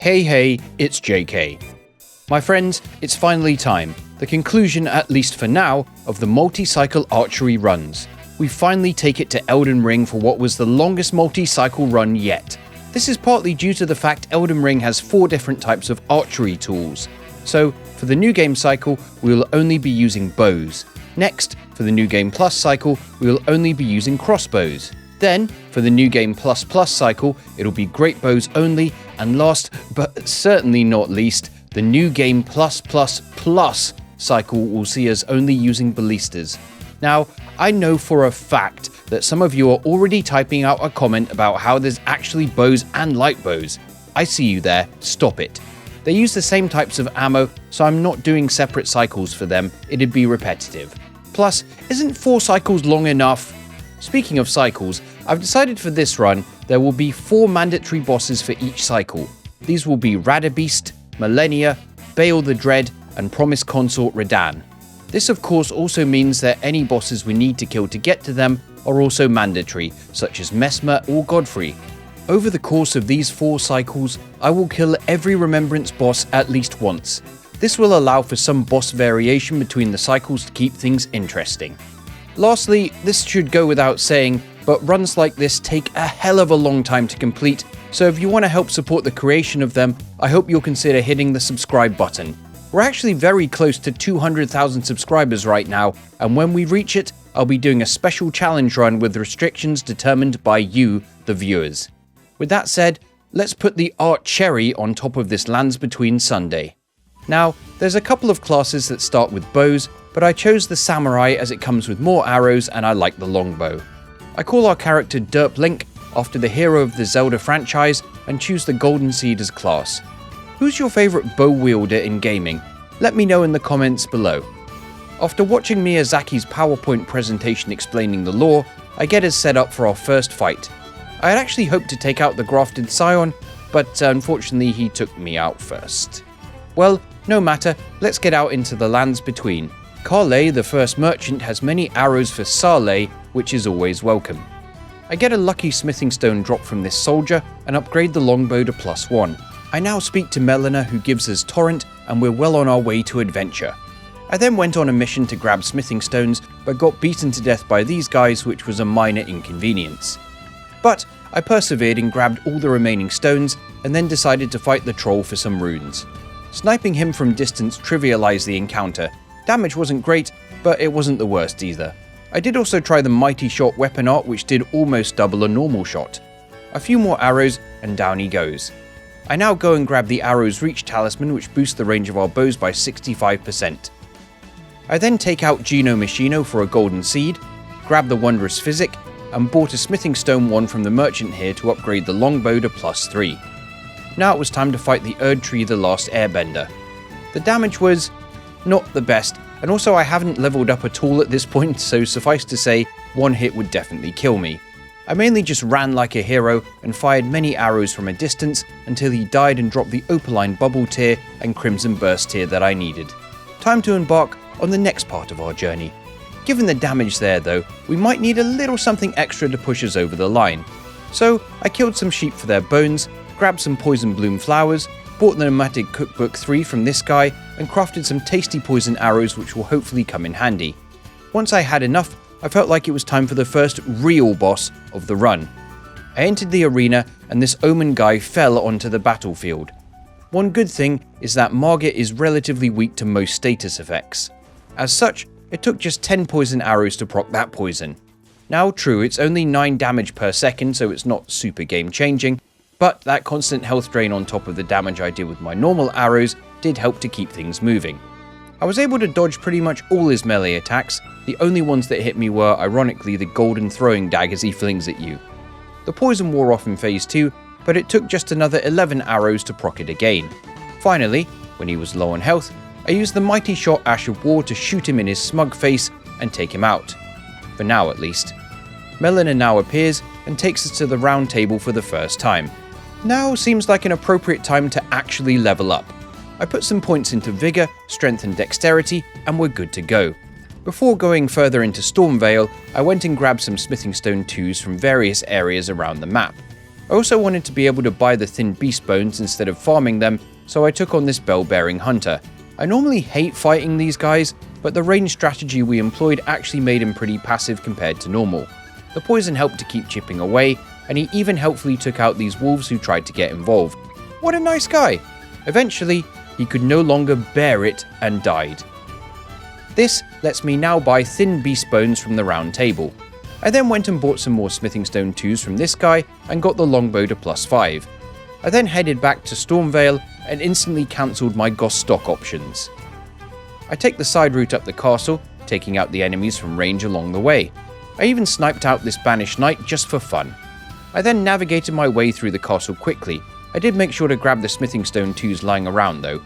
Hey, it's JK. My friends, it's finally time, the conclusion, at least for now, of the multi-cycle archery runs. We finally take it to Elden Ring for what was the longest multi-cycle run yet. This is partly due to the fact Elden Ring has 4 different types of archery tools. So, for the New Game cycle, we will only be using bows. Next, for the New Game Plus cycle, we will only be using crossbows. Then, for the New Game Plus cycle, it'll be Greatbows only, and last, but certainly not least, the New Game Plus cycle will see us only using Ballistas. Now, I know for a fact that some of you are already typing out a comment about how there's actually bows and light bows. I see you there, stop it. They use the same types of ammo, so I'm not doing separate cycles for them, it'd be repetitive. Plus, isn't 4 cycles long enough? Speaking of cycles, I've decided for this run, there will be 4 mandatory bosses for each cycle. These will be Radabeast, Malenia, Bayle the Dread, and Promised Consort Radahn. This of course also means that any bosses we need to kill to get to them are also mandatory, such as Messmer or Godfrey. Over the course of these 4 cycles, I will kill every remembrance boss at least once. This will allow for some boss variation between the cycles to keep things interesting. Lastly, this should go without saying, but runs like this take a hell of a long time to complete, so if you want to help support the creation of them, I hope you'll consider hitting the subscribe button. We're actually very close to 200,000 subscribers right now, and when we reach it, I'll be doing a special challenge run with restrictions determined by you, the viewers. With that said, let's put the Archery on top of this Lands Between Sunday. Now, there's a couple of classes that start with bows, but I chose the Samurai as it comes with more arrows and I like the longbow. I call our character Derp Link after the hero of the Zelda franchise and choose the Golden Seed as class. Who's your favourite bow wielder in gaming? Let me know in the comments below. After watching Miyazaki's PowerPoint presentation explaining the lore, I get us set up for our first fight. I had actually hoped to take out the Grafted Scion, but unfortunately he took me out first. Well, no matter, let's get out into the Lands Between. Carle, the first merchant, has many arrows for Sale, which is always welcome. I get a lucky smithing stone drop from this soldier and upgrade the longbow to +1. I now speak to Malenia, who gives us Torrent, and we're well on our way to adventure. I then went on a mission to grab smithing stones, but got beaten to death by these guys, which was a minor inconvenience. But I persevered and grabbed all the remaining stones, and then decided to fight the troll for some runes. Sniping him from distance trivialized the encounter. Damage wasn't great, but it wasn't the worst either. I did also try the Mighty Shot weapon art, which did almost double a normal shot. A few more arrows, and down he goes. I now go and grab the Arrow's Reach talisman, which boosts the range of our bows by 65%. I then take out Gino Machino for a golden seed, grab the Wondrous Physic, and bought a smithing stone 1 from the merchant here to upgrade the longbow to +3. Now it was time to fight the Erdtree, the last airbender. The damage was not the best, and also I haven't leveled up at all at this point, so suffice to say, 1 hit would definitely kill me. I mainly just ran like a hero and fired many arrows from a distance until he died and dropped the Opaline Bubble tier and Crimson Burst tier that I needed. Time to embark on the next part of our journey. Given the damage there though, we might need a little something extra to push us over the line. So I killed some sheep for their bones, grabbed some Poison Bloom flowers, bought the Nomadic Cookbook 3 from this guy, and crafted some tasty poison arrows which will hopefully come in handy. Once I had enough, I felt like it was time for the first real boss of the run. I entered the arena and this Omen guy fell onto the battlefield. One good thing is that Margit is relatively weak to most status effects. As such, it took just 10 poison arrows to proc that poison. Now true, it's only 9 damage per second, so it's not super game changing, but that constant health drain on top of the damage I did with my normal arrows did help to keep things moving. I was able to dodge pretty much all his melee attacks, the only ones that hit me were, ironically, the golden throwing daggers he flings at you. The poison wore off in phase 2, but it took just another 11 arrows to proc it again. Finally, when he was low on health, I used the Mighty Shot Ash of War to shoot him in his smug face and take him out. For now at least. Malenia now appears and takes us to the round table for the first time. Now seems like an appropriate time to actually level up. I put some points into Vigor, Strength and Dexterity, and we're good to go. Before going further into Stormvale, I went and grabbed some Smithing Stone 2s from various areas around the map. I also wanted to be able to buy the thin beast bones instead of farming them, so I took on this bell-bearing hunter. I normally hate fighting these guys, but the range strategy we employed actually made him pretty passive compared to normal. The poison helped to keep chipping away, and he even helpfully took out these wolves who tried to get involved. What a nice guy! Eventually, he could no longer bear it and died. This lets me now buy thin beast bones from the round table. I then went and bought some more smithing stone 2s from this guy and got the longbow to +5. I then headed back to Stormvale and instantly cancelled my Goss stock options. I take the side route up the castle, taking out the enemies from range along the way. I even sniped out this banished knight just for fun. I then navigated my way through the castle quickly. I did make sure to grab the smithing stone 2s lying around though.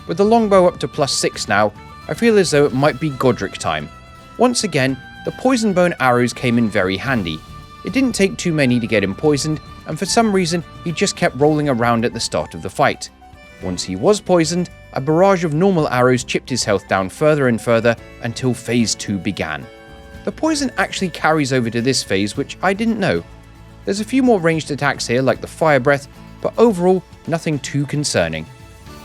With the longbow up to +6 now, I feel as though it might be Godric time. Once again, the poison bone arrows came in very handy. It didn't take too many to get him poisoned, and for some reason he just kept rolling around at the start of the fight. Once he was poisoned, a barrage of normal arrows chipped his health down further and further until phase 2 began. The poison actually carries over to this phase, which I didn't know. There's a few more ranged attacks here like the fire breath, but overall nothing too concerning.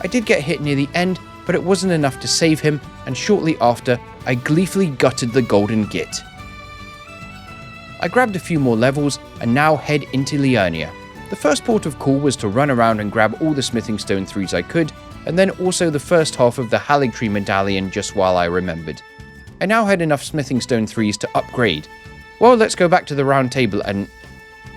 I did get hit near the end, but it wasn't enough to save him, and shortly after, I gleefully gutted the golden git. I grabbed a few more levels and now head into Liurnia. The first port of call was to run around and grab all the smithing stone 3s I could, and then also the first half of the Haligtree medallion just while I remembered. I now had enough smithing stone 3s to upgrade. Well, let's go back to the round table and...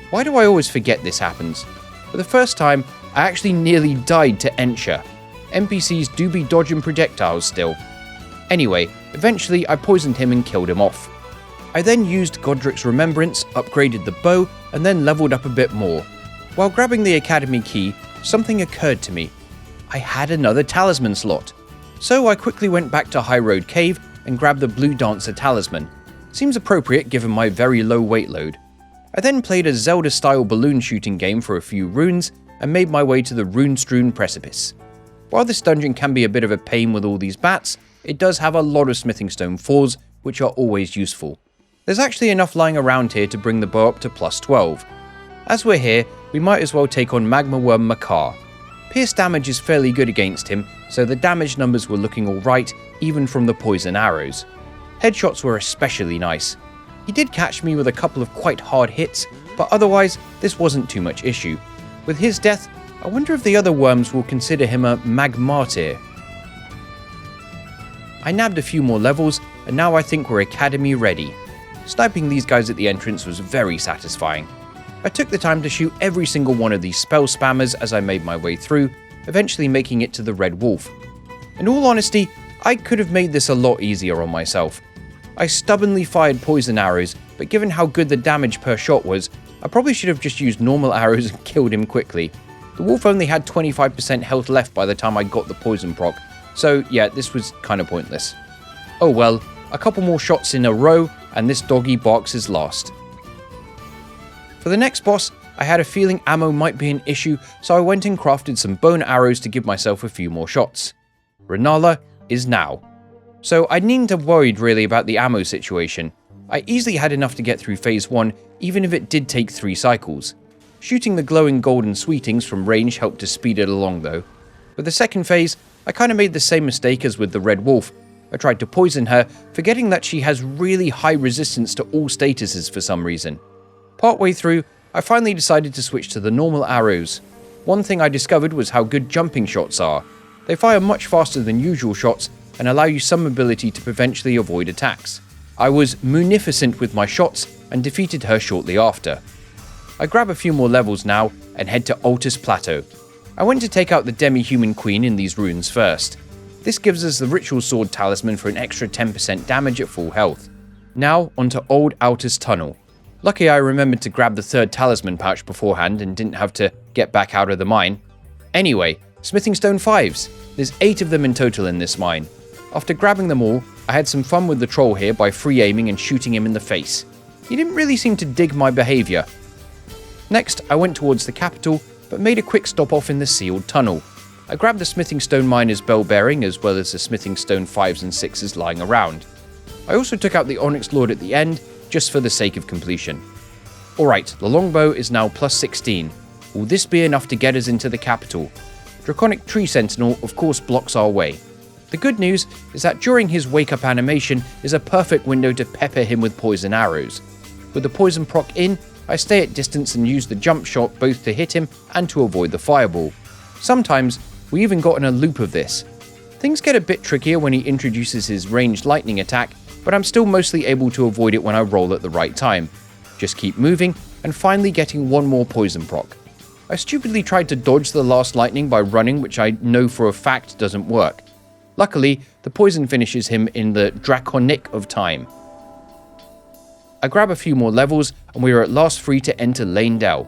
Why do I always forget this happens? For the first time, I actually nearly died to Ensha. NPCs do be dodging projectiles still. Anyway, eventually I poisoned him and killed him off. I then used Godric's remembrance, upgraded the bow, and then leveled up a bit more. While grabbing the academy key, something occurred to me. I had another talisman slot. So I quickly went back to High Road Cave and grabbed the Blue Dancer talisman. Seems appropriate given my very low weight load. I then played a Zelda-style balloon shooting game for a few runes and made my way to the rune-strewn precipice. While this dungeon can be a bit of a pain with all these bats, it does have a lot of smithing stone 4s, which are always useful. There's actually enough lying around here to bring the bow up to +12. As we're here, we might as well take on Magma Worm Makar. Pierce damage is fairly good against him, so the damage numbers were looking alright, even from the poison arrows. Headshots were especially nice. He did catch me with a couple of quite hard hits, but otherwise, this wasn't too much issue. With his death, I wonder if the other worms will consider him a Magmartyr. I nabbed a few more levels, and now I think we're academy ready. Sniping these guys at the entrance was very satisfying. I took the time to shoot every single one of these spell spammers as I made my way through, eventually making it to the Red Wolf. In all honesty, I could have made this a lot easier on myself. I stubbornly fired poison arrows, but given how good the damage per shot was, I probably should have just used normal arrows and killed him quickly. The wolf only had 25% health left by the time I got the poison proc, so yeah, this was kind of pointless. Oh well, a couple more shots in a row, and this doggy barks his last. For the next boss, I had a feeling ammo might be an issue, so I went and crafted some bone arrows to give myself a few more shots. Renala is now. So I needn't have worried really about the ammo situation. I easily had enough to get through phase 1, even if it did take 3 cycles. Shooting the glowing golden sweetings from range helped to speed it along though. With the second phase, I kinda made the same mistake as with the Red Wolf. I tried to poison her, forgetting that she has really high resistance to all statuses for some reason. Partway through, I finally decided to switch to the normal arrows. One thing I discovered was how good jumping shots are. They fire much faster than usual shots and allow you some ability to eventually avoid attacks. I was munificent with my shots and defeated her shortly after. I grab a few more levels now and head to Altus Plateau. I went to take out the Demi-Human Queen in these runes first. This gives us the Ritual Sword Talisman for an extra 10% damage at full health. Now onto Old Altus Tunnel. Lucky I remembered to grab the third talisman pouch beforehand and didn't have to get back out of the mine. Anyway, smithing stone 5s. There's 8 of them in total in this mine. After grabbing them all, I had some fun with the troll here by free aiming and shooting him in the face. He didn't really seem to dig my behaviour. Next, I went towards the capital, but made a quick stop off in the sealed tunnel. I grabbed the smithing stone miner's bell bearing as well as the smithing stone 5s and 6s lying around. I also took out the Onyx Lord at the end, just for the sake of completion. Alright, the longbow is now +16. Will this be enough to get us into the capital? Draconic Tree Sentinel of course blocks our way. The good news is that during his wake-up animation is a perfect window to pepper him with poison arrows. With the poison proc in, I stay at distance and use the jump shot both to hit him and to avoid the fireball. Sometimes, we even got in a loop of this. Things get a bit trickier when he introduces his ranged lightning attack, but I'm still mostly able to avoid it when I roll at the right time. Just keep moving, and finally getting one more poison proc. I stupidly tried to dodge the last lightning by running, which I know for a fact doesn't work. Luckily, the poison finishes him in the draconic of time. I grab a few more levels, and we are at last free to enter Lane Dell.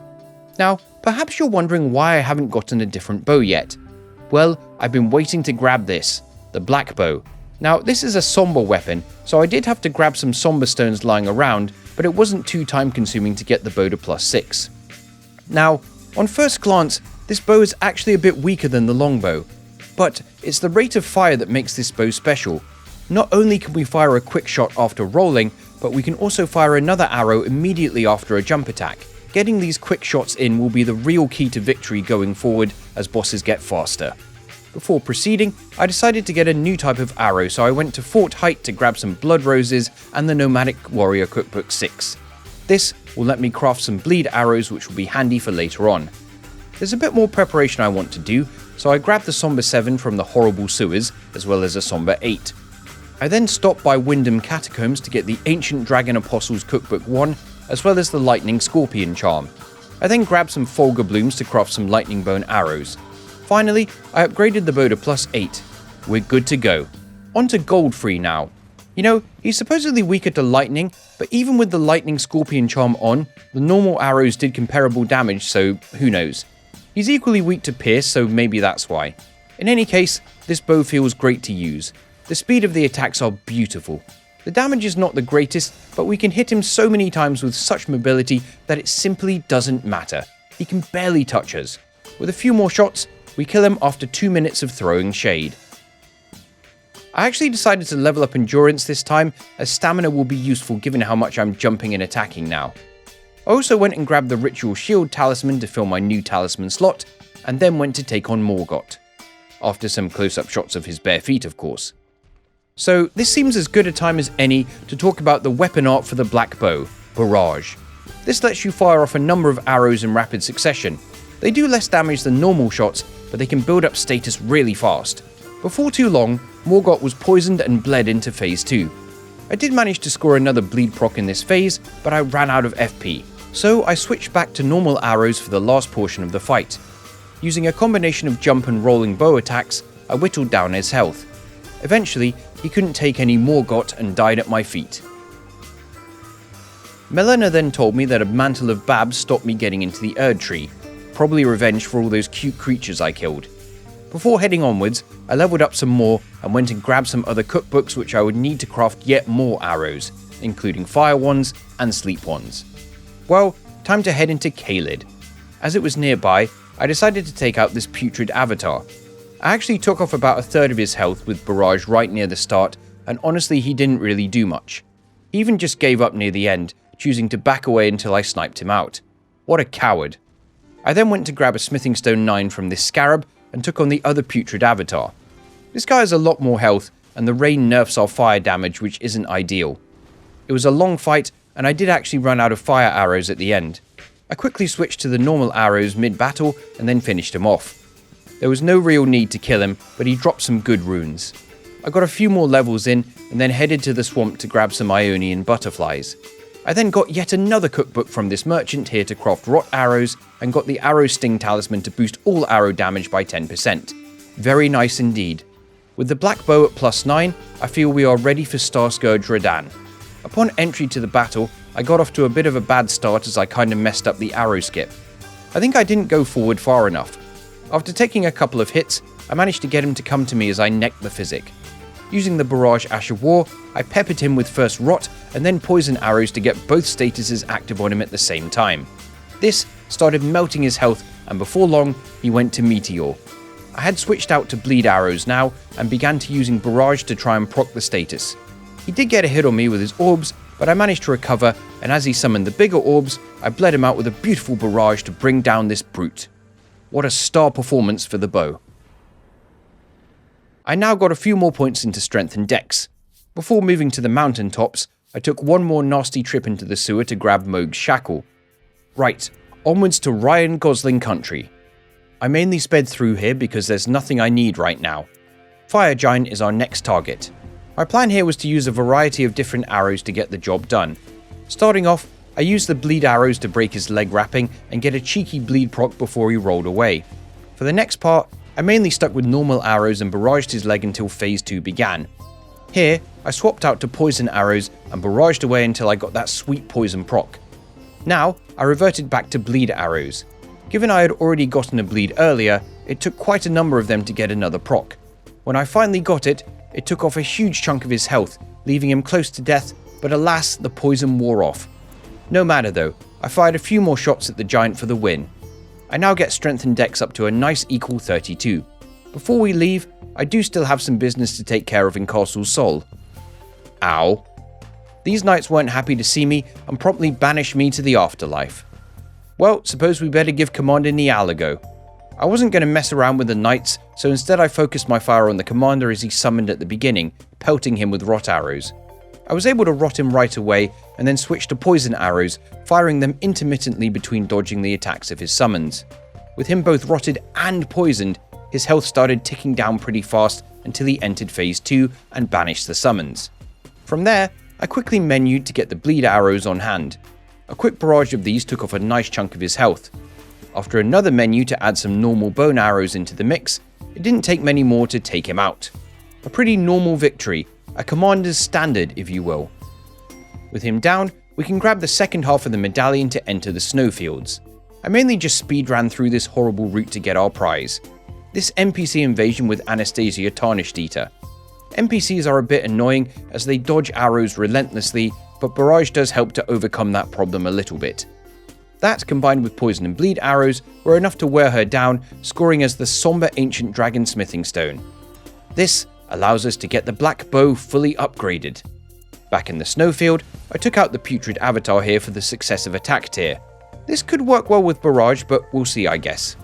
Now, perhaps you're wondering why I haven't gotten a different bow yet. Well, I've been waiting to grab this, the black bow. Now, this is a somber weapon, so I did have to grab some somber stones lying around, but it wasn't too time consuming to get the bow to +6. Now, on first glance, this bow is actually a bit weaker than the longbow, but it's the rate of fire that makes this bow special. Not only can we fire a quick shot after rolling, but we can also fire another arrow immediately after a jump attack. Getting these quick shots in will be the real key to victory going forward as bosses get faster. Before proceeding, I decided to get a new type of arrow, so I went to Fort Height to grab some blood roses and the Nomadic Warrior Cookbook 6. This will let me craft some bleed arrows which will be handy for later on. There's a bit more preparation I want to do, so I grabbed the Somber 7 from the Horrible Sewers, as well as a Somber 8. I then stopped by Wyndham Catacombs to get the Ancient Dragon Apostles Cookbook 1, as well as the Lightning Scorpion Charm. I then grabbed some Folger Blooms to craft some Lightning Bone arrows. Finally, I upgraded the bow to +8. We're good to go. On to Godfrey now. You know, he's supposedly weaker to lightning, but even with the Lightning Scorpion Charm on, the normal arrows did comparable damage, so who knows. He's equally weak to pierce, so maybe that's why. In any case, this bow feels great to use. The speed of the attacks are beautiful. The damage is not the greatest, but we can hit him so many times with such mobility that it simply doesn't matter. He can barely touch us. With a few more shots, we kill him after 2 minutes of throwing shade. I actually decided to level up endurance this time, as stamina will be useful given how much I'm jumping and attacking now. I also went and grabbed the Ritual Shield Talisman to fill my new talisman slot, and then went to take on Morgott. After some close-up shots of his bare feet, of course. So this seems as good a time as any to talk about the weapon art for the black bow, Barrage. This lets you fire off a number of arrows in rapid succession. They do less damage than normal shots, but they can build up status really fast. Before too long, Morgott was poisoned and bled into phase 2. I did manage to score another bleed proc in this phase, but I ran out of FP, so I switched back to normal arrows for the last portion of the fight. Using a combination of jump and rolling bow attacks, I whittled down his health. Eventually, he couldn't take any Morgott and died at my feet. Malenia then told me that a mantle of babs stopped me getting into the Erd tree, probably revenge for all those cute creatures I killed. Before heading onwards, I leveled up some more and went and grabbed some other cookbooks which I would need to craft yet more arrows, including fire ones and sleep ones. Well, time to head into Caelid. As it was nearby, I decided to take out this putrid avatar. I actually took off about a third of his health with Barrage right near the start, and honestly he didn't really do much. He even just gave up near the end, choosing to back away until I sniped him out. What a coward. I then went to grab a Smithing Stone 9 from this scarab, and took on the other putrid avatar. This guy has a lot more health, and the rain nerfs our fire damage, which isn't ideal. It was a long fight, and I did actually run out of fire arrows at the end. I quickly switched to the normal arrows mid-battle, and then finished him off. There was no real need to kill him, but he dropped some good runes. I got a few more levels in, and then headed to the swamp to grab some Ionian butterflies. I then got yet another cookbook from this merchant here to craft rot arrows, and got the Arrow Sting Talisman to boost all arrow damage by 10%. Very nice indeed. With the black bow at +9, I feel we are ready for Starscourge Radahn. Upon entry to the battle, I got off to a bit of a bad start as I kinda messed up the arrow skip. I think I didn't go forward far enough. After taking a couple of hits, I managed to get him to come to me as I necked the physic. Using the Barrage Ash of War, I peppered him with first Rot and then Poison arrows to get both statuses active on him at the same time. This started melting his health, and before long, he went to Meteor. I had switched out to Bleed arrows now, and began to using Barrage to try and proc the status. He did get a hit on me with his orbs, but I managed to recover, and as he summoned the bigger orbs, I bled him out with a beautiful Barrage to bring down this brute. What a star performance for the bow. I now got a few more points into strength and dex. Before moving to the mountain tops, I took one more nasty trip into the sewer to grab Moog's shackle. Right, onwards to Ryan Gosling country. I mainly sped through here because there's nothing I need right now. Fire Giant is our next target. My plan here was to use a variety of different arrows to get the job done. Starting off, I used the bleed arrows to break his leg wrapping and get a cheeky bleed proc before he rolled away. For the next part, I mainly stuck with normal arrows and barraged his leg until phase 2 began. Here, I swapped out to poison arrows and barraged away until I got that sweet poison proc. Now, I reverted back to bleed arrows. Given I had already gotten a bleed earlier, it took quite a number of them to get another proc. When I finally got it, it took off a huge chunk of his health, leaving him close to death, but alas, the poison wore off. No matter though, I fired a few more shots at the giant for the win. I now get strength and dex up to a nice equal 32. Before we leave, I do still have some business to take care of in Castle Sol. Ow. These knights weren't happy to see me and promptly banished me to the afterlife. Well, suppose we better give Commander Niall a go. I wasn't going to mess around with the knights, so instead I focused my fire on the commander as he summoned at the beginning, pelting him with rot arrows. I was able to rot him right away and then switch to poison arrows, firing them intermittently between dodging the attacks of his summons. With him both rotted and poisoned, his health started ticking down pretty fast until he entered phase 2 and banished the summons. From there, I quickly menued to get the bleed arrows on hand. A quick barrage of these took off a nice chunk of his health. After another menu to add some normal bone arrows into the mix, it didn't take many more to take him out. A pretty normal victory, a commander's standard if you will. With him down, we can grab the second half of the medallion to enter the snowfields. I mainly just speed ran through this horrible route to get our prize. This NPC invasion with Anastasia Tarnished Eater. NPCs are a bit annoying as they dodge arrows relentlessly, but barrage does help to overcome that problem a little bit. That, combined with poison and bleed arrows, were enough to wear her down, scoring as the somber ancient dragon smithing stone. This allows us to get the black bow fully upgraded. Back in the snowfield, I took out the putrid avatar here for the successive attack tier. This could work well with barrage, but we'll see I guess.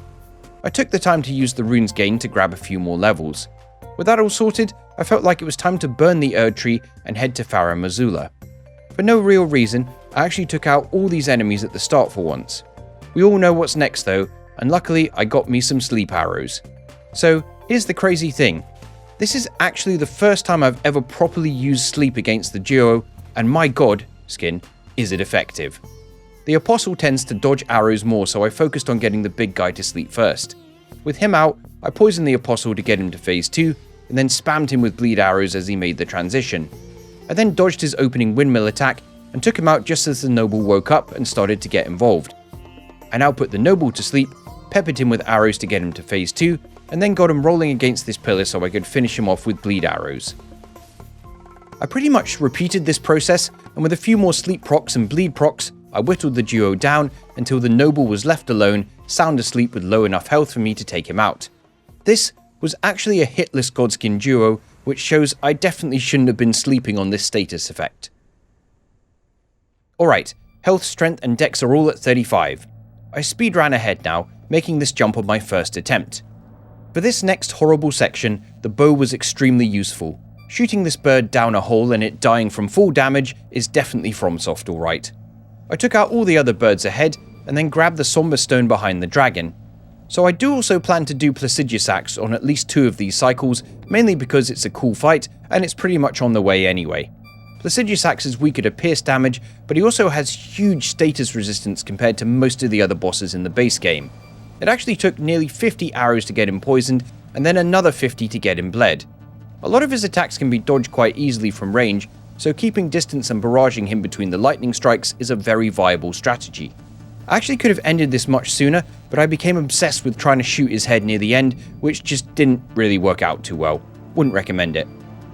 I took the time to use the runes gained to grab a few more levels. With that all sorted, I felt like it was time to burn the Erd Tree and head to Farah Mazula. For no real reason, I actually took out all these enemies at the start for once. We all know what's next though, and luckily I got me some sleep arrows. So here's the crazy thing. This is actually the first time I've ever properly used sleep against the duo, and my god, skin, is it effective. The Apostle tends to dodge arrows more, so I focused on getting the big guy to sleep first. With him out, I poisoned the Apostle to get him to phase 2, and then spammed him with bleed arrows as he made the transition. I then dodged his opening windmill attack and took him out just as the noble woke up and started to get involved. I now put the noble to sleep, peppered him with arrows to get him to phase 2, and then got him rolling against this pillar so I could finish him off with bleed arrows. I pretty much repeated this process, and with a few more sleep procs and bleed procs, I whittled the duo down until the noble was left alone, sound asleep with low enough health for me to take him out. This was actually a hitless Godskin duo, which shows I definitely shouldn't have been sleeping on this status effect. Alright, health, strength and dex are all at 35. I speed ran ahead now, making this jump on my first attempt. For this next horrible section, the bow was extremely useful. Shooting this bird down a hole and it dying from full damage is definitely FromSoft alright. I took out all the other birds ahead and then grabbed the somber stone behind the dragon. So I do also plan to do Placiduous Axe on at least 2 of these cycles, mainly because it's a cool fight and it's pretty much on the way anyway. Placiduous Axe is weaker to pierce damage, but he also has huge status resistance compared to most of the other bosses in the base game. It actually took nearly 50 arrows to get him poisoned, and then another 50 to get him bled. A lot of his attacks can be dodged quite easily from range, so keeping distance and barraging him between the lightning strikes is a very viable strategy. I actually could have ended this much sooner, but I became obsessed with trying to shoot his head near the end, which just didn't really work out too well. Wouldn't recommend it.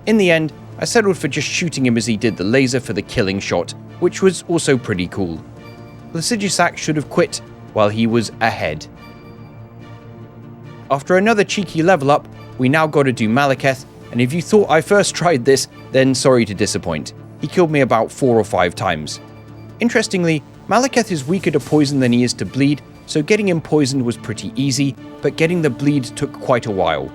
In the end, I settled for just shooting him as he did the laser for the killing shot, which was also pretty cool. Placiduous Axe should have quit while he was ahead. After another cheeky level up, we now got to do Malekith, and if you thought I first tried this, then sorry to disappoint. He killed me about 4 or 5 times. Interestingly, Malekith is weaker to poison than he is to bleed, so getting him poisoned was pretty easy, but getting the bleed took quite a while.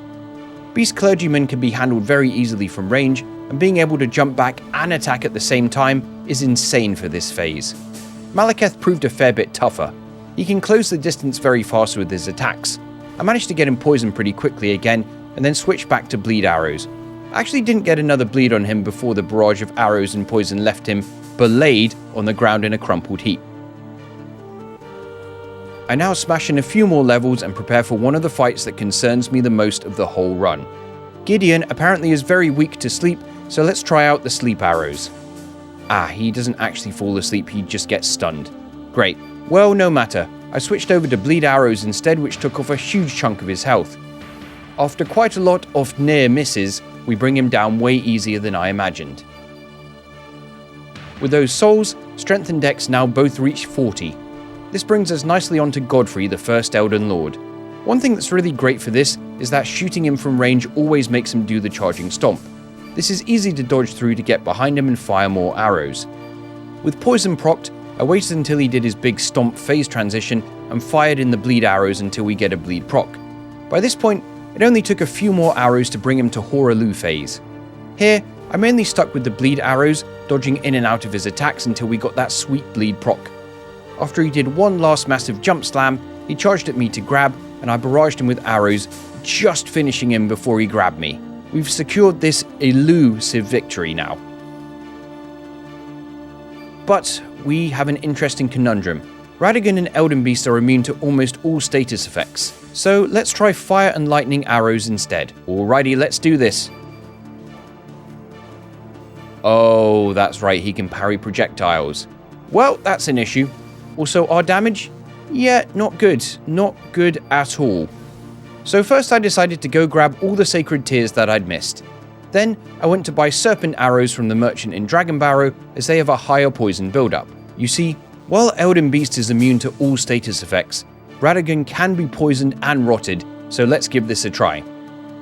Beast Clergyman can be handled very easily from range, and being able to jump back and attack at the same time is insane for this phase. Malekith proved a fair bit tougher. He can close the distance very fast with his attacks. I managed to get him poisoned pretty quickly again, and then switch back to bleed arrows. I actually didn't get another bleed on him before the barrage of arrows and poison left him belayed on the ground in a crumpled heap. I now smash in a few more levels and prepare for one of the fights that concerns me the most of the whole run. Gideon apparently is very weak to sleep, so let's try out the sleep arrows. He doesn't actually fall asleep, he just gets stunned. Great. Well, no matter. I switched over to bleed arrows instead, which took off a huge chunk of his health. After quite a lot of near misses, we bring him down way easier than I imagined. With those souls, strength and dex now both reach 40. This brings us nicely onto Godfrey, the first Elden Lord. One thing that's really great for this is that shooting him from range always makes him do the charging stomp. This is easy to dodge through to get behind him and fire more arrows. With poison procced, I waited until he did his big stomp phase transition and fired in the bleed arrows until we get a bleed proc. By this point, it only took a few more arrows to bring him to Hoaraloo phase. Here, I mainly stuck with the bleed arrows, dodging in and out of his attacks until we got that sweet bleed proc. After he did one last massive jump slam, he charged at me to grab, and I barraged him with arrows, just finishing him before he grabbed me. We've secured this elusive victory now. But we have an interesting conundrum. Radahn and Elden Beast are immune to almost all status effects, so let's try fire and lightning arrows instead. Alrighty, let's do this. Oh, that's right, he can parry projectiles. Well, that's an issue. Also, our damage? Yeah, not good. Not good at all. So first I decided to go grab all the sacred tears that I'd missed. Then I went to buy serpent arrows from the merchant in Dragon Barrow, as they have a higher poison buildup. You see, while Elden Beast is immune to all status effects, Radahn can be poisoned and rotted, so let's give this a try.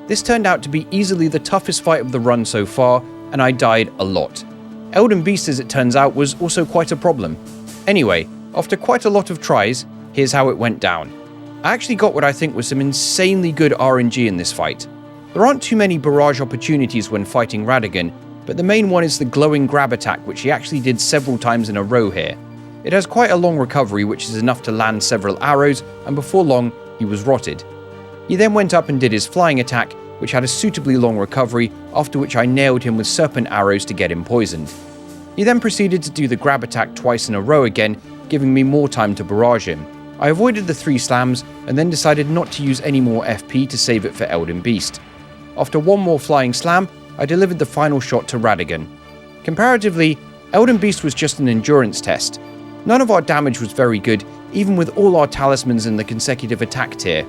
This turned out to be easily the toughest fight of the run so far, and I died a lot. Elden Beast, as it turns out, was also quite a problem. Anyway, after quite a lot of tries, here's how it went down. I actually got what I think was some insanely good RNG in this fight. There aren't too many barrage opportunities when fighting Radahn, but the main one is the glowing grab attack, which he actually did several times in a row here. It has quite a long recovery, which is enough to land several arrows, and before long, he was rotted. He then went up and did his flying attack, which had a suitably long recovery, after which I nailed him with serpent arrows to get him poisoned. He then proceeded to do the grab attack twice in a row again, giving me more time to barrage him. I avoided the 3 slams, and then decided not to use any more FP to save it for Elden Beast. After one more flying slam, I delivered the final shot to Radahn. Comparatively, Elden Beast was just an endurance test. None of our damage was very good, even with all our talismans and the consecutive attack tier.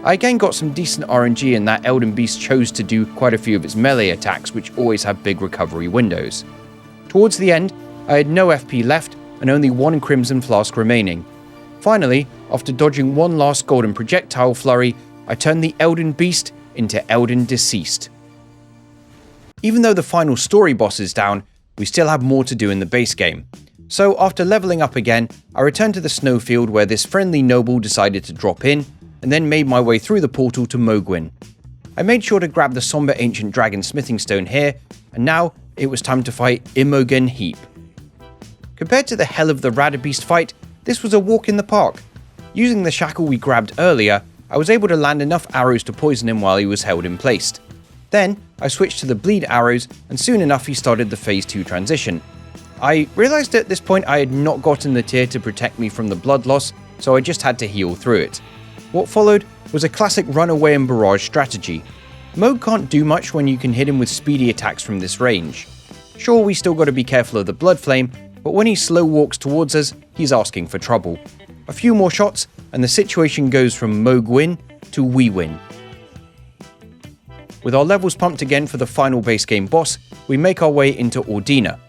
I again got some decent RNG in that Elden Beast chose to do quite a few of its melee attacks, which always have big recovery windows. Towards the end, I had no FP left and only 1 Crimson Flask remaining. Finally, after dodging one last golden projectile flurry, I turned the Elden Beast into Elden Deceased. Even though the final story boss is down, we still have more to do in the base game. So after leveling up again, I returned to the snowfield where this friendly noble decided to drop in, and then made my way through the portal to Mohgwyn. I made sure to grab the somber ancient dragon smithing stone here, and now it was time to fight Imogen Heap. Compared to the hell of the Radabeast fight, this was a walk in the park. Using the shackle we grabbed earlier, I was able to land enough arrows to poison him while he was held in place. Then, I switched to the bleed arrows, and soon enough he started the phase 2 transition. I realised at this point I had not gotten the tier to protect me from the blood loss, so I just had to heal through it. What followed was a classic runaway and barrage strategy. Mohg can't do much when you can hit him with speedy attacks from this range. Sure, we still gotta be careful of the blood flame, but when he slow walks towards us, he's asking for trouble. A few more shots, and the situation goes from Mohg win to we win. With our levels pumped again for the final base game boss, we make our way into Ordina.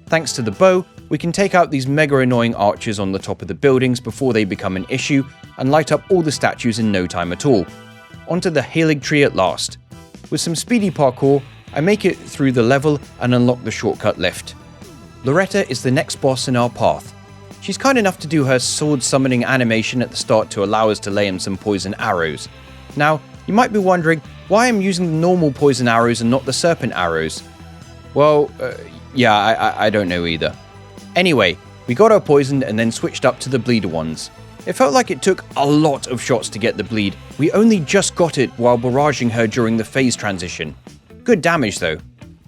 Thanks to the bow, we can take out these mega annoying archers on the top of the buildings before they become an issue, and light up all the statues in no time at all. Onto the Halig tree at last. With some speedy parkour, I make it through the level and unlock the shortcut lift. Loretta is the next boss in our path. She's kind enough to do her sword summoning animation at the start to allow us to lay in some poison arrows. Now, you might be wondering why I'm using the normal poison arrows and not the serpent arrows. Well, yeah, I don't know either. Anyway, we got her poisoned and then switched up to the bleeder ones. It felt like it took a lot of shots to get the bleed. We only just got it while barraging her during the phase transition. Good damage though.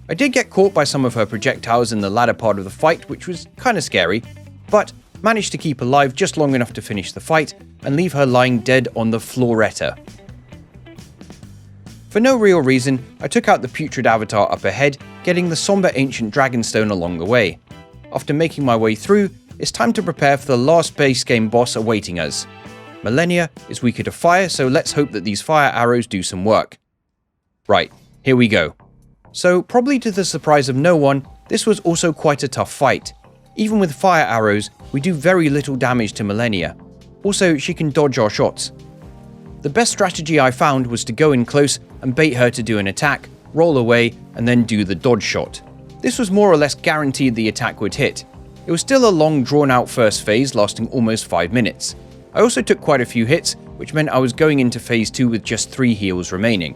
I did get caught by some of her projectiles in the latter part of the fight, which was kinda scary, but managed to keep alive just long enough to finish the fight and leave her lying dead on the flooretta. For no real reason, I took out the putrid avatar up ahead, getting the somber ancient dragonstone along the way. After making my way through, it's time to prepare for the last base game boss awaiting us. Malenia is weaker to fire, so let's hope that these fire arrows do some work. Right, here we go. So, probably to the surprise of no one, this was also quite a tough fight. Even with fire arrows, we do very little damage to Malenia. Also, she can dodge our shots. The best strategy I found was to go in close and bait her to do an attack, roll away, and then do the dodge shot. This was more or less guaranteed the attack would hit. It was still a long drawn out first phase lasting almost 5 minutes. I also took quite a few hits, which meant I was going into phase 2 with just 3 heals remaining.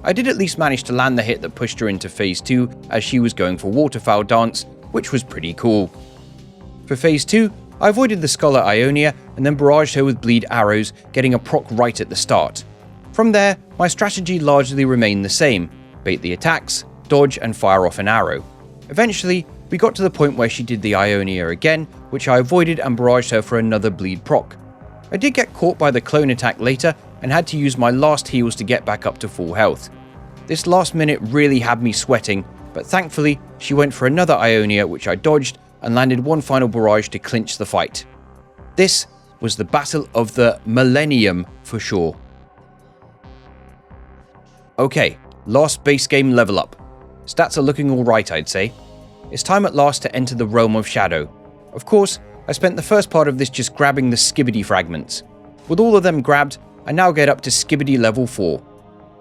I did at least manage to land the hit that pushed her into phase 2 as she was going for waterfowl dance, which was pretty cool. For phase 2, I avoided the skull at Ionia and then barraged her with bleed arrows, getting a proc right at the start. From there, my strategy largely remained the same: bait the attacks, dodge and fire off an arrow. Eventually, we got to the point where she did the Ionia again, which I avoided and barraged her for another bleed proc. I did get caught by the clone attack later and had to use my last heals to get back up to full health. This last minute really had me sweating, but thankfully she went for another Ionia which I dodged and landed one final barrage to clinch the fight. This was the Battle of the Millennium for sure. Okay, last base game level up. Stats are looking alright, I'd say. It's time at last to enter the realm of shadow. Of course, I spent the first part of this just grabbing the Skibbity fragments. With all of them grabbed, I now get up to Skibbity level 4.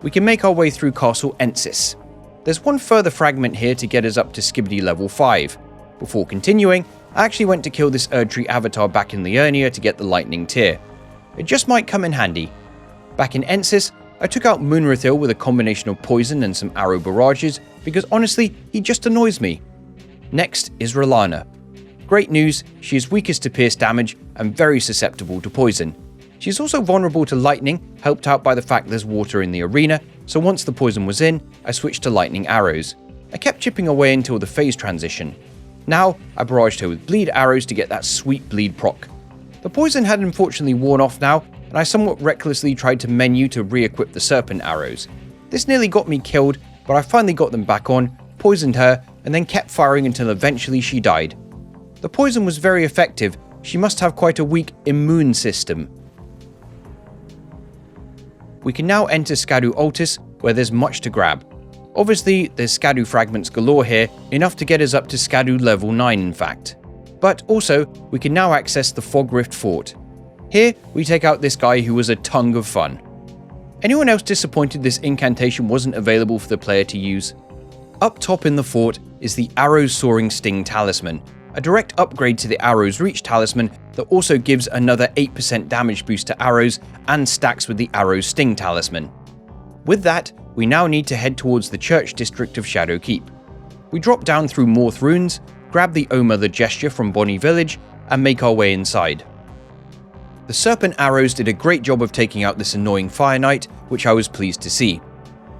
We can make our way through Castle Ensis. There's one further fragment here to get us up to Skibbity level 5. Before continuing, I actually went to kill this Erdtree avatar back in Liurnia to get the lightning tier. It just might come in handy. Back in Ensis, I took out Moonrathil with a combination of poison and some arrow barrages, because honestly, he just annoys me. Next is Rylana. Great news, she is weakest to pierce damage and very susceptible to poison. She's also vulnerable to lightning, helped out by the fact there's water in the arena, so once the poison was in, I switched to lightning arrows. I kept chipping away until the phase transition. Now, I barraged her with bleed arrows to get that sweet bleed proc. The poison had unfortunately worn off now, and I somewhat recklessly tried to menu to re-equip the serpent arrows. This nearly got me killed, but I finally got them back on, poisoned her, and then kept firing until eventually she died. The poison was very effective. She must have quite a weak immune system. We can now enter Skadu Altis, where there's much to grab. Obviously, there's Skadu fragments galore here, enough to get us up to Skadu level 9 in fact. But also, we can now access the Fog Rift Fort. Here, we take out this guy who was a tongue of fun. Anyone else disappointed this incantation wasn't available for the player to use? Up top in the fort is the Arrow's Soaring Sting Talisman, a direct upgrade to the Arrow's Reach Talisman that also gives another 8% damage boost to arrows and stacks with the Arrow's Sting Talisman. With that, we now need to head towards the church district of Shadow Keep. We drop down through Morth Ruins, grab the Oma the Gesture from Bonnie Village, and make our way inside. The Serpent Arrows did a great job of taking out this annoying Fire Knight, which I was pleased to see.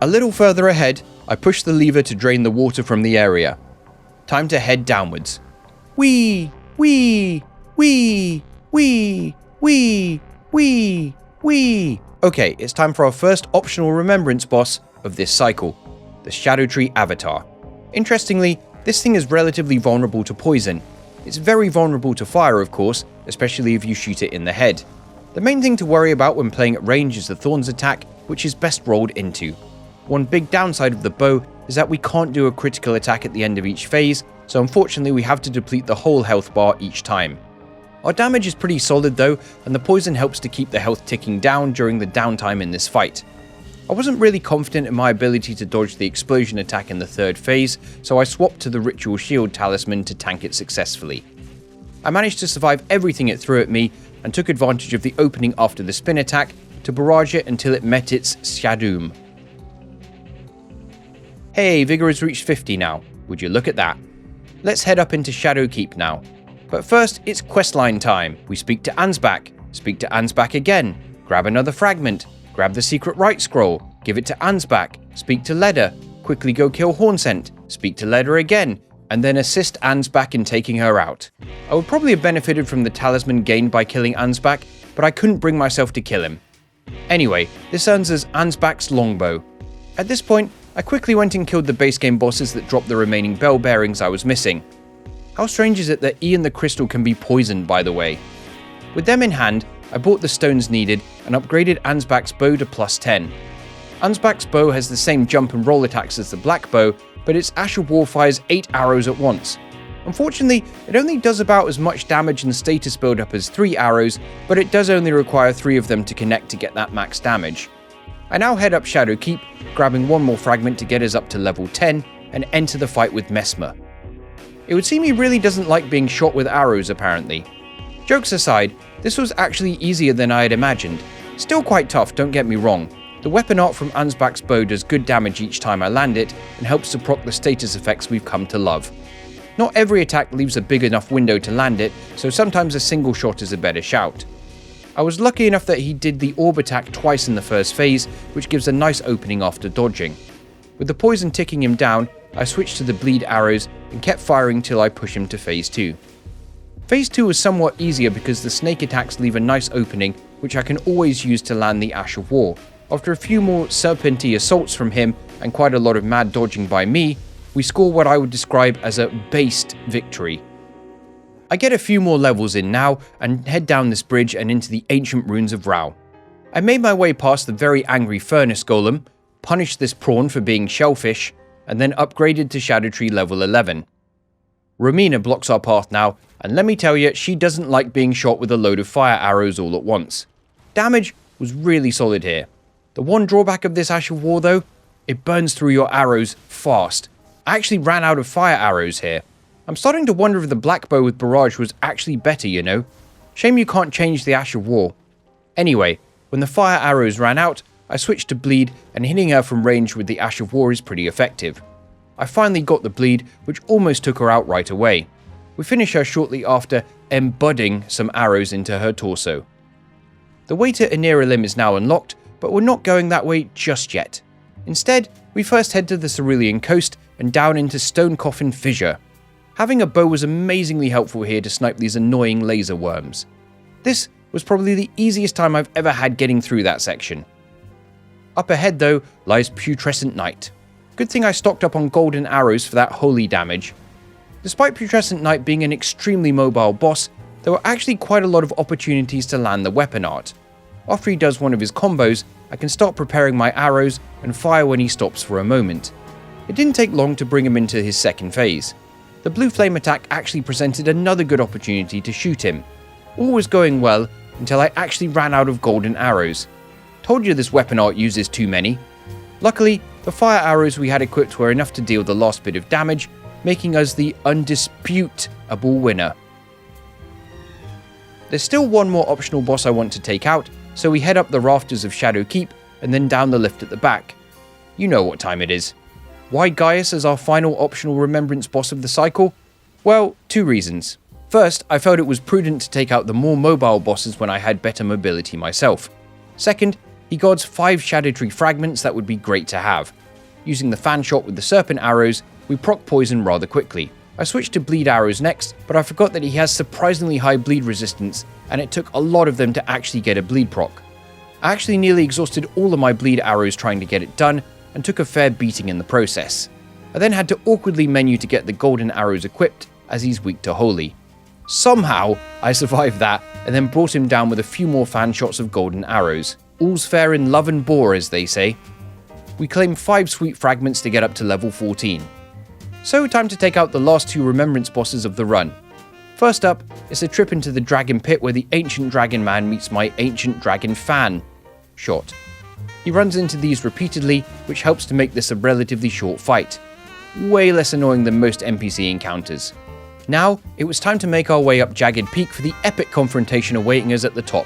A little further ahead, I pushed the lever to drain the water from the area. Time to head downwards. Wee! Wee! Wee! Wee! Wee! Wee! Wee! Okay, it's time for our first optional remembrance boss of this cycle, the Shadow Tree Avatar. Interestingly, this thing is relatively vulnerable to poison. It's very vulnerable to fire, of course, especially if you shoot it in the head. The main thing to worry about when playing at range is the Thorns attack, which is best rolled into. One big downside of the bow is that we can't do a critical attack at the end of each phase, so unfortunately we have to deplete the whole health bar each time. Our damage is pretty solid though, and the poison helps to keep the health ticking down during the downtime in this fight. I wasn't really confident in my ability to dodge the explosion attack in the third phase, so I swapped to the Ritual Shield Talisman to tank it successfully. I managed to survive everything it threw at me and took advantage of the opening after the spin attack to barrage it until it met its Shadoom. Hey, Vigor has reached 50 now. Would you look at that? Let's head up into Shadowkeep now. But first, it's questline time. We speak to Ansbach, speak to Ansbach again, grab another fragment, grab the secret right scroll, give it to Ansbach, speak to Leda, quickly go kill Hornsent, speak to Leda again, and then assist Ansbach in taking her out. I would probably have benefited from the talisman gained by killing Ansbach, but I couldn't bring myself to kill him. Anyway, this earns us Ansbach's longbow. At this point, I quickly went and killed the base game bosses that dropped the remaining bell bearings I was missing. How strange is it that Ian the Crystal can be poisoned, by the way? With them in hand, I bought the stones needed and upgraded Ansbach's bow to +10. Ansbach's bow has the same jump and roll attacks as the black bow, but its Ash of War fires 8 arrows at once. Unfortunately, it only does about as much damage and status build-up as 3 arrows, but it does only require 3 of them to connect to get that max damage. I now head up Shadowkeep, grabbing one more fragment to get us up to level 10, and enter the fight with Messmer. It would seem he really doesn't like being shot with arrows, apparently. Jokes aside, this was actually easier than I had imagined. Still quite tough, don't get me wrong. The weapon art from Ansbach's bow does good damage each time I land it, and helps to proc the status effects we've come to love. Not every attack leaves a big enough window to land it, so sometimes a single shot is a better shout. I was lucky enough that he did the orb attack twice in the first phase, which gives a nice opening after dodging. With the poison ticking him down, I switched to the bleed arrows and kept firing till I push him to phase 2. Phase 2 was somewhat easier because the snake attacks leave a nice opening, which I can always use to land the Ash of War. After a few more serpenty assaults from him and quite a lot of mad dodging by me, we score what I would describe as a based victory. I get a few more levels in now and head down this bridge and into the ancient ruins of Rao. I made my way past the very angry furnace golem, punished this prawn for being shellfish, and then upgraded to Shadow Tree level 11. Romina blocks our path now, and let me tell you, she doesn't like being shot with a load of fire arrows all at once. Damage was really solid here. The one drawback of this Ash of War though, it burns through your arrows fast. I actually ran out of fire arrows here. I'm starting to wonder if the black bow with barrage was actually better, you know. Shame you can't change the Ash of War. Anyway, when the fire arrows ran out, I switched to bleed, and hitting her from range with the Ash of War is pretty effective. I finally got the bleed, which almost took her out right away. We finish her shortly after embudding some arrows into her torso. The way to Anira Limb is now unlocked, but we're not going that way just yet. Instead, we first head to the Cerulean coast and down into Stone Coffin Fissure. Having a bow was amazingly helpful here to snipe these annoying laser worms. This was probably the easiest time I've ever had getting through that section. Up ahead though lies Putrescent Night. Good thing I stocked up on golden arrows for that holy damage. Despite Putrescent Night being an extremely mobile boss, there were actually quite a lot of opportunities to land the weapon art. After he does one of his combos, I can start preparing my arrows and fire when he stops for a moment. It didn't take long to bring him into his second phase. The blue flame attack actually presented another good opportunity to shoot him. All was going well until I actually ran out of golden arrows. Told you this weapon art uses too many. Luckily, the fire arrows we had equipped were enough to deal the last bit of damage, making us the undisputable winner. There's still one more optional boss I want to take out, so we head up the rafters of Shadowkeep and then down the lift at the back. You know what time it is. Why Gaius as our final optional remembrance boss of the cycle? Well, 2 reasons. First, I felt it was prudent to take out the more mobile bosses when I had better mobility myself. Second, he guards 5 Shadow Tree fragments that would be great to have. Using the fan shot with the serpent arrows, we proc poison rather quickly. I switched to bleed arrows next, but I forgot that he has surprisingly high bleed resistance, and it took a lot of them to actually get a bleed proc. I actually nearly exhausted all of my bleed arrows trying to get it done, and took a fair beating in the process. I then had to awkwardly menu to get the golden arrows equipped, as he's weak to holy. Somehow, I survived that, and then brought him down with a few more fan shots of golden arrows. All's fair in love and bore, as they say. We claim 5 sweet fragments to get up to level 14. So time to take out the last 2 remembrance bosses of the run. First up, it's a trip into the dragon pit where the ancient dragon man meets my ancient dragon fan shot. He runs into these repeatedly, which helps to make this a relatively short fight. Way less annoying than most NPC encounters. Now, it was time to make our way up Jagged Peak for the epic confrontation awaiting us at the top.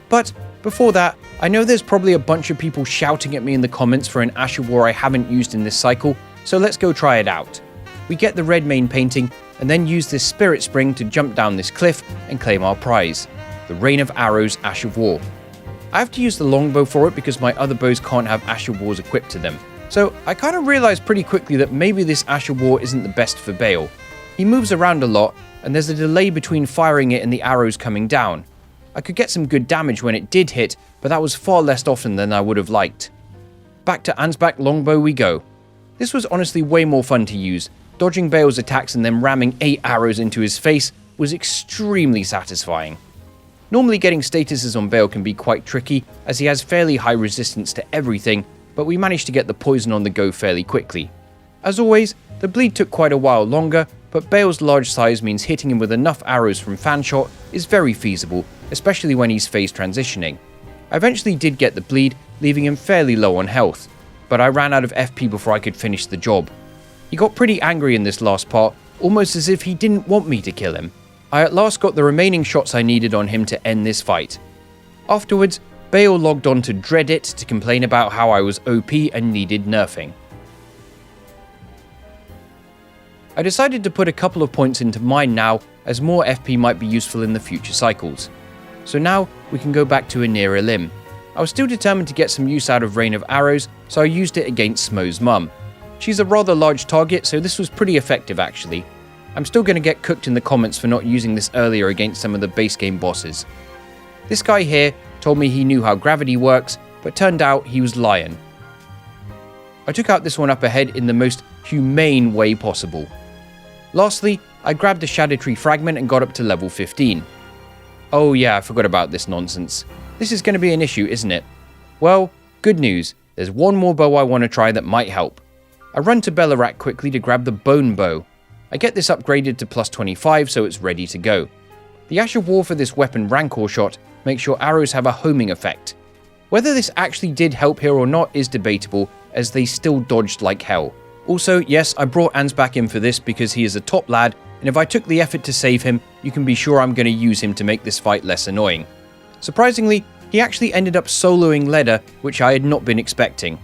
But before that, I know there's probably a bunch of people shouting at me in the comments for an Ash of War I haven't used in this cycle, so let's go try it out. We get the red main painting, and then use this Spirit Spring to jump down this cliff and claim our prize, the Rain of Arrows Ash of War. I have to use the longbow for it because my other bows can't have Ash of Wars equipped to them, so I kind of realized pretty quickly that maybe this Ash of War isn't the best for Bayle. He moves around a lot, and there's a delay between firing it and the arrows coming down. I could get some good damage when it did hit, but that was far less often than I would have liked. Back to Ansbach longbow we go. This was honestly way more fun to use. Dodging Bayle's attacks and then ramming 8 arrows into his face was extremely satisfying. Normally getting statuses on Bayle can be quite tricky, as he has fairly high resistance to everything, but we managed to get the poison on the go fairly quickly. As always, the bleed took quite a while longer, but Bayle's large size means hitting him with enough arrows from fanshot is very feasible, especially when he's phase transitioning. I eventually did get the bleed, leaving him fairly low on health, but I ran out of FP before I could finish the job. He got pretty angry in this last part, almost as if he didn't want me to kill him. I at last got the remaining shots I needed on him to end this fight. Afterwards, Bayle logged on to Dreadit to complain about how I was OP and needed nerfing. I decided to put a couple of points into mine now, as more FP might be useful in the future cycles. So now we can go back to Anira Lim. I was still determined to get some use out of Rain of Arrows, so I used it against Smo's mum. She's a rather large target, so this was pretty effective actually. I'm still going to get cooked in the comments for not using this earlier against some of the base game bosses. This guy here told me he knew how gravity works, but turned out he was lying. I took out this one up ahead in the most humane way possible. Lastly, I grabbed a Shadow Tree fragment and got up to level 15. Oh yeah, I forgot about this nonsense. This is going to be an issue, isn't it? Well, good news, there's one more bow I want to try that might help. I run to Bellarak quickly to grab the Bone Bow. I get this upgraded to plus 25 so it's ready to go. The Ash of War for this weapon Rancor shot makes your arrows have a homing effect. Whether this actually did help here or not is debatable, as they still dodged like hell. Also, yes, I brought Ansbach in for this because he is a top lad, and if I took the effort to save him, you can be sure I'm going to use him to make this fight less annoying. Surprisingly, he actually ended up soloing Leda, which I had not been expecting.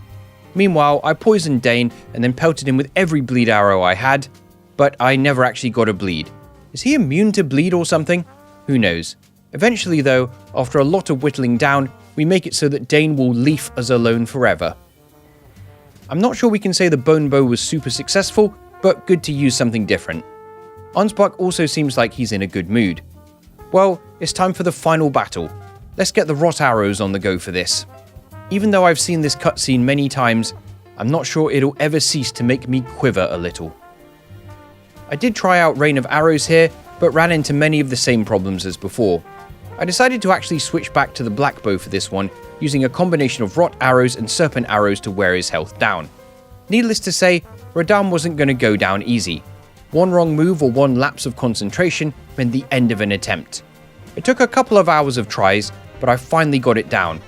Meanwhile, I poisoned Dane and then pelted him with every bleed arrow I had, but I never actually got a bleed. Is he immune to bleed or something? Who knows. Eventually though, after a lot of whittling down, we make it so that Dane will leave us alone forever. I'm not sure we can say the Bone Bow was super successful, but good to use something different. Ansbach also seems like he's in a good mood. Well, it's time for the final battle. Let's get the Rot Arrows on the go for this. Even though I've seen this cutscene many times, I'm not sure it'll ever cease to make me quiver a little. I did try out Rain of Arrows here, but ran into many of the same problems as before. I decided to actually switch back to the Black Bow for this one, using a combination of Rot Arrows and Serpent Arrows to wear his health down. Needless to say, Radahn wasn't going to go down easy. One wrong move or one lapse of concentration meant the end of an attempt. It took a couple of hours of tries, but I finally got it down.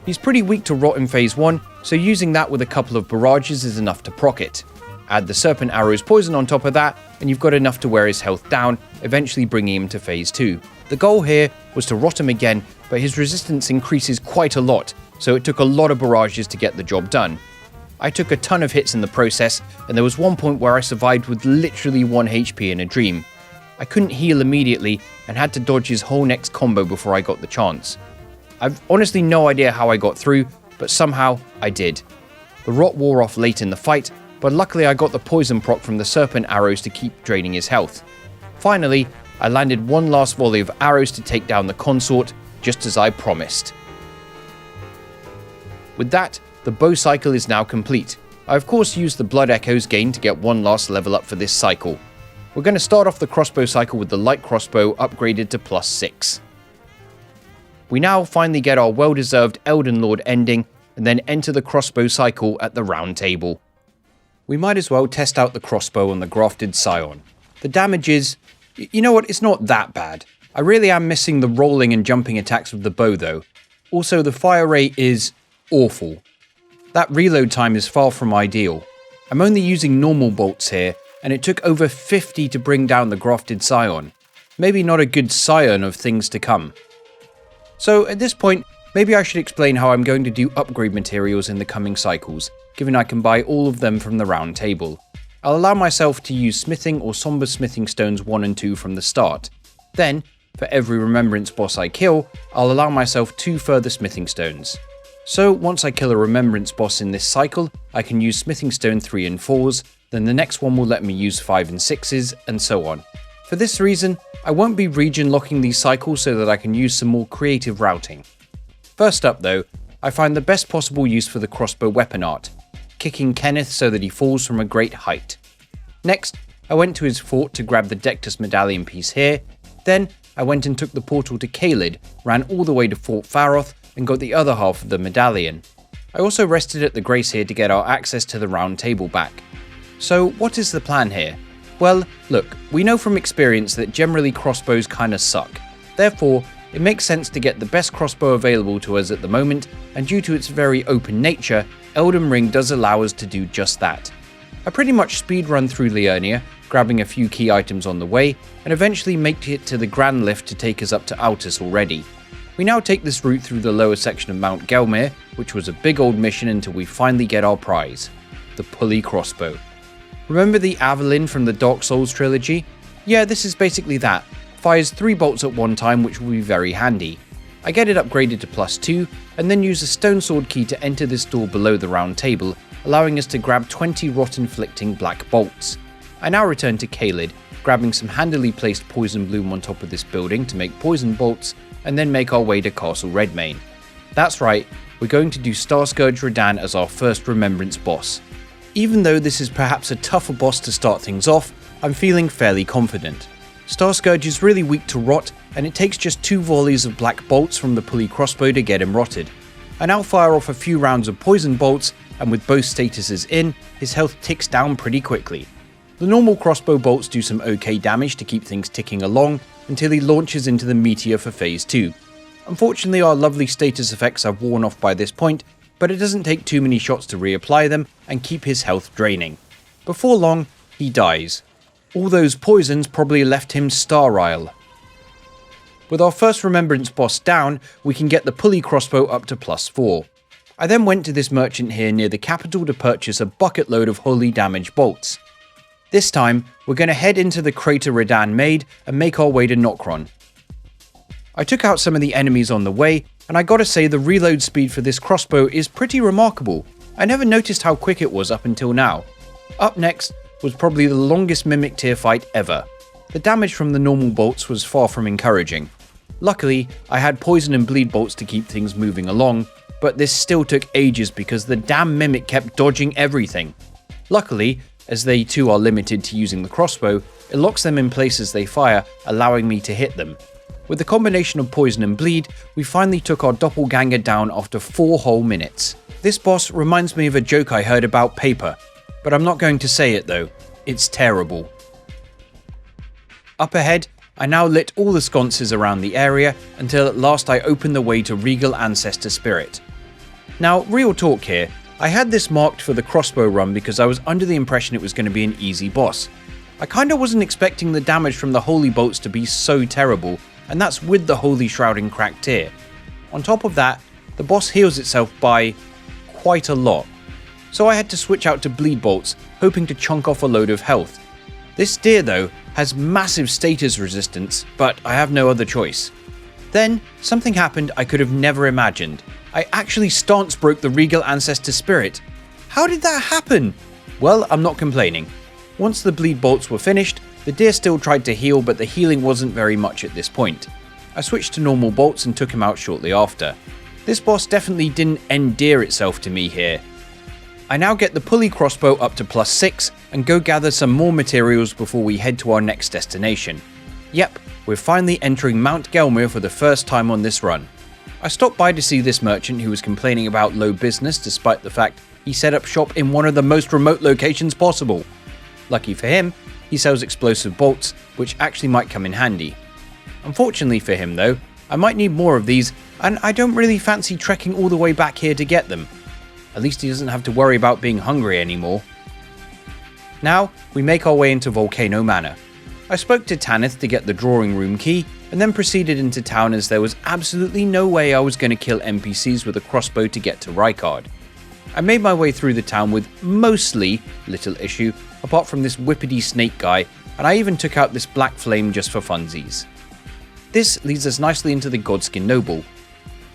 He's pretty weak to Rot in phase 1, so using that with a couple of barrages is enough to proc it. Add the Serpent Arrow's poison on top of that, and you've got enough to wear his health down, eventually bringing him to phase 2. The goal here was to rot him again, but his resistance increases quite a lot, so it took a lot of barrages to get the job done. I took a ton of hits in the process, and there was one point where I survived with literally 1 HP in a dream. I couldn't heal immediately, and had to dodge his whole next combo before I got the chance. I've honestly no idea how I got through, but somehow I did. The rot wore off late in the fight, but luckily I got the poison proc from the Serpent Arrows to keep draining his health. Finally, I landed one last volley of arrows to take down the Consort, just as I promised. With that, the bow cycle is now complete. I of course used the Blood Echoes gained to get one last level up for this cycle. We're going to start off the crossbow cycle with the light crossbow upgraded to plus 6. We now finally get our well-deserved Elden Lord ending, and then enter the crossbow cycle at the round table. We might as well test out the crossbow on the grafted Scion. The damage is... you know what, it's not that bad. I really am missing the rolling and jumping attacks of the bow though. Also, the fire rate is awful. That reload time is far from ideal. I'm only using normal bolts here, and it took over 50 to bring down the grafted scion. Maybe not a good scion of things to come. So at this point, maybe I should explain how I'm going to do upgrade materials in the coming cycles, given I can buy all of them from the round table. I'll allow myself to use smithing or somber smithing stones 1 and 2 from the start. Then, for every remembrance boss I kill, I'll allow myself 2 further smithing stones. So once I kill a remembrance boss in this cycle, I can use smithing stone 3 and 4s, then the next one will let me use 5 and 6s, and so on. For this reason, I won't be region locking these cycles so that I can use some more creative routing. First up though, I find the best possible use for the crossbow weapon art, kicking Kenneth so that he falls from a great height. Next, I went to his fort to grab the Dectus medallion piece here, then I went and took the portal to Caelid, ran all the way to Fort Faroth and got the other half of the medallion. I also rested at the Grace here to get our access to the round table back. So what is the plan here? Well, look, we know from experience that generally crossbows kinda suck. Therefore, it makes sense to get the best crossbow available to us at the moment, and due to its very open nature, Elden Ring does allow us to do just that. I pretty much speedrun through Liurnia, grabbing a few key items on the way, and eventually make it to the Grand Lift to take us up to Altus already. We now take this route through the lower section of Mount Gelmir, which was a big old mission until we finally get our prize, the pulley crossbow. Remember the Avalyn from the Dark Souls trilogy? Yeah, this is basically that. Fires 3 bolts at one time, which will be very handy. I get it upgraded to +2, and then use a stone sword key to enter this door below the round table, allowing us to grab 20 rot-inflicting black bolts. I now return to Caelid, grabbing some handily placed poison bloom on top of this building to make poison bolts, and then make our way to Castle Redmane. That's right, we're going to do Starscourge Radahn as our first remembrance boss. Even though this is perhaps a tougher boss to start things off, I'm feeling fairly confident. Starscourge is really weak to rot, and it takes just 2 volleys of black bolts from the pulley crossbow to get him rotted. I now fire off a few rounds of poison bolts, and with both statuses in, his health ticks down pretty quickly. The normal crossbow bolts do some okay damage to keep things ticking along until he launches into the meteor for phase 2. Unfortunately, our lovely status effects have worn off by this point, but it doesn't take too many shots to reapply them and keep his health draining. Before long, he dies. All those poisons probably left him sterile. With our first remembrance boss down, we can get the pulley crossbow up to +4. I then went to this merchant here near the capital to purchase a bucket load of holy damage bolts. This time, we're going to head into the crater Radahn made and make our way to Nokron. I took out some of the enemies on the way, and I gotta say the reload speed for this crossbow is pretty remarkable. I never noticed how quick it was up until now. Up next was probably the longest Mimic tier fight ever. The damage from the normal bolts was far from encouraging. Luckily, I had poison and bleed bolts to keep things moving along, but this still took ages because the damn Mimic kept dodging everything. Luckily, as they too are limited to using the crossbow, it locks them in place as they fire, allowing me to hit them. With the combination of poison and bleed, we finally took our doppelganger down after 4 whole minutes. This boss reminds me of a joke I heard about paper, but I'm not going to say it though, it's terrible. Up ahead, I now lit all the sconces around the area until at last I opened the way to Regal Ancestor Spirit. Now, real talk here, I had this marked for the crossbow run because I was under the impression it was going to be an easy boss. I kinda wasn't expecting the damage from the holy bolts to be so terrible, and that's with the Holy Shrouding cracked tier. On top of that, the boss heals itself by quite a lot. So I had to switch out to bleed bolts, hoping to chunk off a load of health. This deer though has massive status resistance, but I have no other choice. Then, something happened I could have never imagined. I actually stance broke the Regal Ancestor Spirit. How did that happen? Well, I'm not complaining. Once the bleed bolts were finished, the deer still tried to heal, but the healing wasn't very much at this point. I switched to normal bolts and took him out shortly after. This boss definitely didn't endear itself to me here. I now get the pulley crossbow up to +6 and go gather some more materials before we head to our next destination. Yep, we're finally entering Mount Gelmir for the first time on this run. I stopped by to see this merchant who was complaining about low business despite the fact he set up shop in one of the most remote locations possible. Lucky for him, he sells explosive bolts, which actually might come in handy. Unfortunately for him though, I might need more of these, and I don't really fancy trekking all the way back here to get them. At least he doesn't have to worry about being hungry anymore. Now, we make our way into Volcano Manor. I spoke to Tanith to get the drawing room key, and then proceeded into town as there was absolutely no way I was going to kill NPCs with a crossbow to get to Rykard. I made my way through the town with mostly little issue, apart from this whippity snake guy, and I even took out this black flame just for funsies. This leads us nicely into the Godskin Noble.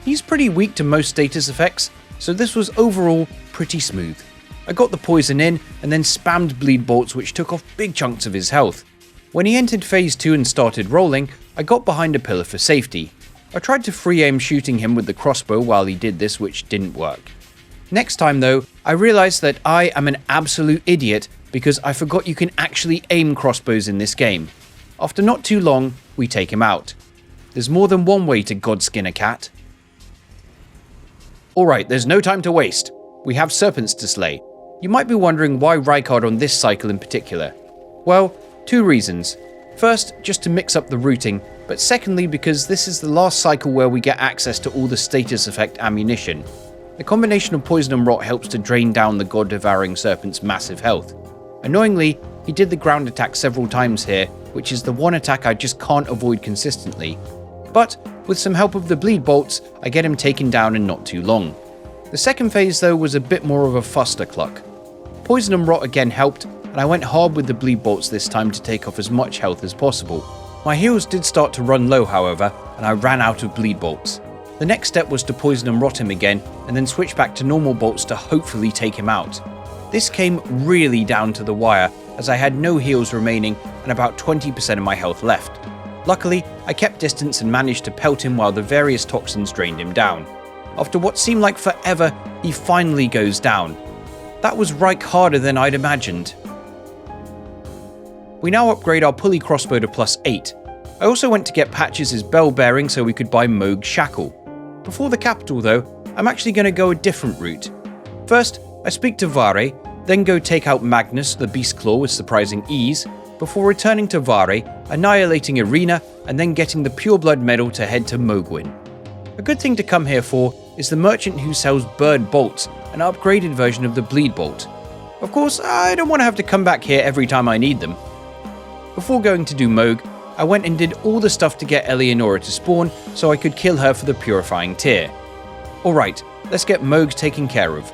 He's pretty weak to most status effects, so this was overall pretty smooth. I got the poison in and then spammed bleed bolts which took off big chunks of his health. When he entered phase 2 and started rolling, I got behind a pillar for safety. I tried to free aim shooting him with the crossbow while he did this, which didn't work. Next time though, I realized that I am an absolute idiot because I forgot you can actually aim crossbows in this game. After not too long, we take him out. There's more than one way to Godskin a cat. Alright, there's no time to waste. We have serpents to slay. You might be wondering why Reichard on this cycle in particular. Well, 2 reasons. First, just to mix up the routing, but secondly because this is the last cycle where we get access to all the status effect ammunition. The combination of poison and rot helps to drain down the god-devouring serpent's massive health. Annoyingly, he did the ground attack several times here, which is the one attack I just can't avoid consistently. But, with some help of the bleed bolts, I get him taken down in not too long. The second phase though was a bit more of a fustercluck. Poison and rot again helped, and I went hard with the bleed bolts this time to take off as much health as possible. My heals did start to run low however, and I ran out of bleed bolts. The next step was to poison and rot him again, and then switch back to normal bolts to hopefully take him out. This came really down to the wire, as I had no heals remaining and about 20% of my health left. Luckily, I kept distance and managed to pelt him while the various toxins drained him down. After what seemed like forever, he finally goes down. That was harder than I'd imagined. We now upgrade our pulley crossbow to +8. I also went to get Patches' bell bearing so we could buy Moog's shackle. Before the capital though, I'm actually going to go a different route. First, I speak to Vare, then go take out Magnus the Beast Claw with surprising ease, before returning to Vare, annihilating Irina, and then getting the Pureblood medal to head to Mogwin. A good thing to come here for is the merchant who sells bird bolts, an upgraded version of the bleed bolt. Of course, I don't want to have to come back here every time I need them. Before going to do Moog, I went and did all the stuff to get Eleonora to spawn so I could kill her for the purifying tier. Alright, let's get Moog taken care of.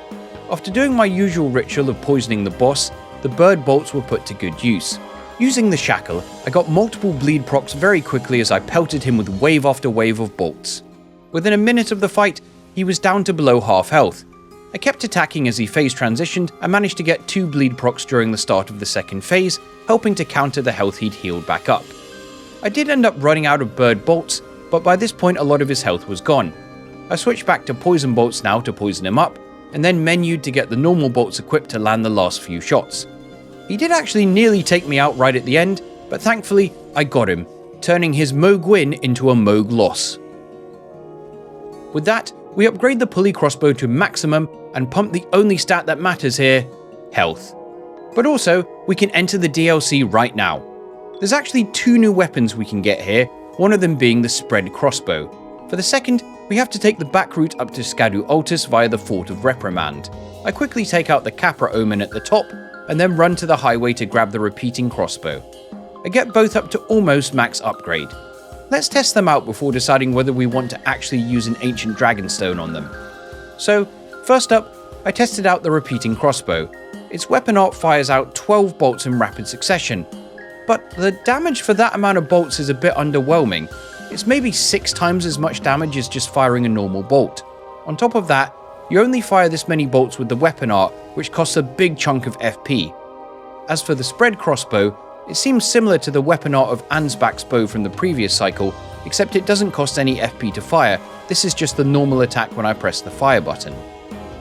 After doing my usual ritual of poisoning the boss, the bird bolts were put to good use. Using the shackle, I got multiple bleed procs very quickly as I pelted him with wave after wave of bolts. Within a minute of the fight, he was down to below half health. I kept attacking as he phase transitioned and managed to get 2 bleed procs during the start of the second phase, helping to counter the health he'd healed back up. I did end up running out of bird bolts, but by this point a lot of his health was gone. I switched back to poison bolts now to poison him up, and then menued to get the normal bolts equipped to land the last few shots. He did actually nearly take me out right at the end, but thankfully I got him, turning his Moog win into a Moog loss. With that, we upgrade the pulley crossbow to maximum and pump the only stat that matters here, health. But also, we can enter the DLC right now. There's actually 2 new weapons we can get here, one of them being the spread crossbow. For the second, we have to take the back route up to Scadu Altus via the Fort of Reprimand. I quickly take out the Capra Omen at the top, and then run to the highway to grab the repeating crossbow. I get both up to almost max upgrade. Let's test them out before deciding whether we want to actually use an ancient dragonstone on them. So, first up, I tested out the repeating crossbow. Its weapon art fires out 12 bolts in rapid succession, but the damage for that amount of bolts is a bit underwhelming. It's maybe 6 times as much damage as just firing a normal bolt. On top of that, you only fire this many bolts with the weapon art, which costs a big chunk of FP. As for the spread crossbow, it seems similar to the weapon art of Ansbach's bow from the previous cycle, except it doesn't cost any FP to fire. This is just the normal attack when I press the fire button.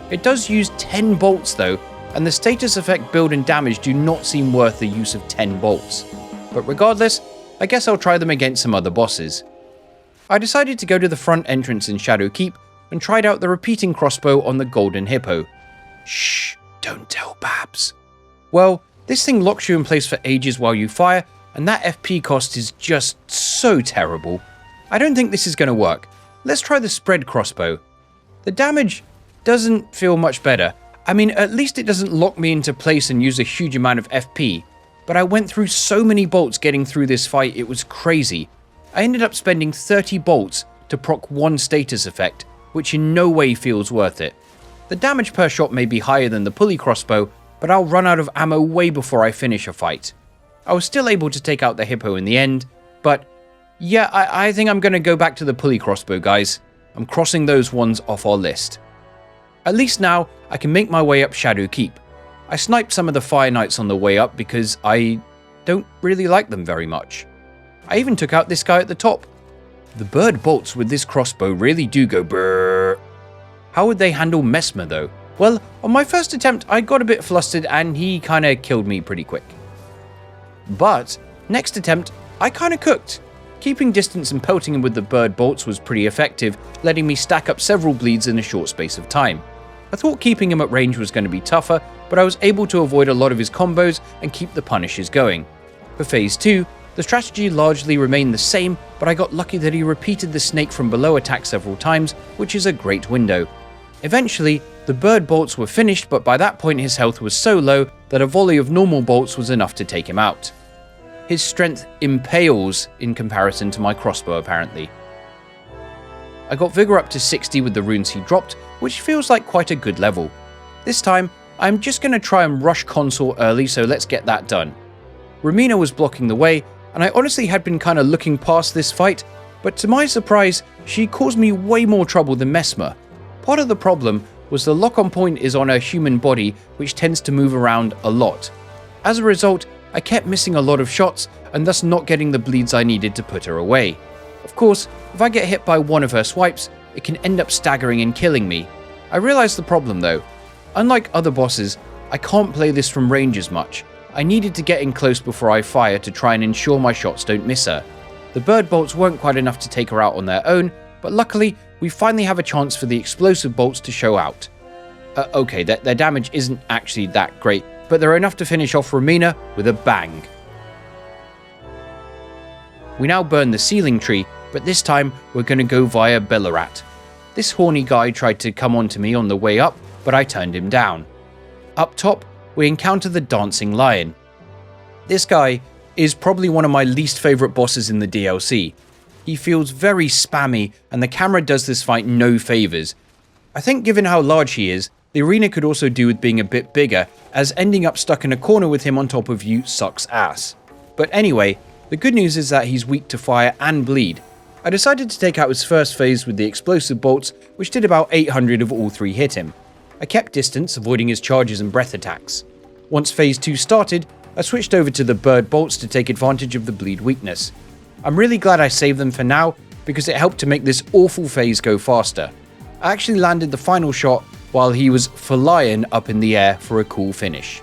It does use 10 bolts though, and the status effect build and damage do not seem worth the use of 10 bolts. But regardless, I guess I'll try them against some other bosses. I decided to go to the front entrance in Shadow Keep and tried out the repeating crossbow on the Golden Hippo. Shh, don't tell Babs. Well, this thing locks you in place for ages while you fire, and that FP cost is just so terrible. I don't think this is going to work. Let's try the spread crossbow. The damage doesn't feel much better. I mean, at least it doesn't lock me into place and use a huge amount of FP, but I went through so many bolts getting through this fight, it was crazy. I ended up spending 30 bolts to proc one status effect, which in no way feels worth it. The damage per shot may be higher than the pulley crossbow, but I'll run out of ammo way before I finish a fight. I was still able to take out the hippo in the end, but yeah, I think I'm going to go back to the pulley crossbow, guys. I'm crossing those ones off our list. At least now, I can make my way up Shadow Keep. I sniped some of the Fire Knights on the way up because I don't really like them very much. I even took out this guy at the top. The bird bolts with this crossbow really do go brrrr. How would they handle Messmer though? Well, on my first attempt, I got a bit flustered and he kinda killed me pretty quick. But, next attempt, I kinda cooked. Keeping distance and pelting him with the bird bolts was pretty effective, letting me stack up several bleeds in a short space of time. I thought keeping him at range was going to be tougher, but I was able to avoid a lot of his combos and keep the punishes going. For phase 2, the strategy largely remained the same, but I got lucky that he repeated the snake from below attack several times, which is a great window. Eventually, the bird bolts were finished, but by that point his health was so low that a volley of normal bolts was enough to take him out. His strength impales in comparison to my crossbow apparently. I got Vigor up to 60 with the runes he dropped, which feels like quite a good level. This time, I'm just going to try and rush Consort early, so let's get that done. Romina was blocking the way, and I honestly had been kind of looking past this fight, but to my surprise, she caused me way more trouble than Messmer. Part of the problem was the lock-on point is on a human body, which tends to move around a lot. As a result, I kept missing a lot of shots, and thus not getting the bleeds I needed to put her away. Of course, if I get hit by one of her swipes, it can end up staggering and killing me. I realized the problem though. Unlike other bosses, I can't play this from range as much. I needed to get in close before I fire to try and ensure my shots don't miss her. The bird bolts weren't quite enough to take her out on their own, but luckily, we finally have a chance for the explosive bolts to show out. Okay, their damage isn't actually that great, but they're enough to finish off Romina with a bang. We now burn the ceiling tree, but this time we're going to go via Bayle. This horny guy tried to come onto me on the way up, but I turned him down. Up top, we encounter the Dancing Lion. This guy is probably one of my least favourite bosses in the DLC. He feels very spammy, and the camera does this fight no favours. I think given how large he is, the arena could also do with being a bit bigger, as ending up stuck in a corner with him on top of you sucks ass. But anyway, the good news is that he's weak to fire and bleed. I decided to take out his first phase with the explosive bolts, which did about 800 of all three hit him. I kept distance, avoiding his charges and breath attacks. Once phase 2 started, I switched over to the bird bolts to take advantage of the bleed weakness. I'm really glad I saved them for now, because it helped to make this awful phase go faster. I actually landed the final shot while he was flying up in the air for a cool finish.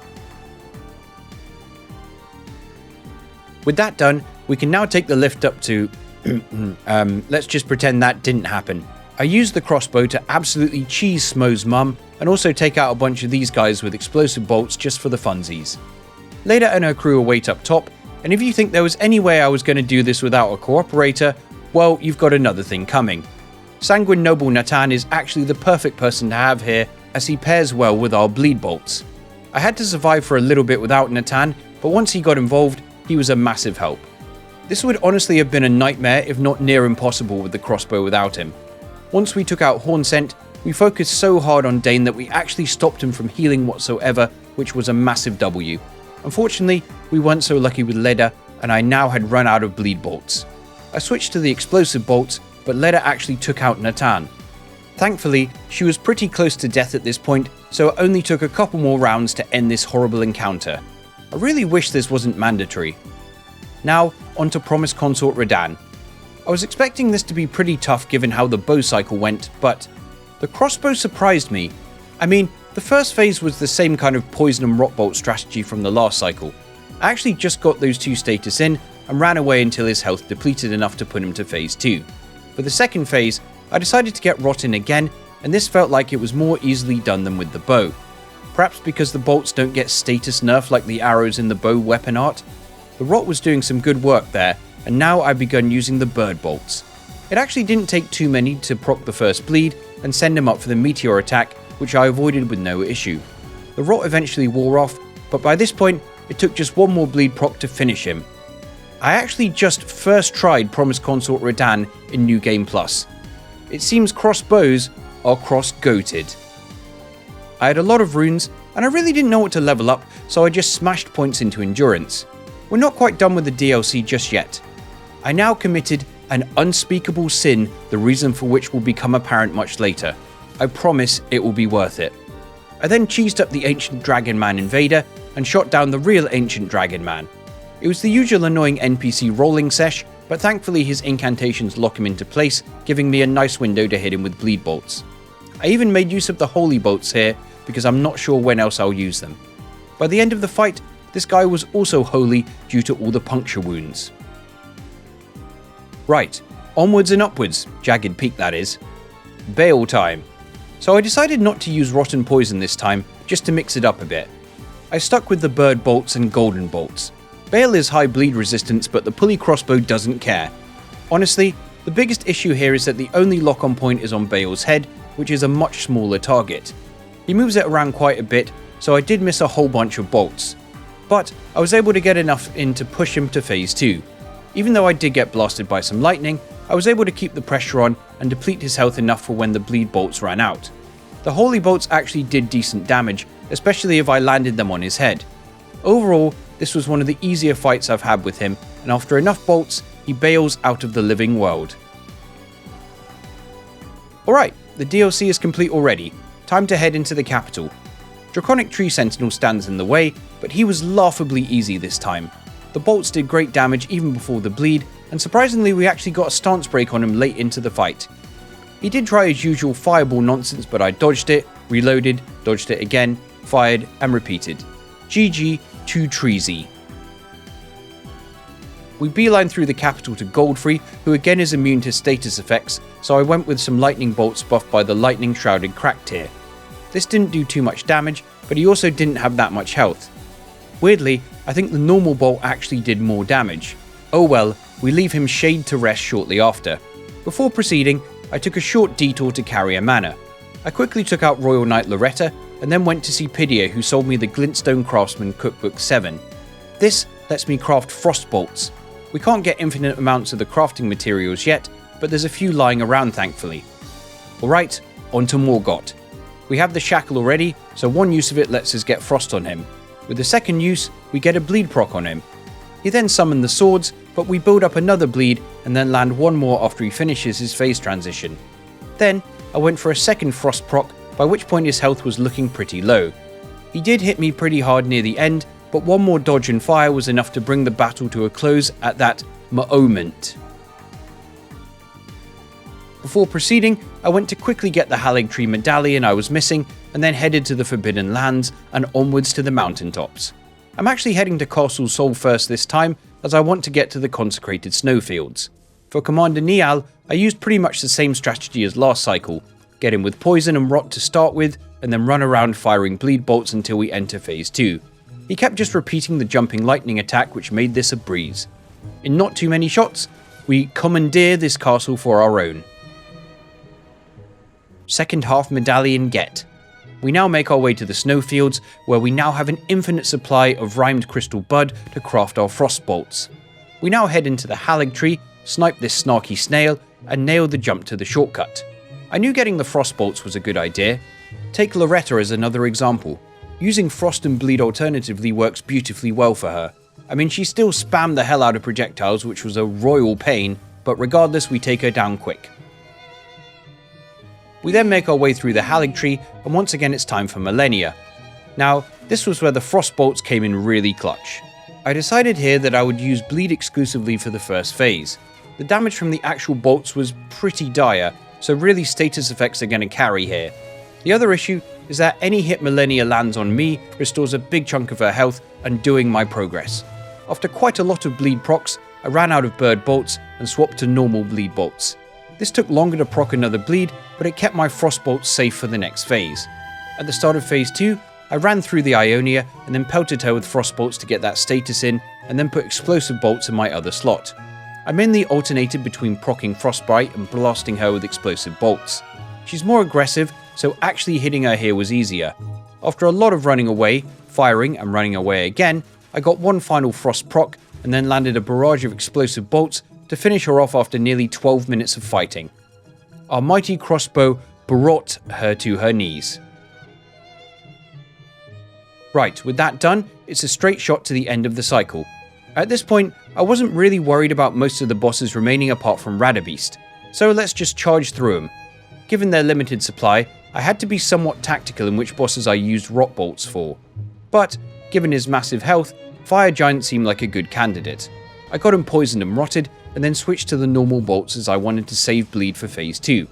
With that done, we can now take the lift up to... let's just pretend that didn't happen. I used the crossbow to absolutely cheese Smo's mum, and also take out a bunch of these guys with explosive bolts just for the funsies. Leda and her crew await up top, and if you think there was any way I was going to do this without a cooperator, well, you've got another thing coming. Sanguine Noble Natan is actually the perfect person to have here, as he pairs well with our bleed bolts. I had to survive for a little bit without Natan, but once he got involved, he was a massive help. This would honestly have been a nightmare if not near impossible with the crossbow without him. Once we took out Hornsent, we focused so hard on Dane that we actually stopped him from healing whatsoever, which was a massive W. Unfortunately, we weren't so lucky with Leda, and I now had run out of bleed bolts. I switched to the explosive bolts, but Leda actually took out Natan. Thankfully, she was pretty close to death at this point, so it only took a couple more rounds to end this horrible encounter. I really wish this wasn't mandatory. Now, on to Promised Consort Radahn. I was expecting this to be pretty tough given how the bow cycle went, but the crossbow surprised me. I mean, the first phase was the same kind of poison and rock bolt strategy from the last cycle. I actually just got those two status in and ran away until his health depleted enough to put him to phase 2. For the second phase, I decided to get Rot in again, and this felt like it was more easily done than with the bow. Perhaps because the bolts don't get status nerf like the arrows in the bow weapon art. The Rot was doing some good work there, and now I've begun using the bird bolts. It actually didn't take too many to proc the first bleed and send him up for the meteor attack, which I avoided with no issue. The rot eventually wore off, but by this point, it took just one more bleed proc to finish him. I actually just first tried Promised Consort Radahn in New Game Plus. It seems crossbows are cross-goated. I had a lot of runes, and I really didn't know what to level up, so I just smashed points into endurance. We're not quite done with the DLC just yet. I now committed an unspeakable sin, the reason for which will become apparent much later. I promise it will be worth it. I then cheesed up the Ancient Dragon Man Invader and shot down the real Ancient Dragon Man. It was the usual annoying NPC rolling sesh, but thankfully his incantations lock him into place, giving me a nice window to hit him with bleed bolts. I even made use of the holy bolts here, because I'm not sure when else I'll use them. By the end of the fight, this guy was also holy due to all the puncture wounds. Right, onwards and upwards, Jagged Peak that is. Bayle time. So I decided not to use Rotten Poison this time, just to mix it up a bit. I stuck with the Bird Bolts and Golden Bolts. Bayle is high bleed resistance, but the pulley crossbow doesn't care. Honestly, the biggest issue here is that the only lock-on point is on Bayle's head, which is a much smaller target. He moves it around quite a bit, so I did miss a whole bunch of bolts. But I was able to get enough in to push him to phase 2. Even though I did get blasted by some lightning, I was able to keep the pressure on and deplete his health enough for when the bleed bolts ran out. The holy bolts actually did decent damage, especially if I landed them on his head. Overall, this was one of the easier fights I've had with him, and after enough bolts, he bails out of the living world. Alright, the DLC is complete already. Time to head into the capital. Draconic Tree Sentinel stands in the way, but he was laughably easy this time. The bolts did great damage even before the bleed, and surprisingly we actually got a stance break on him late into the fight. He did try his usual fireball nonsense, but I dodged it, reloaded, dodged it again, fired, and repeated. GG, too treesy. We beeline through the capital to Godfrey, who again is immune to status effects, so I went with some lightning bolts buffed by the lightning shrouded crack tier. This didn't do too much damage, but he also didn't have that much health. Weirdly, I think the normal bolt actually did more damage. Oh well, we leave him shade to rest shortly after. Before proceeding, I took a short detour to carry a manor. I quickly took out Royal Knight Loretta, and then went to see Pidia, who sold me the Glintstone Craftsman Cookbook 7. This lets me craft frost bolts. We can't get infinite amounts of the crafting materials yet, but there's a few lying around thankfully. Alright, on to Morgott. We have the shackle already, so one use of it lets us get frost on him. With the second use, we get a bleed proc on him. He then summoned the swords, but we build up another bleed and then land one more after he finishes his phase transition. Then, I went for a second frost proc, by which point his health was looking pretty low. He did hit me pretty hard near the end, but one more dodge and fire was enough to bring the battle to a close at that moment. Before proceeding, I went to quickly get the Haligtree medallion I was missing, and then headed to the Forbidden Lands and onwards to the mountaintops. I'm actually heading to Castle Sol first this time, as I want to get to the consecrated snowfields. For Commander Niall, I used pretty much the same strategy as last cycle, get him with poison and rot to start with, and then run around firing bleed bolts until we enter phase 2. He kept just repeating the jumping lightning attack, which made this a breeze. In not too many shots, we commandeer this castle for our own. Second half medallion get. We now make our way to the snowfields, where we now have an infinite supply of rhymed crystal bud to craft our frost bolts. We now head into the Haligtree, snipe this snarky snail, and nail the jump to the shortcut. I knew getting the frost bolts was a good idea. Take Loretta as another example. Using frost and bleed alternatively works beautifully well for her. I mean, she still spammed the hell out of projectiles, which was a royal pain, but regardless, we take her down quick. We then make our way through the Haligtree, and once again it's time for Malenia. Now, this was where the frost bolts came in really clutch. I decided here that I would use bleed exclusively for the first phase. The damage from the actual bolts was pretty dire, so really status effects are going to carry here. The other issue is that any hit Malenia lands on me restores a big chunk of her health, undoing my progress. After quite a lot of bleed procs, I ran out of bird bolts and swapped to normal bleed bolts. This took longer to proc another bleed, but it kept my frost bolts safe for the next phase. At the start of phase 2, I ran through the Ionia and then pelted her with frost bolts to get that status in, and then put explosive bolts in my other slot. I mainly alternated between proccing Frostbite and blasting her with explosive bolts. She's more aggressive, so actually hitting her here was easier. After a lot of running away, firing and running away again, I got one final frost proc and then landed a barrage of explosive bolts to finish her off after nearly 12 minutes of fighting. Our mighty crossbow brought her to her knees. Right, with that done, it's a straight shot to the end of the cycle. At this point, I wasn't really worried about most of the bosses remaining apart from Radabeast, so let's just charge through them. Given their limited supply, I had to be somewhat tactical in which bosses I used rot bolts for. But, given his massive health, Fire Giant seemed like a good candidate. I got him poisoned and rotted, and then switched to the normal bolts as I wanted to save bleed for phase 2.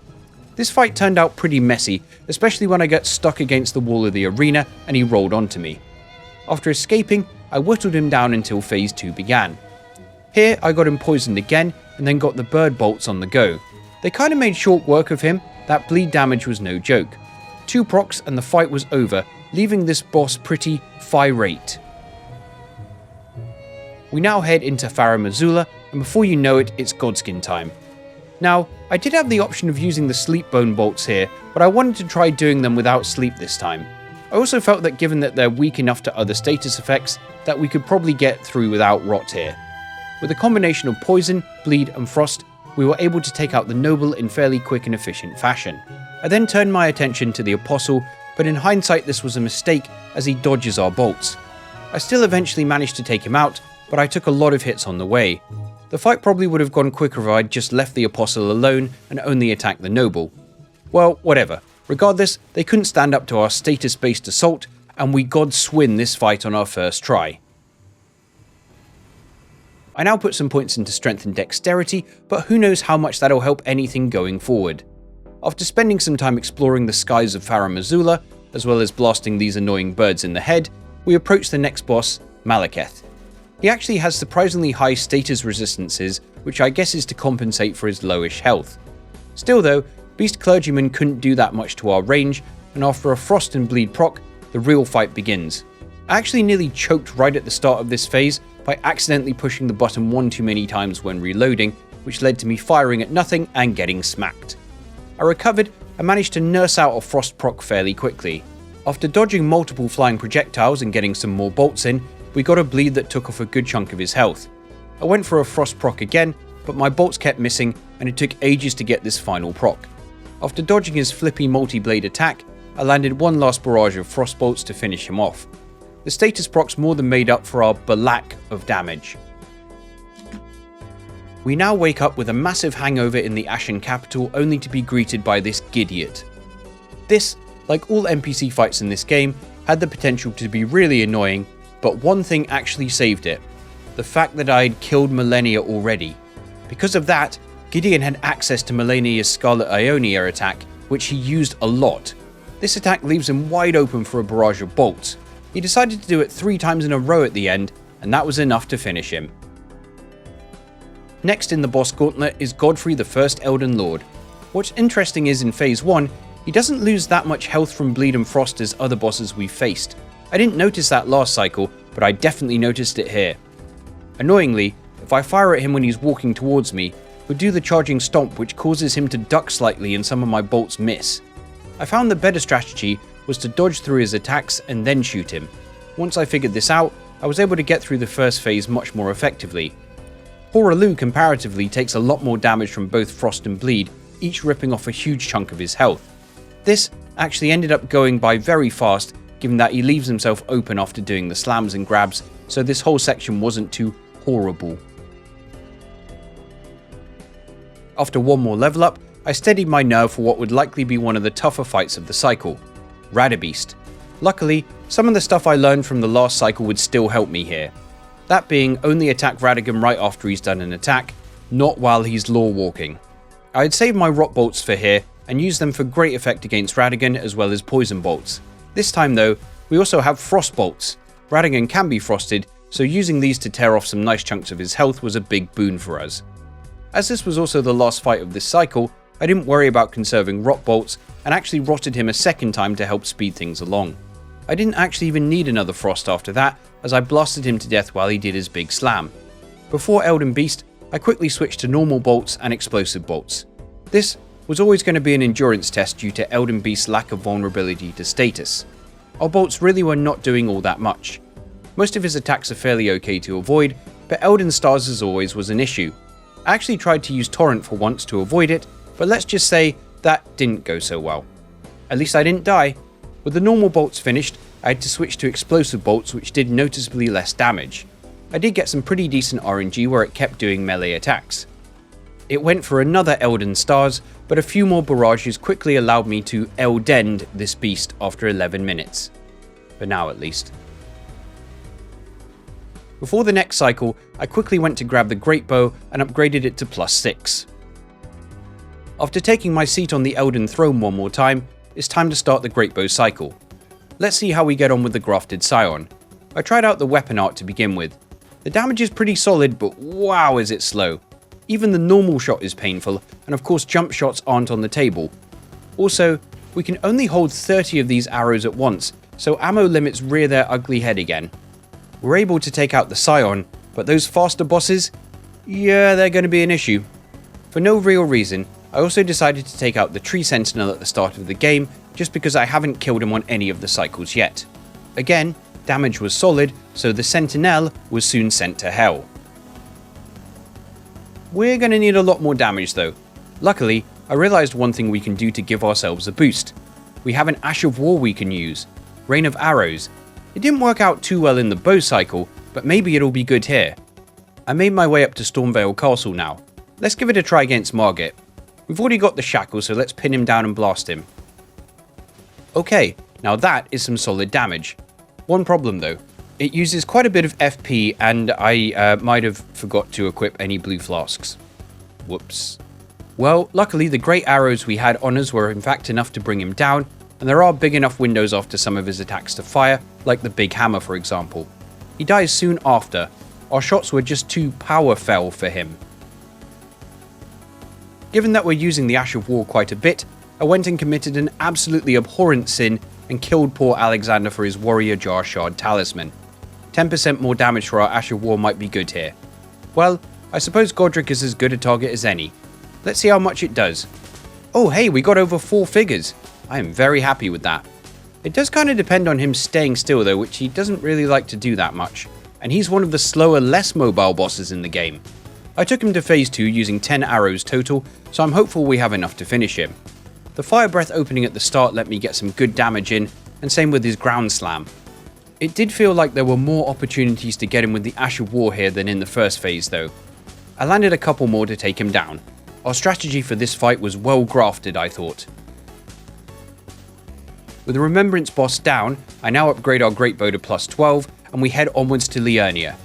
This fight turned out pretty messy, especially when I got stuck against the wall of the arena and he rolled onto me. After escaping, I whittled him down until phase 2 began. Here I got him poisoned again and then got the bird bolts on the go. They kinda made short work of him, that bleed damage was no joke. 2 procs and the fight was over, leaving this boss pretty irate. We now head into Farum Azula, and before you know it, it's Godskin time. Now, I did have the option of using the sleep bone bolts here, but I wanted to try doing them without sleep this time. I also felt that given that they're weak enough to other status effects, that we could probably get through without rot here. With a combination of poison, bleed and frost, we were able to take out the noble in fairly quick and efficient fashion. I then turned my attention to the apostle, but in hindsight this was a mistake as he dodges our bolts. I still eventually managed to take him out, but I took a lot of hits on the way. The fight probably would have gone quicker if I'd just left the apostle alone and only attacked the noble. Well, whatever. Regardless, they couldn't stand up to our status-based assault, and we god-swin this fight on our first try. I now put some points into strength and dexterity, but who knows how much that'll help anything going forward. After spending some time exploring the skies of Farum Azula, as well as blasting these annoying birds in the head, we approach the next boss, Malekith. He actually has surprisingly high status resistances, which I guess is to compensate for his lowish health. Still though, Beast Clergyman couldn't do that much to our range, and after a frost and bleed proc, the real fight begins. I actually nearly choked right at the start of this phase by accidentally pushing the button one too many times when reloading, which led to me firing at nothing and getting smacked. I recovered and managed to nurse out a frost proc fairly quickly. After dodging multiple flying projectiles and getting some more bolts in, we got a bleed that took off a good chunk of his health. I went for a frost proc again, but my bolts kept missing and it took ages to get this final proc. After dodging his flippy multi-blade attack, I landed one last barrage of frost bolts to finish him off. The status procs more than made up for our lack of damage. We now wake up with a massive hangover in the Ashen capital only to be greeted by this Gidiot. This, like all NPC fights in this game, had the potential to be really annoying, but one thing actually saved it. The fact that I had killed Malenia already. Because of that, Gideon had access to Malenia's Scarlet Ionia attack, which he used a lot. This attack leaves him wide open for a barrage of bolts. He decided to do it 3 times in a row at the end, and that was enough to finish him. Next in the boss gauntlet is Godfrey the First Elden Lord. What's interesting is in phase 1, he doesn't lose that much health from bleed and frost as other bosses we've faced. I didn't notice that last cycle, but I definitely noticed it here. Annoyingly, if I fire at him when he's walking towards me, he'll do the charging stomp which causes him to duck slightly and some of my bolts miss. I found the better strategy was to dodge through his attacks and then shoot him. Once I figured this out, I was able to get through the first phase much more effectively. Hoaraloo comparatively takes a lot more damage from both frost and bleed, each ripping off a huge chunk of his health. This actually ended up going by very fast, given that he leaves himself open after doing the slams and grabs, so this whole section wasn't too horrible. After one more level up, I steadied my nerve for what would likely be one of the tougher fights of the cycle, Radabeast. Luckily, some of the stuff I learned from the last cycle would still help me here. That being, only attack Radahn right after he's done an attack, not while he's lore walking. I had saved my rot bolts for here, and used them for great effect against Radahn as well as poison bolts. This time though, we also have frost bolts. Radahn can be frosted, so using these to tear off some nice chunks of his health was a big boon for us. As this was also the last fight of this cycle, I didn't worry about conserving rot bolts, and actually rotted him a second time to help speed things along. I didn't actually even need another frost after that, as I blasted him to death while he did his big slam. Before Elden Beast, I quickly switched to normal bolts and explosive bolts. This was always going to be an endurance test due to Elden Beast's lack of vulnerability to status. our bolts really were not doing all that much. Most of his attacks are fairly okay to avoid, but Elden Stars as always was an issue. I actually tried to use Torrent for once to avoid it, but let's just say that didn't go so well. At least I didn't die. With the normal bolts finished, I had to switch to explosive bolts, which did noticeably less damage. I did get some pretty decent RNG where it kept doing melee attacks. It went for another Elden Stars, but a few more barrages quickly allowed me to Eldend this beast after 11 minutes. For now at least. Before the next cycle, I quickly went to grab the Greatbow and upgraded it to +6. After taking my seat on the Elden Throne one more time, it's time to start the Greatbow cycle. Let's see how we get on with the Grafted Scion. I tried out the weapon art to begin with. The damage is pretty solid, but wow is it slow. Even the normal shot is painful, and of course jump shots aren't on the table. Also, we can only hold 30 of these arrows at once, so ammo limits rear their ugly head again. We're able to take out the Scion, but those faster bosses? Yeah, they're going to be an issue. For no real reason, I also decided to take out the Tree Sentinel at the start of the game, just because I haven't killed him on any of the cycles yet. Again, damage was solid, so the Sentinel was soon sent to hell. We're going to need a lot more damage though. Luckily, I realized one thing we can do to give ourselves a boost. We have an Ash of War we can use. Rain of Arrows. It didn't work out too well in the bow cycle, but maybe it'll be good here. I made my way up to Stormvale Castle now. Let's give it a try against Margit. We've already got the shackle, so let's pin him down and blast him. Okay, now that is some solid damage. One problem though. It uses quite a bit of FP, and I might have forgot to equip any blue flasks. Whoops. Well, luckily the great arrows we had on us were in fact enough to bring him down, and there are big enough windows after some of his attacks to fire, like the big hammer for example. He dies soon after. Our shots were just too powerful for him. Given that we're using the Ash of War quite a bit, I went and committed an absolutely abhorrent sin and killed poor Alexander for his Warrior Jar Shard Talisman. 10% more damage for our Ash of War might be good here. Well, I suppose Godric is as good a target as any. Let's see how much it does. Oh hey, we got over 4 figures. I am very happy with that. It does kind of depend on him staying still though, which he doesn't really like to do that much. And he's one of the slower, less mobile bosses in the game. I took him to phase 2 using 10 arrows total, so I'm hopeful we have enough to finish him. The Fire Breath opening at the start let me get some good damage in, and same with his Ground Slam. It did feel like there were more opportunities to get him with the Ash of War here than in the first phase though. I landed a couple more to take him down. Our strategy for this fight was well grafted, I thought. With the Remembrance boss down, I now upgrade our Greatbow to +12 and we head onwards to Liurnia.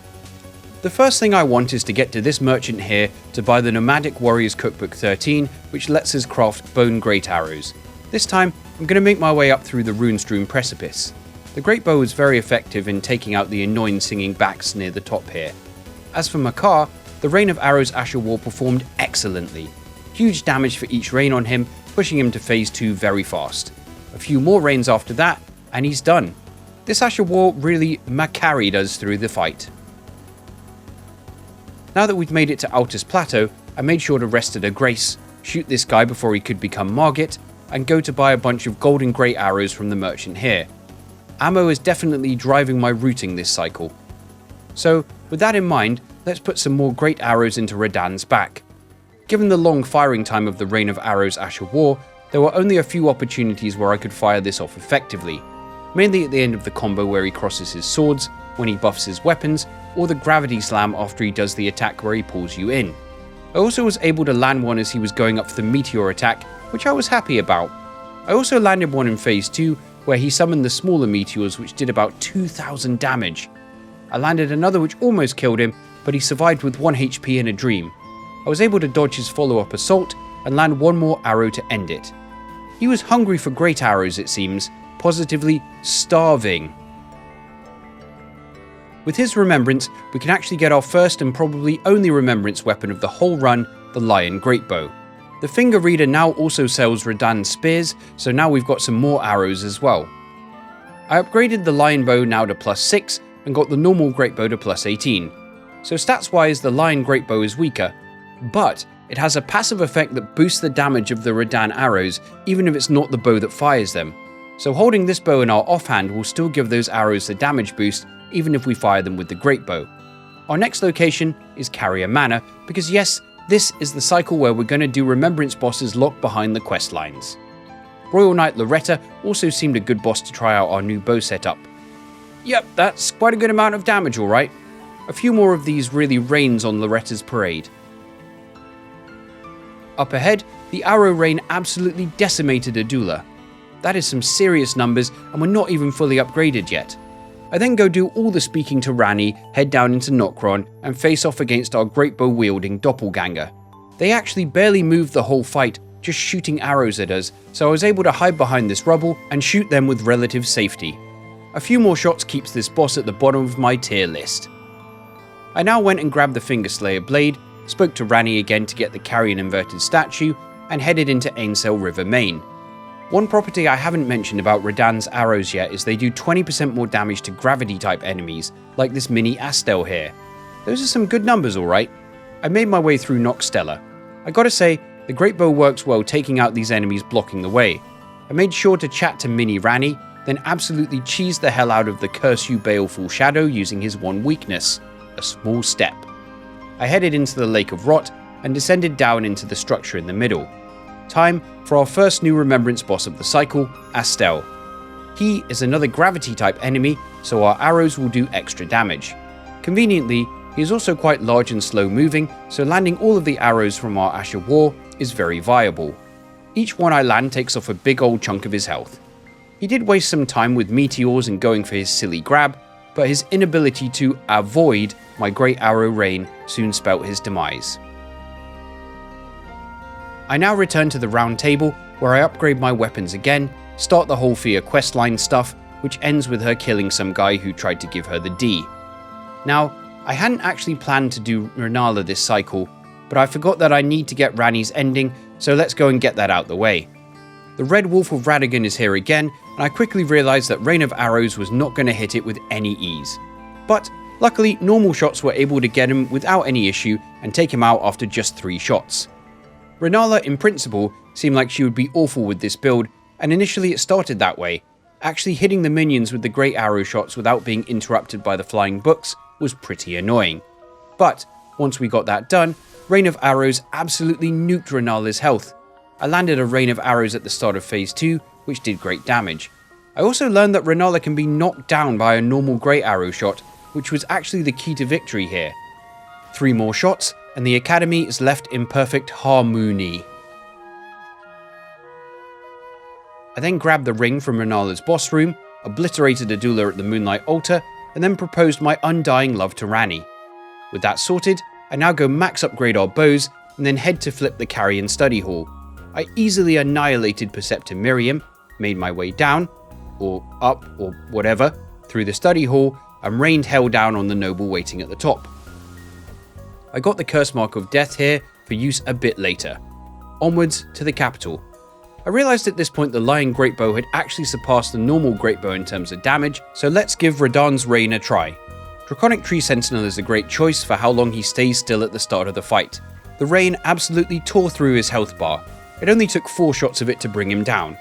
The first thing I want is to get to this merchant here to buy the Nomadic Warriors Cookbook 13, which lets us craft bone great arrows. This time, I'm going to make my way up through the rune-strewn precipice. The Greatbow is very effective in taking out the annoying singing backs near the top here. As for Makar, the Rain of Arrows Ash of War performed excellently. Huge damage for each rain on him, pushing him to phase 2 very fast. A few more rains after that, and he's done. This Ash of War really carried us through the fight. Now that we've made it to Altus Plateau, I made sure to rest at a grace, shoot this guy before he could become Margit, and go to buy a bunch of golden great arrows from the merchant here. Ammo is definitely driving my routing this cycle. So, with that in mind, let's put some more great arrows into Radahnn's back. Given the long firing time of the Rain of Arrows Ash of War, there were only a few opportunities where I could fire this off effectively, mainly at the end of the combo where he crosses his swords, when he buffs his weapons, or the Gravity Slam after he does the attack where he pulls you in. I also was able to land one as he was going up for the Meteor attack, which I was happy about. I also landed one in phase 2, where he summoned the smaller meteors which did about 2,000 damage. I landed another which almost killed him, but he survived with 1 HP in a dream. I was able to dodge his follow-up assault and land one more arrow to end it. He was hungry for great arrows it seems, positively starving. With his remembrance, we can actually get our first and probably only remembrance weapon of the whole run, the Lion Greatbow. The finger reader now also sells Radahn spears, so now we've got some more arrows as well. I upgraded the Lion Bow now to +6 and got the normal Greatbow to +18. So stats wise the Lion Greatbow is weaker, but it has a passive effect that boosts the damage of the Radahn arrows even if it's not the bow that fires them. so holding this bow in our offhand will still give those arrows the damage boost even if we fire them with the Greatbow. Our next location is Carrier Manor, because yes, this is the cycle where we're going to do remembrance bosses locked behind the quest lines. Royal Knight Loretta also seemed a good boss to try out our new bow setup. Yep, that's quite a good amount of damage, alright. A few more of these really rains on Loretta's parade. Up ahead, the arrow rain absolutely decimated Adula. That is some serious numbers, and we're not even fully upgraded yet. I then go do all the speaking to Ranni, head down into Nokron, and face off against our Greatbow wielding doppelganger. They actually barely moved the whole fight, just shooting arrows at us, so I was able to hide behind this rubble and shoot them with relative safety. A few more shots keeps this boss at the bottom of my tier list. I now went and grabbed the Fingerslayer blade, spoke to Ranni again to get the Carrion inverted statue, and headed into Ainsel River Main. One property I haven't mentioned about Radahn's arrows yet is they do 20% more damage to gravity-type enemies, like this mini Astel here. Those are some good numbers, alright. I made my way through Noxtella. I gotta say, the Greatbow works well taking out these enemies blocking the way. I made sure to chat to Mini Ranni, then absolutely cheesed the hell out of the Curse You Baleful Shadow using his one weakness, a small step. I headed into the Lake of Rot and descended down into the structure in the middle. Time for our first new remembrance boss of the cycle, Astel. He is another gravity-type enemy, so our arrows will do extra damage. Conveniently, he is also quite large and slow-moving, so landing all of the arrows from our Ash of War is very viable. Each one I land takes off a big old chunk of his health. He did waste some time with meteors and going for his silly grab, but his inability to avoid my great arrow rain soon spelt his demise. I now return to the round table, where I upgrade my weapons again, start the whole Fia questline stuff, which ends with her killing some guy who tried to give her the D. Now, I hadn't actually planned to do Renala this cycle, but I forgot that I need to get Ranni's ending, so let's go and get that out the way. The Red Wolf of Radahn is here again, and I quickly realised that Rain of Arrows was not going to hit it with any ease. But luckily, normal shots were able to get him without any issue and take him out after just 3 shots. Renala, in principle, seemed like she would be awful with this build, and initially it started that way. Actually hitting the minions with the great arrow shots without being interrupted by the flying books was pretty annoying. But once we got that done, Rain of Arrows absolutely nuked Renala's health. I landed a Rain of Arrows at the start of phase 2, which did great damage. I also learned that Renala can be knocked down by a normal great arrow shot, which was actually the key to victory here. 3 more shots, and the Academy is left in perfect harmony. I then grabbed the ring from Renala's boss room, obliterated Adula at the Moonlight Altar, and then proposed my undying love to Ranni. With that sorted, I now go max upgrade our bows, and then head to flip the Carrion Study Hall. I easily annihilated Perceptor Miriam, made my way down, or up, or whatever, through the study hall, and rained hell down on the noble waiting at the top. I got the Curse Mark of Death here for use a bit later. Onwards to the capital. I realised at this point the Lion Greatbow had actually surpassed the normal Greatbow in terms of damage, so let's give Radahn's Rain a try. Draconic Tree Sentinel is a great choice for how long he stays still at the start of the fight. The rain absolutely tore through his health bar. It only took 4 shots of it to bring him down.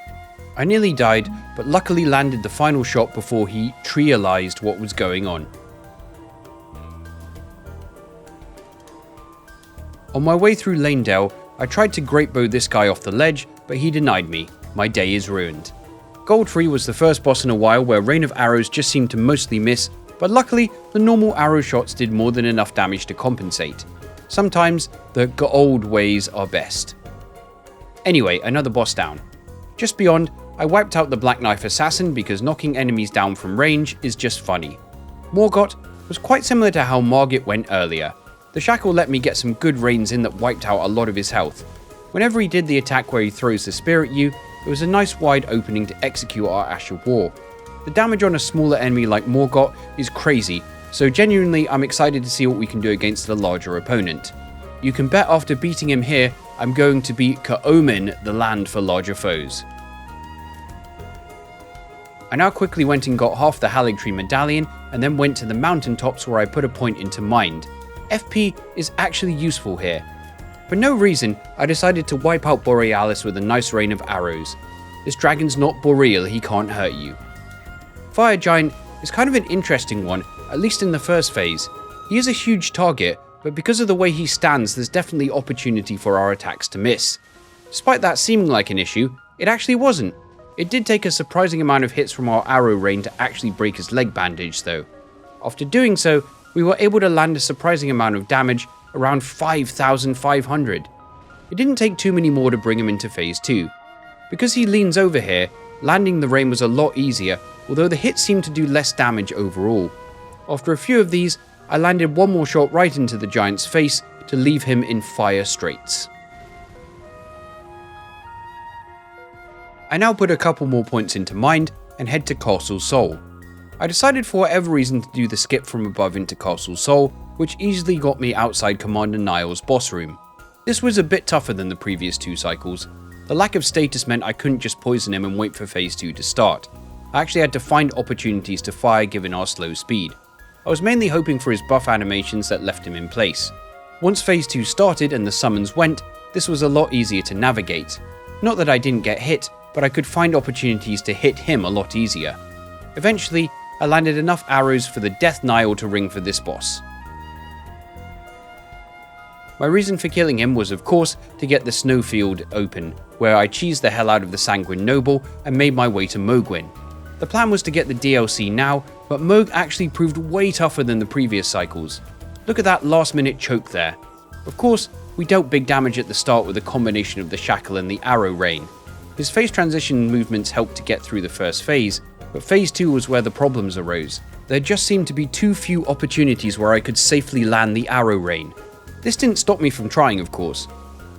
I nearly died, but luckily landed the final shot before he realised what was going on. On my way through Lanedale, I tried to Greatbow this guy off the ledge, but he denied me. My day is ruined. Godfrey was the first boss in a while where Rain of Arrows just seemed to mostly miss, but luckily the normal arrow shots did more than enough damage to compensate. Sometimes the old ways are best. Anyway, another boss down. Just beyond, I wiped out the Black Knife Assassin because knocking enemies down from range is just funny. Morgott was quite similar to how Margit went earlier. The Shackle let me get some good rains in that wiped out a lot of his health. Whenever he did the attack where he throws the spear at you, it was a nice wide opening to execute our Ash of War. The damage on a smaller enemy like Morgott is crazy, so genuinely I'm excited to see what we can do against the larger opponent. You can bet after beating him here, I'm going to be Kaomen, the land for larger foes. I now quickly went and got half the Haligtree Medallion, and then went to the mountaintops where I put a point into Mind. FP is actually useful here. For no reason, I decided to wipe out Borealis with a nice rain of arrows. this dragon's not boreal, he can't hurt you. Fire Giant is kind of an interesting one, at least in the first phase. He is a huge target, but because of the way he stands, there's definitely opportunity for our attacks to miss. Despite that seeming like an issue, it actually wasn't. It did take a surprising amount of hits from our arrow rain to actually break his leg bandage though. After doing so, we were able to land a surprising amount of damage, around 5,500. It didn't take too many more to bring him into phase 2. Because he leans over here, landing the rain was a lot easier, although the hits seemed to do less damage overall. After a few of these, I landed one more shot right into the giant's face to leave him in fire straits. I now put a couple more points into mind and head to Castle Sol. I decided for whatever reason to do the skip from above into Castle Sol, which easily got me outside Commander Niall's boss room. This was a bit tougher than the previous 2 cycles. The lack of status meant I couldn't just poison him and wait for phase 2 to start. I actually had to find opportunities to fire given our slow speed. I was mainly hoping for his buff animations that left him in place. Once phase 2 started and the summons went, this was a lot easier to navigate. Not that I didn't get hit, but I could find opportunities to hit him a lot easier. Eventually, I landed enough arrows for the Death Niall to ring for this boss. My reason for killing him was of course to get the snowfield open, where I cheesed the hell out of the Sanguine Noble and made my way to Mohgwyn. The plan was to get the DLC now, but Mohg actually proved way tougher than the previous cycles. Look at that last minute choke there. Of course, we dealt big damage at the start with a combination of the shackle and the arrow rain. His phase transition movements helped to get through the first phase, but phase 2 was where the problems arose. There just seemed to be too few opportunities where I could safely land the arrow rain. This didn't stop me from trying, of course.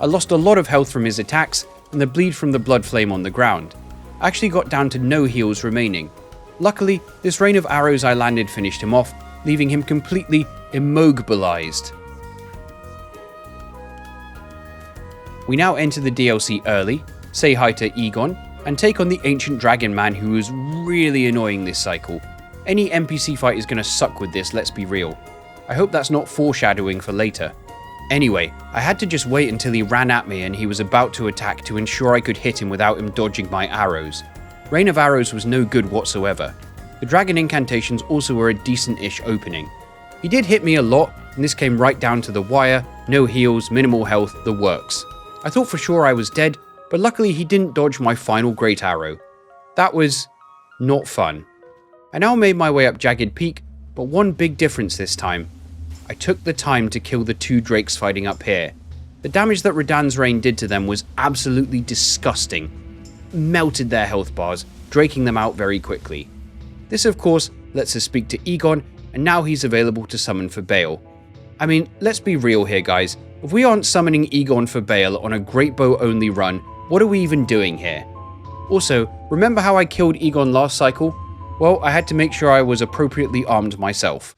I lost a lot of health from his attacks and the bleed from the blood flame on the ground. I actually got down to no heals remaining. Luckily, this rain of arrows I landed finished him off, leaving him completely immobilized. We now enter the DLC early, say hi to Egon, and take on the Ancient Dragon Man who was really annoying this cycle. Any NPC fight is going to suck with this, let's be real. I hope that's not foreshadowing for later. Anyway, I had to just wait until he ran at me and he was about to attack to ensure I could hit him without him dodging my arrows. Rain of Arrows was no good whatsoever. The dragon incantations also were a decent-ish opening. He did hit me a lot, and this came right down to the wire, no heals, minimal health, the works. I thought for sure I was dead, but luckily he didn't dodge my final great arrow. That was not fun. I now made my way up Jagged Peak, but one big difference this time. I took the time to kill the 2 drakes fighting up here. The damage that Radahn's rain did to them was absolutely disgusting. Melted their health bars, draking them out very quickly. This of course lets us speak to Egon, and now he's available to summon for Bayle. I mean, let's be real here guys, if we aren't summoning Egon for Bayle on a Greatbow only run, what are we even doing here? Also, remember how I killed Egon last cycle? Well, I had to make sure I was appropriately armed myself.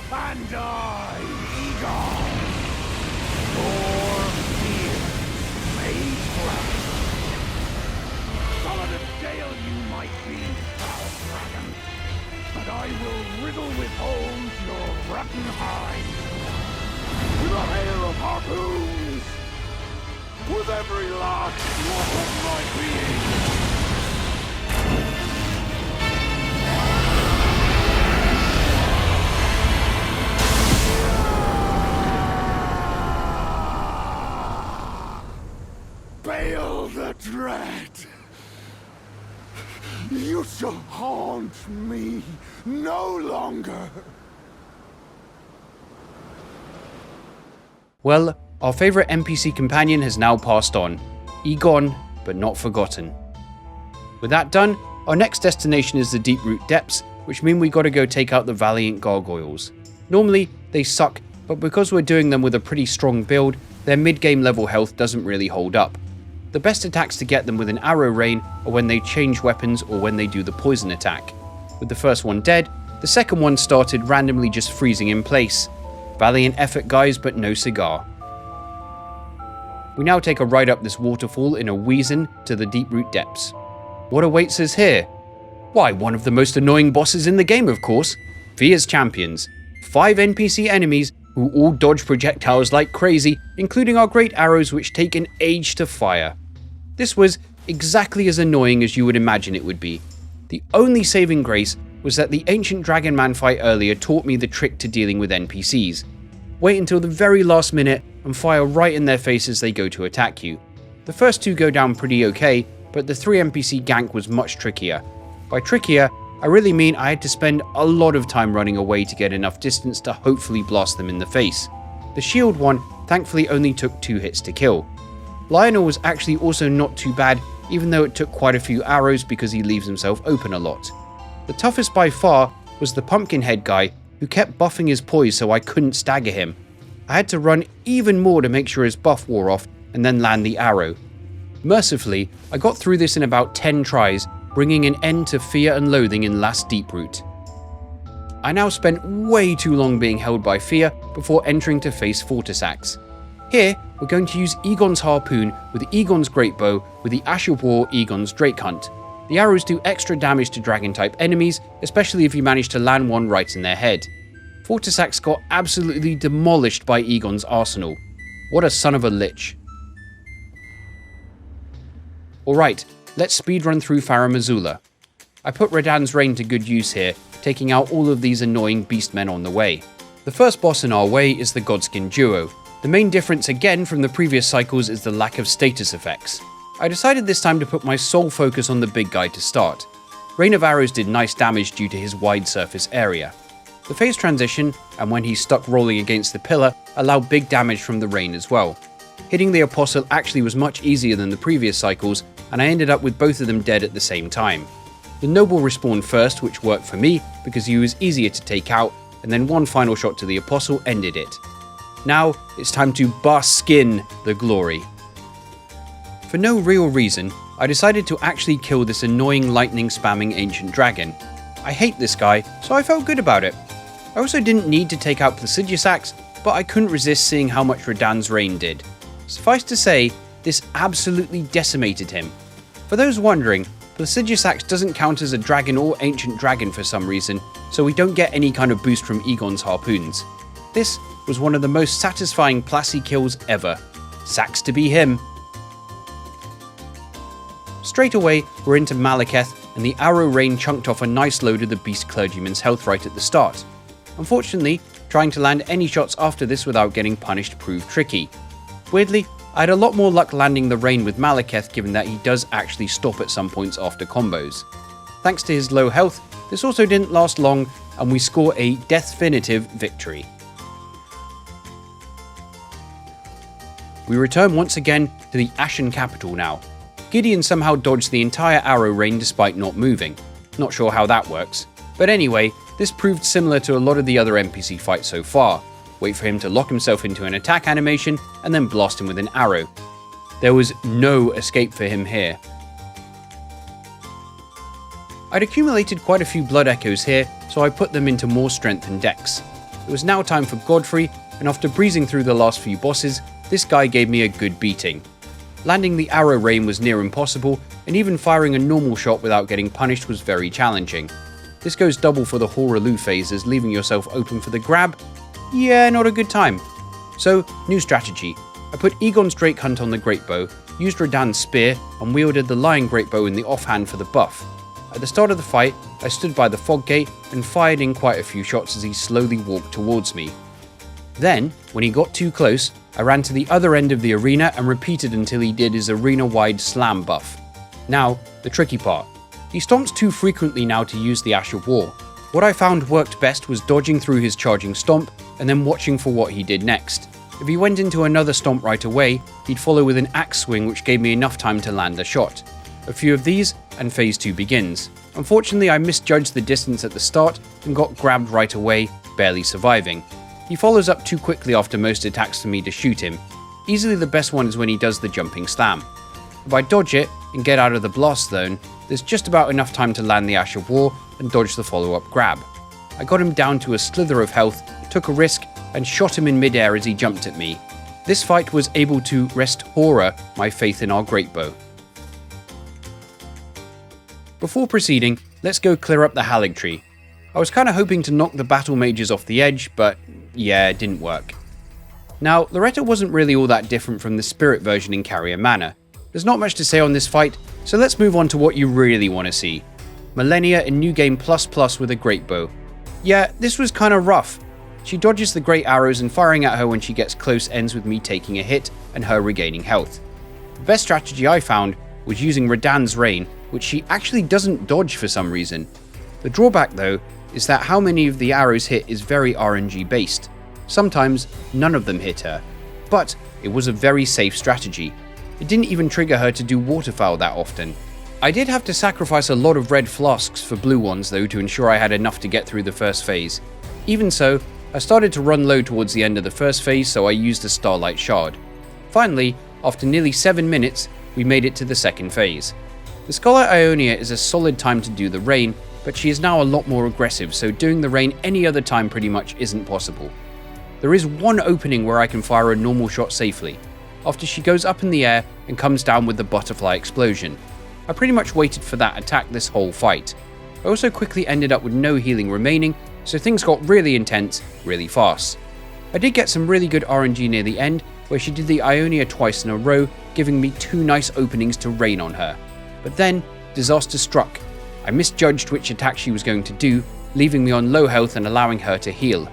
And I, Egon, your fear made flesh. Solid as Gale you might be, foul dragon, but I will riddle with holes your rotten hide. With a hail of harpoons, with every last drop of my being. Bayle the Dread, you shall haunt me no longer. Well, our favourite NPC companion has now passed on. Egon, but not forgotten. With that done, our next destination is the Deeproot Depths, which mean we gotta go take out the Valiant Gargoyles. Normally, they suck, but because we're doing them with a pretty strong build, their mid-game level health doesn't really hold up. The best attacks to get them with an arrow rain are when they change weapons or when they do the poison attack. With the first one dead, the second one started randomly just freezing in place. Valiant effort guys, but no cigar. We now take a ride up this waterfall in a Weezin to the deep-root depths. What awaits us here? Why, one of the most annoying bosses in the game, of course. Fia's champions. 5 NPC enemies who all dodge projectiles like crazy, including our great arrows which take an age to fire. This was exactly as annoying as you would imagine it would be. The only saving grace was that the Ancient Dragon Man fight earlier taught me the trick to dealing with NPCs. Wait until the very last minute and fire right in their face as they go to attack you. The first 2 go down pretty okay, but the 3 NPC gank was much trickier. By trickier, I really mean I had to spend a lot of time running away to get enough distance to hopefully blast them in the face. The shield one thankfully only took 2 hits to kill. Liurnia was actually also not too bad, even though it took quite a few arrows because he leaves himself open a lot. The toughest by far was the Pumpkinhead guy, who kept buffing his poise so I couldn't stagger him. I had to run even more to make sure his buff wore off and then land the arrow. Mercifully, I got through this in about 10 tries, bringing an end to fear and loathing in last deep-root. I now spent way too long being held by fear before entering to face Fortisax. Here, we're going to use Egon's Harpoon with Egon's Greatbow with the Ash of War Egon's Drake Hunt. The arrows do extra damage to dragon-type enemies, especially if you manage to land one right in their head. Fortisax got absolutely demolished by Egon's arsenal. What a son of a lich. Alright, let's speedrun through Farum Azula. I put Radahn's Reign to good use here, taking out all of these annoying beastmen on the way. The first boss in our way is the Godskin duo. The main difference again from the previous cycles is the lack of status effects. I decided this time to put my sole focus on the big guy to start. Rain of Arrows did nice damage due to his wide surface area. The phase transition, and when he's stuck rolling against the pillar, allowed big damage from the rain as well. Hitting the Apostle actually was much easier than the previous cycles, and I ended up with both of them dead at the same time. The Noble respawned first, which worked for me because he was easier to take out, and then one final shot to the Apostle ended it. Now, it's time to bask in the glory. For no real reason, I decided to actually kill this annoying lightning spamming ancient dragon. I hate this guy, so I felt good about it. I also didn't need to take out Placidusax, but I couldn't resist seeing how much Radahn's Reign did. Suffice to say, this absolutely decimated him. For those wondering, Placidusax doesn't count as a dragon or ancient dragon for some reason, so we don't get any kind of boost from Egon's harpoons. This was one of the most satisfying Placi kills ever. Sax to be him. Straight away, we're into Malekith, and the arrow rain chunked off a nice load of the Beast Clergyman's health right at the start. Unfortunately, trying to land any shots after this without getting punished proved tricky. Weirdly, I had a lot more luck landing the rain with Malekith given that he does actually stop at some points after combos. Thanks to his low health, this also didn't last long, and we score a definitive victory. We return once again to the Ashen capital now. Gideon somehow dodged the entire arrow rain despite not moving. Not sure how that works. But anyway, this proved similar to a lot of the other NPC fights so far. Wait for him to lock himself into an attack animation and then blast him with an arrow. There was no escape for him here. I'd accumulated quite a few blood echoes here, so I put them into more strength and dex. It was now time for Godfrey, and after breezing through the last few bosses, this guy gave me a good beating. Landing the arrow rain was near impossible, and even firing a normal shot without getting punished was very challenging. This goes double for the Hoaraloo phases, leaving yourself open for the grab. Yeah, not a good time. So, new strategy. I put Egon's Drake Hunt on the Greatbow, used Radahn's Spear, and wielded the Lion Greatbow in the offhand for the buff. At the start of the fight, I stood by the fog gate and fired in quite a few shots as he slowly walked towards me. Then, when he got too close, I ran to the other end of the arena and repeated until he did his arena-wide slam buff. Now, the tricky part. He stomps too frequently now to use the Ash of War. What I found worked best was dodging through his charging stomp and then watching for what he did next. If he went into another stomp right away, he'd follow with an axe swing which gave me enough time to land a shot. A few of these, and phase 2 begins. Unfortunately, I misjudged the distance at the start and got grabbed right away, barely surviving. He follows up too quickly after most attacks for me to shoot him. Easily the best one is when he does the jumping slam. If I dodge it and get out of the blast zone, there's just about enough time to land the Ash of War and dodge the follow-up grab. I got him down to a slither of health, took a risk, and shot him in midair as he jumped at me. this fight was able to restore my faith in our Greatbow. Before proceeding, let's go clear up the Haligtree. I was kinda hoping to knock the battle mages off the edge, but yeah, it didn't work. Now, Loretta wasn't really all that different from the spirit version in Carrier Manor. There's not much to say on this fight, so let's move on to what you really want to see. Malenia in New Game ++ with a Greatbow. Yeah, this was kinda rough. She dodges the great arrows, and firing at her when she gets close ends with me taking a hit and her regaining health. The best strategy I found was using Radahn's Rain, which she actually doesn't dodge for some reason. The drawback though is that how many of the arrows hit is very RNG based. Sometimes none of them hit her, but it was a very safe strategy. It didn't even trigger her to do waterfowl that often. I did have to sacrifice a lot of red flasks for blue ones though to ensure I had enough to get through the first phase. Even so, I started to run low towards the end of the first phase, so I used the Starlight Shard. Finally, after nearly 7 minutes, we made it to the second phase. The Scholar Ionia is a solid time to do the rain, but she is now a lot more aggressive, so doing the rain any other time pretty much isn't possible. There is one opening where I can fire a normal shot safely, after she goes up in the air and comes down with the butterfly explosion. I pretty much waited for that attack this whole fight. I also quickly ended up with no healing remaining, so things got really intense, really fast. I did get some really good RNG near the end, where she did the Ionia twice in a row, giving me 2 nice openings to rain on her. But then, disaster struck. I misjudged which attack she was going to do, leaving me on low health and allowing her to heal.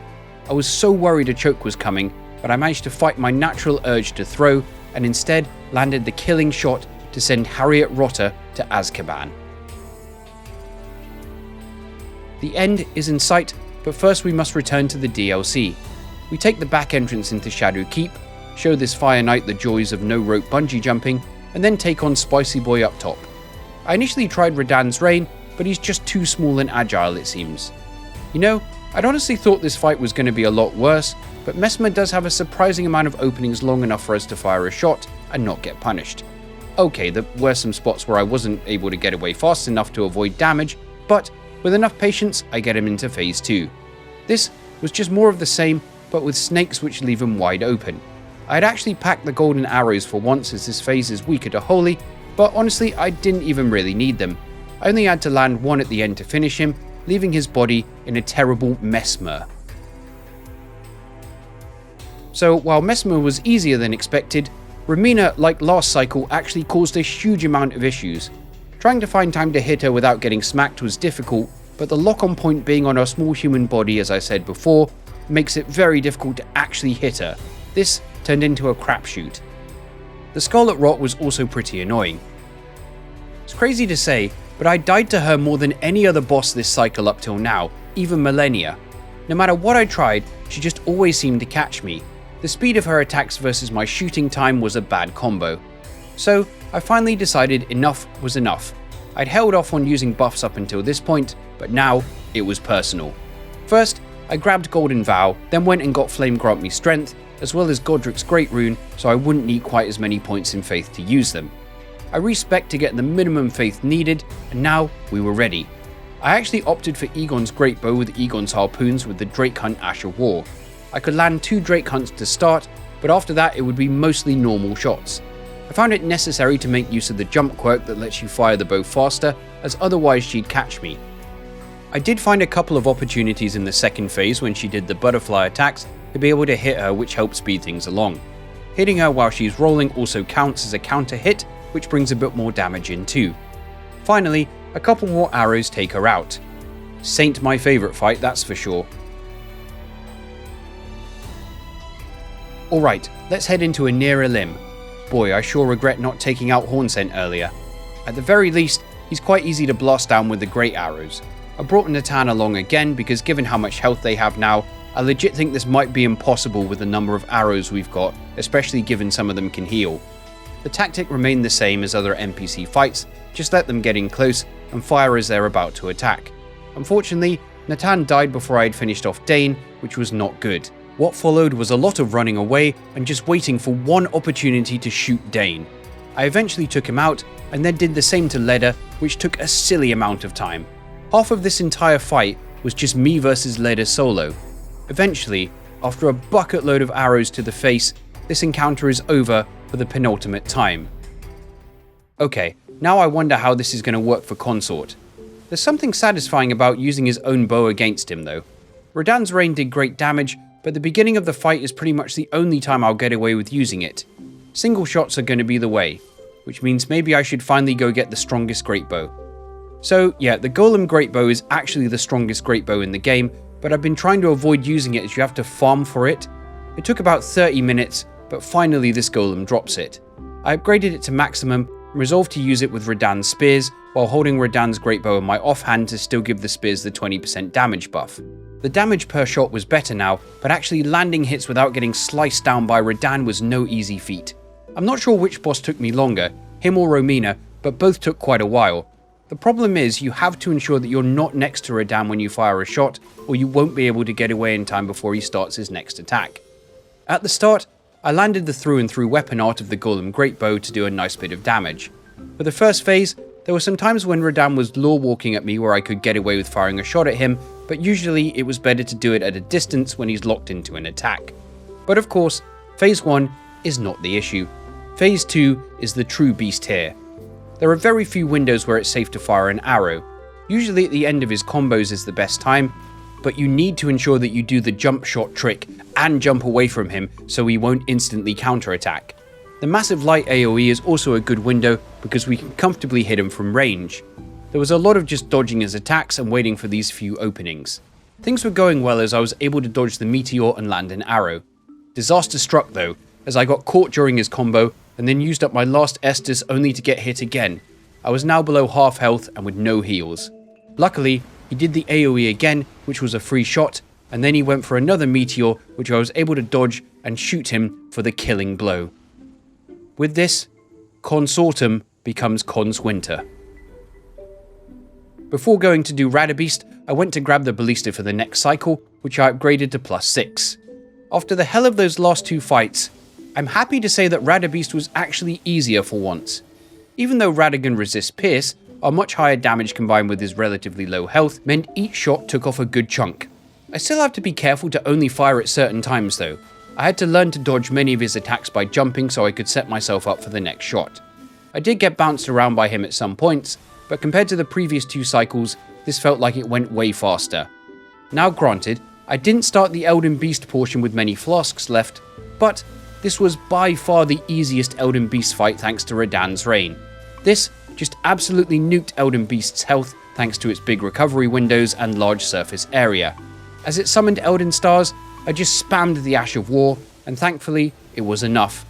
I was so worried a choke was coming, but I managed to fight my natural urge to throw, and instead landed the killing shot to send Harriet Rotter to Azkaban. The end is in sight, but first we must return to the DLC. We take the back entrance into Shadow Keep, show this Fire Knight the joys of no rope bungee jumping, and then take on Spicy Boy up top. I initially tried Radahn's Rain, but he's just too small and agile it seems. You know, I'd honestly thought this fight was going to be a lot worse, but Messmer does have a surprising amount of openings long enough for us to fire a shot and not get punished. Okay, there were some spots where I wasn't able to get away fast enough to avoid damage, but with enough patience, I get him into phase 2. This was just more of the same, but with snakes which leave him wide open. I had actually packed the golden arrows for once as this phase is weaker to holy, but honestly I didn't even really need them. I only had to land one at the end to finish him, leaving his body in a terrible Messmer. So while Messmer was easier than expected, Romina, like last cycle, actually caused a huge amount of issues. Trying to find time to hit her without getting smacked was difficult, but the lock-on point being on her small human body, as I said before, makes it very difficult to actually hit her. This turned into a crapshoot. The Scarlet Rot was also pretty annoying. It's crazy to say, but I died to her more than any other boss this cycle up till now, even Malenia. No matter what I tried, she just always seemed to catch me. The speed of her attacks versus my shooting time was a bad combo. So I finally decided enough was enough. I'd held off on using buffs up until this point, but now it was personal. First, I grabbed Golden Vow, then went and got Flame Grant Me Strength, as well as Godric's Great Rune, so I wouldn't need quite as many points in faith to use them. I respec to get the minimum faith needed, and now we were ready. I actually opted for Egon's Greatbow with Egon's Harpoons with the Drake Hunt Ash of War. I could land 2 Drake Hunts to start, but after that it would be mostly normal shots. I found it necessary to make use of the jump quirk that lets you fire the bow faster, as otherwise she'd catch me. I did find a couple of opportunities in the second phase when she did the butterfly attacks to be able to hit her, which helped speed things along. Hitting her while she's rolling also counts as a counter hit, which brings a bit more damage in too. Finally, a couple more arrows take her out. Saint my favourite fight, that's for sure. Alright, let's head into a nearer limb. Boy, I sure regret not taking out Hornsent earlier. At the very least, he's quite easy to blast down with the great arrows. I brought Natan along again because given how much health they have now, I legit think this might be impossible with the number of arrows we've got, especially given some of them can heal. The tactic remained the same as other NPC fights, just let them get in close and fire as they're about to attack. Unfortunately, Natan died before I had finished off Dane, which was not good. What followed was a lot of running away and just waiting for one opportunity to shoot Dane. I eventually took him out and then did the same to Leda, which took a silly amount of time. Half of this entire fight was just me versus Leda solo. Eventually, after a bucket load of arrows to the face, this encounter is over for the penultimate time. Okay, now I wonder how this is going to work for Consort. There's something satisfying about using his own bow against him though. Radahn's rain did great damage, but the beginning of the fight is pretty much the only time I'll get away with using it. Single shots are going to be the way, which means maybe I should finally go get the strongest Greatbow. So yeah, the Golem Greatbow is actually the strongest Greatbow in the game, but I've been trying to avoid using it as you have to farm for it. It took about 30 minutes, but finally this Golem drops it. I upgraded it to maximum and resolved to use it with Radahn's spears, while holding Radahn's Greatbow in my offhand to still give the spears the 20% damage buff. The damage per shot was better now, but actually landing hits without getting sliced down by Radahn was no easy feat. I'm not sure which boss took me longer, him or Romina, but both took quite a while. The problem is you have to ensure that you're not next to Radahn when you fire a shot, or you won't be able to get away in time before he starts his next attack. At the start, I landed the through and through weapon art of the Golem Greatbow to do a nice bit of damage. For the first phase, there were some times when Radahn was lure walking at me where I could get away with firing a shot at him, but usually it was better to do it at a distance when he's locked into an attack. But of course, phase 1 is not the issue. Phase 2 is the true beast here. There are very few windows where it's safe to fire an arrow. Usually at the end of his combos is the best time, but you need to ensure that you do the jump shot trick and jump away from him so he won't instantly counterattack. The massive light AoE is also a good window because we can comfortably hit him from range. There was a lot of just dodging his attacks and waiting for these few openings. Things were going well as I was able to dodge the meteor and land an arrow. Disaster struck though, as I got caught during his combo and then used up my last Estus only to get hit again. I was now below half health and with no heals. Luckily, he did the AoE again, which was a free shot, and then he went for another meteor, which I was able to dodge and shoot him for the killing blow. With this, Consortum becomes Cons Winter. Before going to do Radabeast, I went to grab the Ballista for the next cycle, which I upgraded to +6. After the hell of those last two fights, I'm happy to say that Radabeast was actually easier for once. Even though Radahn resists Pierce, our much higher damage combined with his relatively low health meant each shot took off a good chunk. I still have to be careful to only fire at certain times though. I had to learn to dodge many of his attacks by jumping so I could set myself up for the next shot. I did get bounced around by him at some points, but compared to the previous two cycles, this felt like it went way faster. Now granted, I didn't start the Elden Beast portion with many flasks left, but this was by far the easiest Elden Beast fight thanks to Radahn's Rain. This just absolutely nuked Elden Beast's health thanks to its big recovery windows and large surface area. As it summoned Elden Stars, I just spammed the Ash of War, and thankfully, it was enough.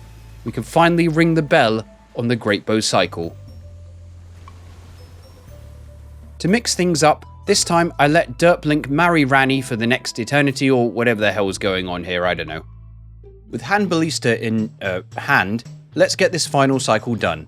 We could finally ring the bell on the Greatbow cycle. To mix things up, this time I let Derplink marry Ranni for the next eternity or whatever the hell is going on here, I don't know. With Hand Ballista in hand, let's get this final cycle done.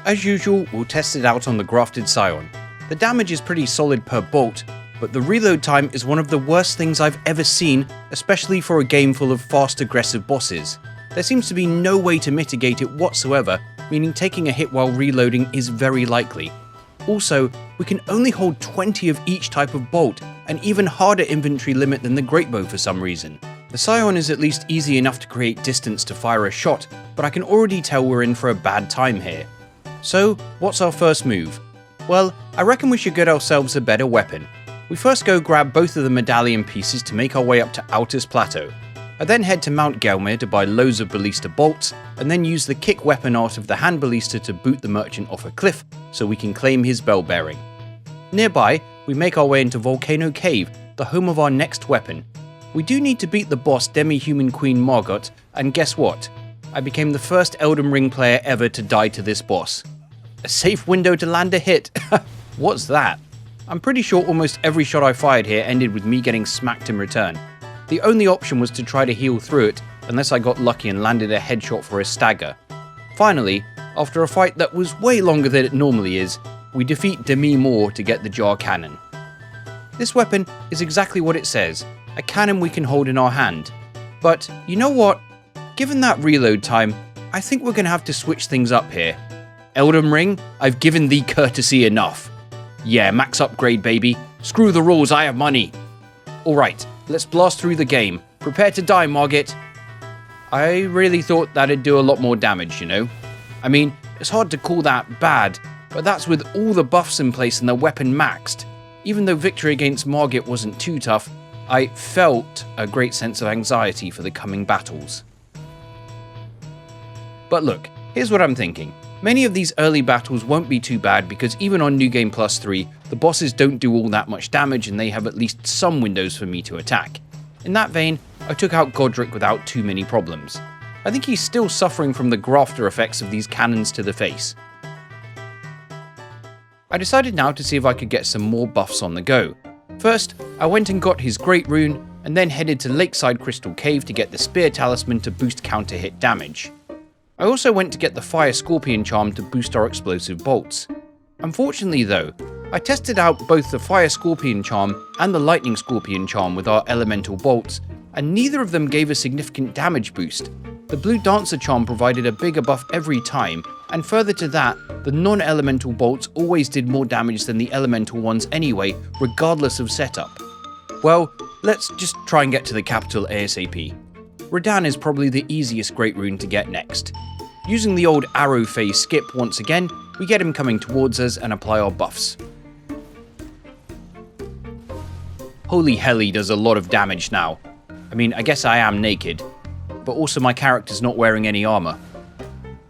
As usual, we'll test it out on the Grafted Scion. The damage is pretty solid per bolt, but the reload time is one of the worst things I've ever seen, especially for a game full of fast aggressive bosses. There seems to be no way to mitigate it whatsoever, meaning taking a hit while reloading is very likely. Also, we can only hold 20 of each type of bolt, an even harder inventory limit than the Greatbow for some reason. The Scion is at least easy enough to create distance to fire a shot, but I can already tell we're in for a bad time here. So, what's our first move? Well, I reckon we should get ourselves a better weapon. We first go grab both of the medallion pieces to make our way up to Altus Plateau. I then head to Mount Gelmir to buy loads of ballista bolts, and then use the kick weapon art of the hand ballista to boot the merchant off a cliff so we can claim his bell bearing. Nearby, we make our way into Volcano Cave, the home of our next weapon. We do need to beat the boss Demi-Human Queen Margot, and guess what? I became the first Elden Ring player ever to die to this boss. A safe window to land a hit. What's that? I'm pretty sure almost every shot I fired here ended with me getting smacked in return. The only option was to try to heal through it, unless I got lucky and landed a headshot for a stagger. Finally, after a fight that was way longer than it normally is, we defeat Demi Moore to get the jar cannon. This weapon is exactly what it says, a cannon we can hold in our hand. But you know what? Given that reload time, I think we're going to have to switch things up here. Elden Ring, I've given thee courtesy enough. Yeah, max upgrade baby. Screw the rules, I have money. Alright, let's blast through the game. Prepare to die, Margit. I really thought that'd do a lot more damage, you know? I mean, it's hard to call that bad, but that's with all the buffs in place and the weapon maxed. Even though victory against Margit wasn't too tough, I felt a great sense of anxiety for the coming battles. But look, here's what I'm thinking. Many of these early battles won't be too bad because even on New Game Plus 3, the bosses don't do all that much damage and they have at least some windows for me to attack. In that vein, I took out Godric without too many problems. I think he's still suffering from the grafter effects of these cannons to the face. I decided now to see if I could get some more buffs on the go. First, I went and got his Great Rune, and then headed to Lakeside Crystal Cave to get the Spear Talisman to boost counter hit damage. I also went to get the Fire Scorpion Charm to boost our explosive bolts. Unfortunately though, I tested out both the Fire Scorpion Charm and the Lightning Scorpion Charm with our elemental bolts, and neither of them gave a significant damage boost. The Blue Dancer Charm provided a bigger buff every time, and further to that, the non-elemental bolts always did more damage than the elemental ones anyway, regardless of setup. Well, let's just try and get to the capital ASAP. Radahn is probably the easiest Great Rune to get next. Using the old arrow phase skip once again, we get him coming towards us and apply our buffs. Holy hell, he does a lot of damage now. I mean, I guess I am naked, but also my character's not wearing any armor.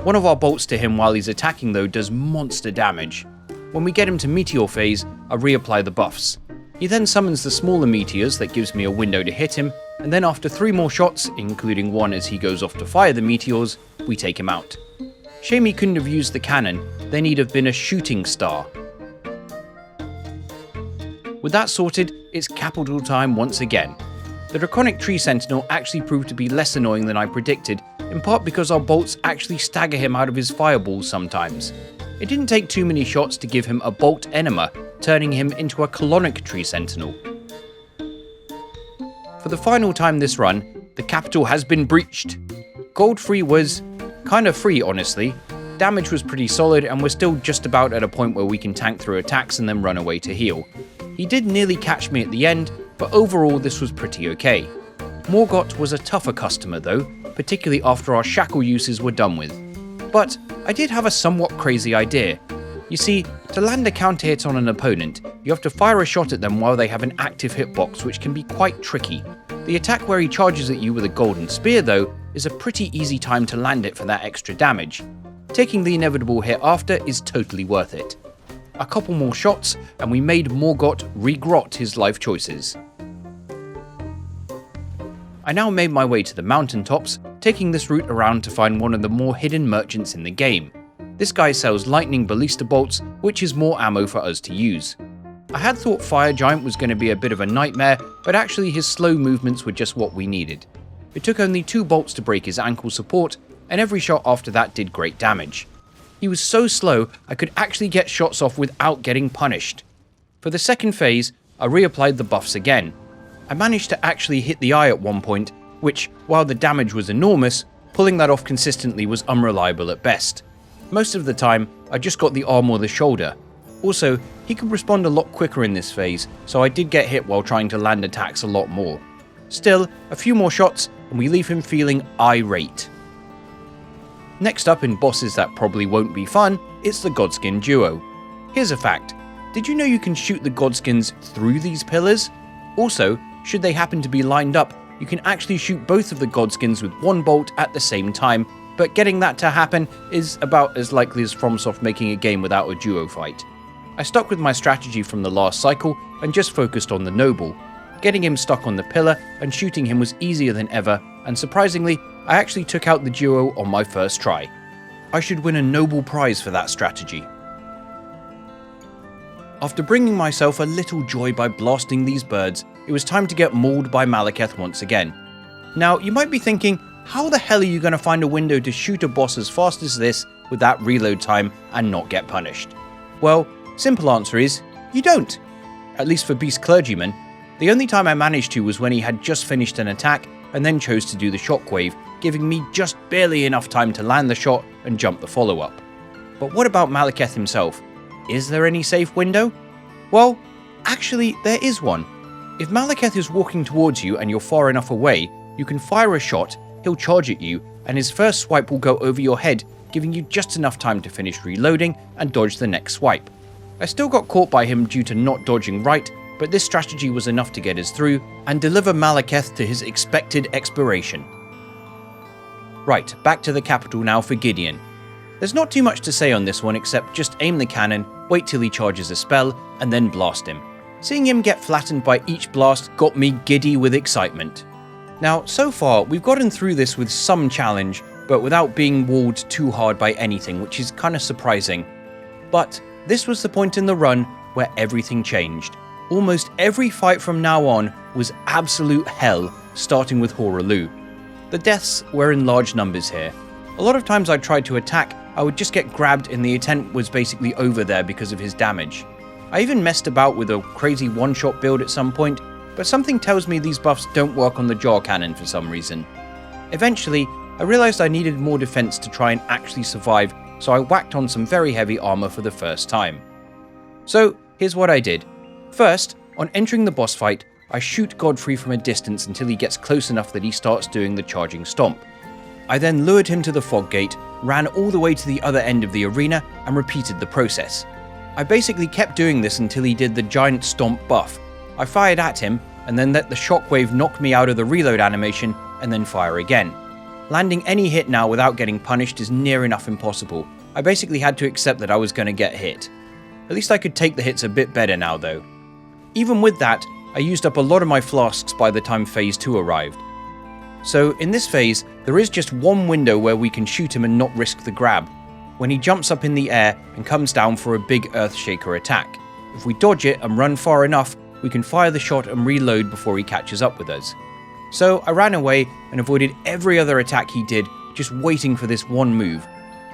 One of our bolts to him while he's attacking though does monster damage. When we get him to Meteor phase, I reapply the buffs. He then summons the smaller meteors that gives me a window to hit him, and then after 3 more shots, including one as he goes off to fire the meteors, we take him out. Shame he couldn't have used the cannon, then he'd have been a shooting star. With that sorted, it's capital time once again. The Draconic Tree Sentinel actually proved to be less annoying than I predicted, in part because our bolts actually stagger him out of his fireballs sometimes. It didn't take too many shots to give him a Bolt Enema, turning him into a Colonic Tree Sentinel. For the final time this run, the capital has been breached. Godfrey was kind of free, honestly. Damage was pretty solid and we're still just about at a point where we can tank through attacks and then run away to heal. He did nearly catch me at the end, but overall this was pretty okay. Morgott was a tougher customer though, particularly after our shackle uses were done with. But I did have a somewhat crazy idea. You see, to land a counter hit on an opponent, you have to fire a shot at them while they have an active hitbox, which can be quite tricky. The attack where he charges at you with a golden spear though, is a pretty easy time to land it for that extra damage. Taking the inevitable hit after is totally worth it. A couple more shots and we made Morgott regrot his life choices. I now made my way to the mountaintops, taking this route around to find one of the more hidden merchants in the game. This guy sells lightning ballista bolts, which is more ammo for us to use. I had thought Fire Giant was going to be a bit of a nightmare, but actually his slow movements were just what we needed. It took only 2 bolts to break his ankle support, and every shot after that did great damage. He was so slow I could actually get shots off without getting punished. For the second phase, I reapplied the buffs again. I managed to actually hit the eye at one point, which, while the damage was enormous, pulling that off consistently was unreliable at best. Most of the time, I just got the arm or the shoulder. Also, he could respond a lot quicker in this phase, so I did get hit while trying to land attacks a lot more. Still, a few more shots and we leave him feeling irate. Next up in bosses that probably won't be fun, it's the Godskin duo. Here's a fact, did you know you can shoot the Godskins through these pillars? Also, should they happen to be lined up, you can actually shoot both of the Godskins with 1 bolt at the same time, but getting that to happen is about as likely as FromSoft making a game without a duo fight. I stuck with my strategy from the last cycle and just focused on the Noble. Getting him stuck on the pillar and shooting him was easier than ever, and surprisingly, I actually took out the duo on my first try. I should win a Nobel Prize for that strategy. After bringing myself a little joy by blasting these birds, it was time to get mauled by Malekith once again. Now, you might be thinking, how the hell are you going to find a window to shoot a boss as fast as this with that reload time and not get punished? Well, simple answer is, you don't. At least for Beast Clergyman. The only time I managed to was when he had just finished an attack and then chose to do the shockwave, giving me just barely enough time to land the shot and jump the follow-up. But what about Malekith himself? Is there any safe window? Well, actually there is one. If Malekith is walking towards you and you're far enough away, you can fire a shot, he'll charge at you, and his first swipe will go over your head, giving you just enough time to finish reloading and dodge the next swipe. I still got caught by him due to not dodging right, but this strategy was enough to get us through and deliver Malekith to his expected expiration. Right, back to the capital now for Gideon. There's not too much to say on this one except just aim the cannon, wait till he charges a spell, and then blast him. Seeing him get flattened by each blast got me giddy with excitement. Now, so far, we've gotten through this with some challenge, but without being walled too hard by anything, which is kinda surprising. But this was the point in the run where everything changed. Almost every fight from now on was absolute hell, starting with Hoaraloo. The deaths were in large numbers here. A lot of times I tried to attack, I would just get grabbed and the attempt was basically over there because of his damage. I even messed about with a crazy one-shot build at some point, but something tells me these buffs don't work on the jaw cannon for some reason. Eventually, I realized I needed more defense to try and actually survive, so I whacked on some very heavy armor for the first time. So, here's what I did. First, on entering the boss fight, I shoot Godfrey from a distance until he gets close enough that he starts doing the charging stomp. I then lured him to the fog gate, ran all the way to the other end of the arena, and repeated the process. I basically kept doing this until he did the giant stomp buff. I fired at him, and then let the shockwave knock me out of the reload animation, and then fire again. Landing any hit now without getting punished is near enough impossible. I basically had to accept that I was going to get hit. At least I could take the hits a bit better now though. Even with that, I used up a lot of my flasks by the time phase 2 arrived. So in this phase, there is just one window where we can shoot him and not risk the grab, when he jumps up in the air and comes down for a big Earthshaker attack. If we dodge it and run far enough, we can fire the shot and reload before he catches up with us. So I ran away and avoided every other attack he did, just waiting for this one move.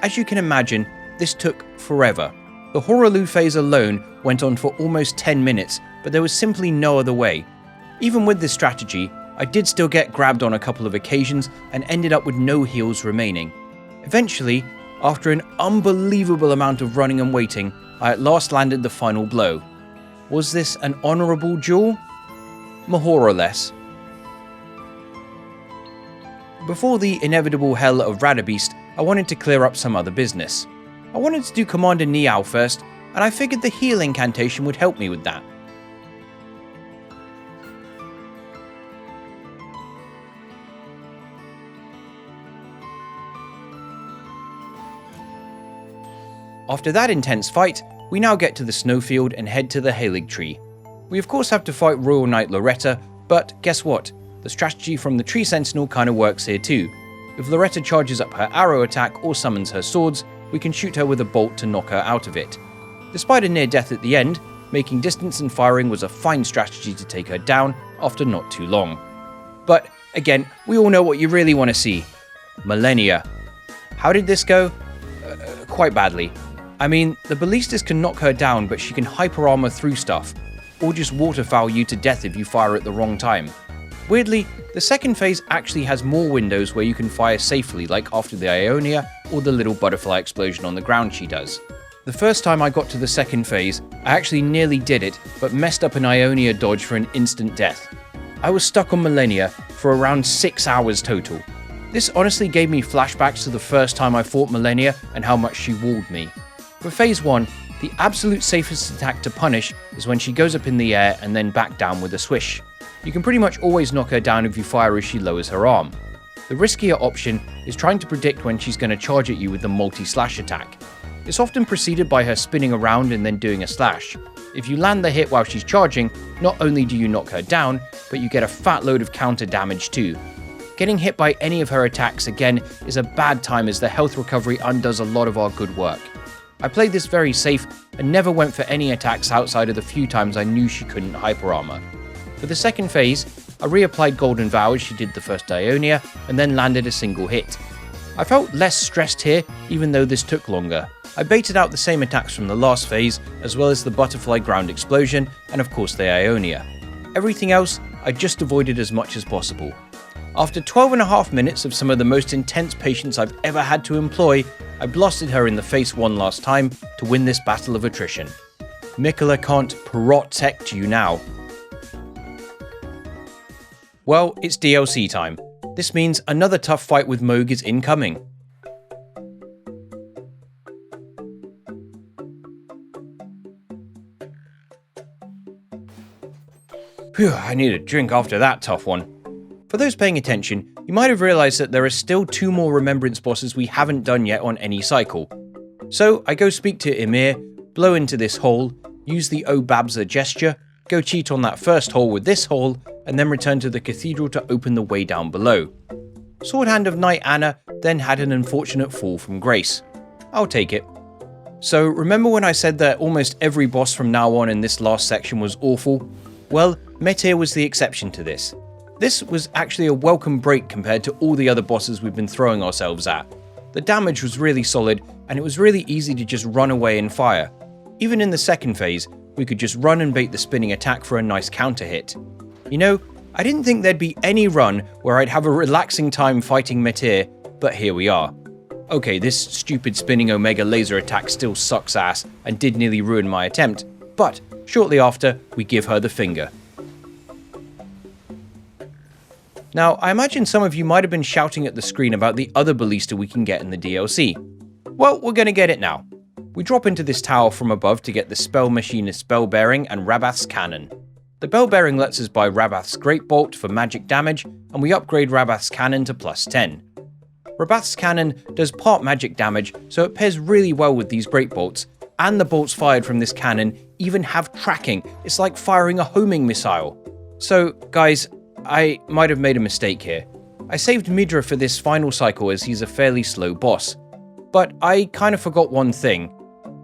As you can imagine, this took forever. The Hoaraloo phase alone went on for almost 10 minutes, but there was simply no other way. Even with this strategy, I did still get grabbed on a couple of occasions and ended up with no heals remaining. Eventually, after an unbelievable amount of running and waiting, I at last landed the final blow. Was this an honourable duel? More or less. Before the inevitable hell of Radabeast, I wanted to clear up some other business. I wanted to do Commander Niao first, and I figured the heal incantation would help me with that. After that intense fight, we now get to the snowfield and head to the Halig Tree. We of course have to fight Royal Knight Loretta, but guess what? The strategy from the Tree Sentinel kinda works here too. If Loretta charges up her arrow attack or summons her swords, we can shoot her with a bolt to knock her out of it. Despite a near death at the end, making distance and firing was a fine strategy to take her down after not too long. But again, we all know what you really want to see. Malenia. How did this go? Quite badly. I mean, the Ballistas can knock her down, but she can hyper armor through stuff, or just waterfowl you to death if you fire at the wrong time. Weirdly, the second phase actually has more windows where you can fire safely, like after the Ionia or the little butterfly explosion on the ground she does. The first time I got to the second phase, I actually nearly did it, but messed up an Ionia dodge for an instant death. I was stuck on Malenia for around 6 hours total. This honestly gave me flashbacks to the first time I fought Malenia and how much she walled me. For phase 1, the absolute safest attack to punish is when she goes up in the air and then back down with a swish. You can pretty much always knock her down if you fire as she lowers her arm. The riskier option is trying to predict when she's going to charge at you with the multi-slash attack. It's often preceded by her spinning around and then doing a slash. If you land the hit while she's charging, not only do you knock her down, but you get a fat load of counter damage too. Getting hit by any of her attacks again is a bad time as the health recovery undoes a lot of our good work. I played this very safe and never went for any attacks outside of the few times I knew she couldn't hyper armor. For the second phase, I reapplied Golden Vow as she did the first Ionia and then landed a single hit. I felt less stressed here even though this took longer. I baited out the same attacks from the last phase as well as the butterfly ground explosion and of course the Ionia. Everything else I just avoided as much as possible. After 12.5 minutes of some of the most intense patience I've ever had to employ, I blasted her in the face one last time to win this battle of attrition. Miquella can't protect you now. Well, it's DLC time. This means another tough fight with Mohg is incoming. Phew, I need a drink after that tough one. For those paying attention, you might have realised that there are still 2 more remembrance bosses we haven't done yet on any cycle. So I go speak to Ymir, blow into this hole, use the Obabza gesture, go cheat on that first hole with this hole, and then return to the cathedral to open the way down below. Sword Hand of Knight Anna then had an unfortunate fall from grace. I'll take it. So remember when I said that almost every boss from now on in this last section was awful? Well, Meteor was the exception to this. This was actually a welcome break compared to all the other bosses we've been throwing ourselves at. The damage was really solid, and it was really easy to just run away and fire. Even in the second phase, we could just run and bait the spinning attack for a nice counter hit. You know, I didn't think there'd be any run where I'd have a relaxing time fighting Meteor, but here we are. Okay, this stupid spinning Omega laser attack still sucks ass and did nearly ruin my attempt, but shortly after, we give her the finger. Now, I imagine some of you might have been shouting at the screen about the other Ballista we can get in the DLC. Well, we're going to get it now. We drop into this tower from above to get the Spell Machinist's Bell Bearing and Rabath's Cannon. The Bell Bearing lets us buy Rabath's Great Bolt for magic damage, and we upgrade Rabath's Cannon to +10. Rabath's Cannon does part magic damage, so it pairs really well with these Great Bolts, and the bolts fired from this cannon even have tracking. It's like firing a homing missile. So, guys, I might have made a mistake here. I saved Midra for this final cycle as he's a fairly slow boss. But I kind of forgot one thing.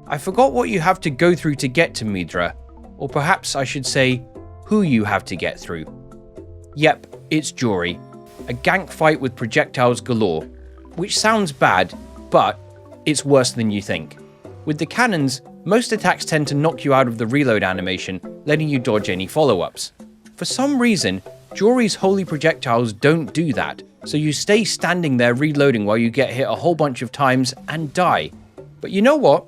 I forgot what you have to go through to get to Midra. Or perhaps I should say, who you have to get through. Yep, it's Jory. A gank fight with projectiles galore. Which sounds bad, but it's worse than you think. With the cannons, most attacks tend to knock you out of the reload animation, letting you dodge any follow-ups. For some reason, Jory's holy projectiles don't do that, so you stay standing there reloading while you get hit a whole bunch of times and die. But you know what?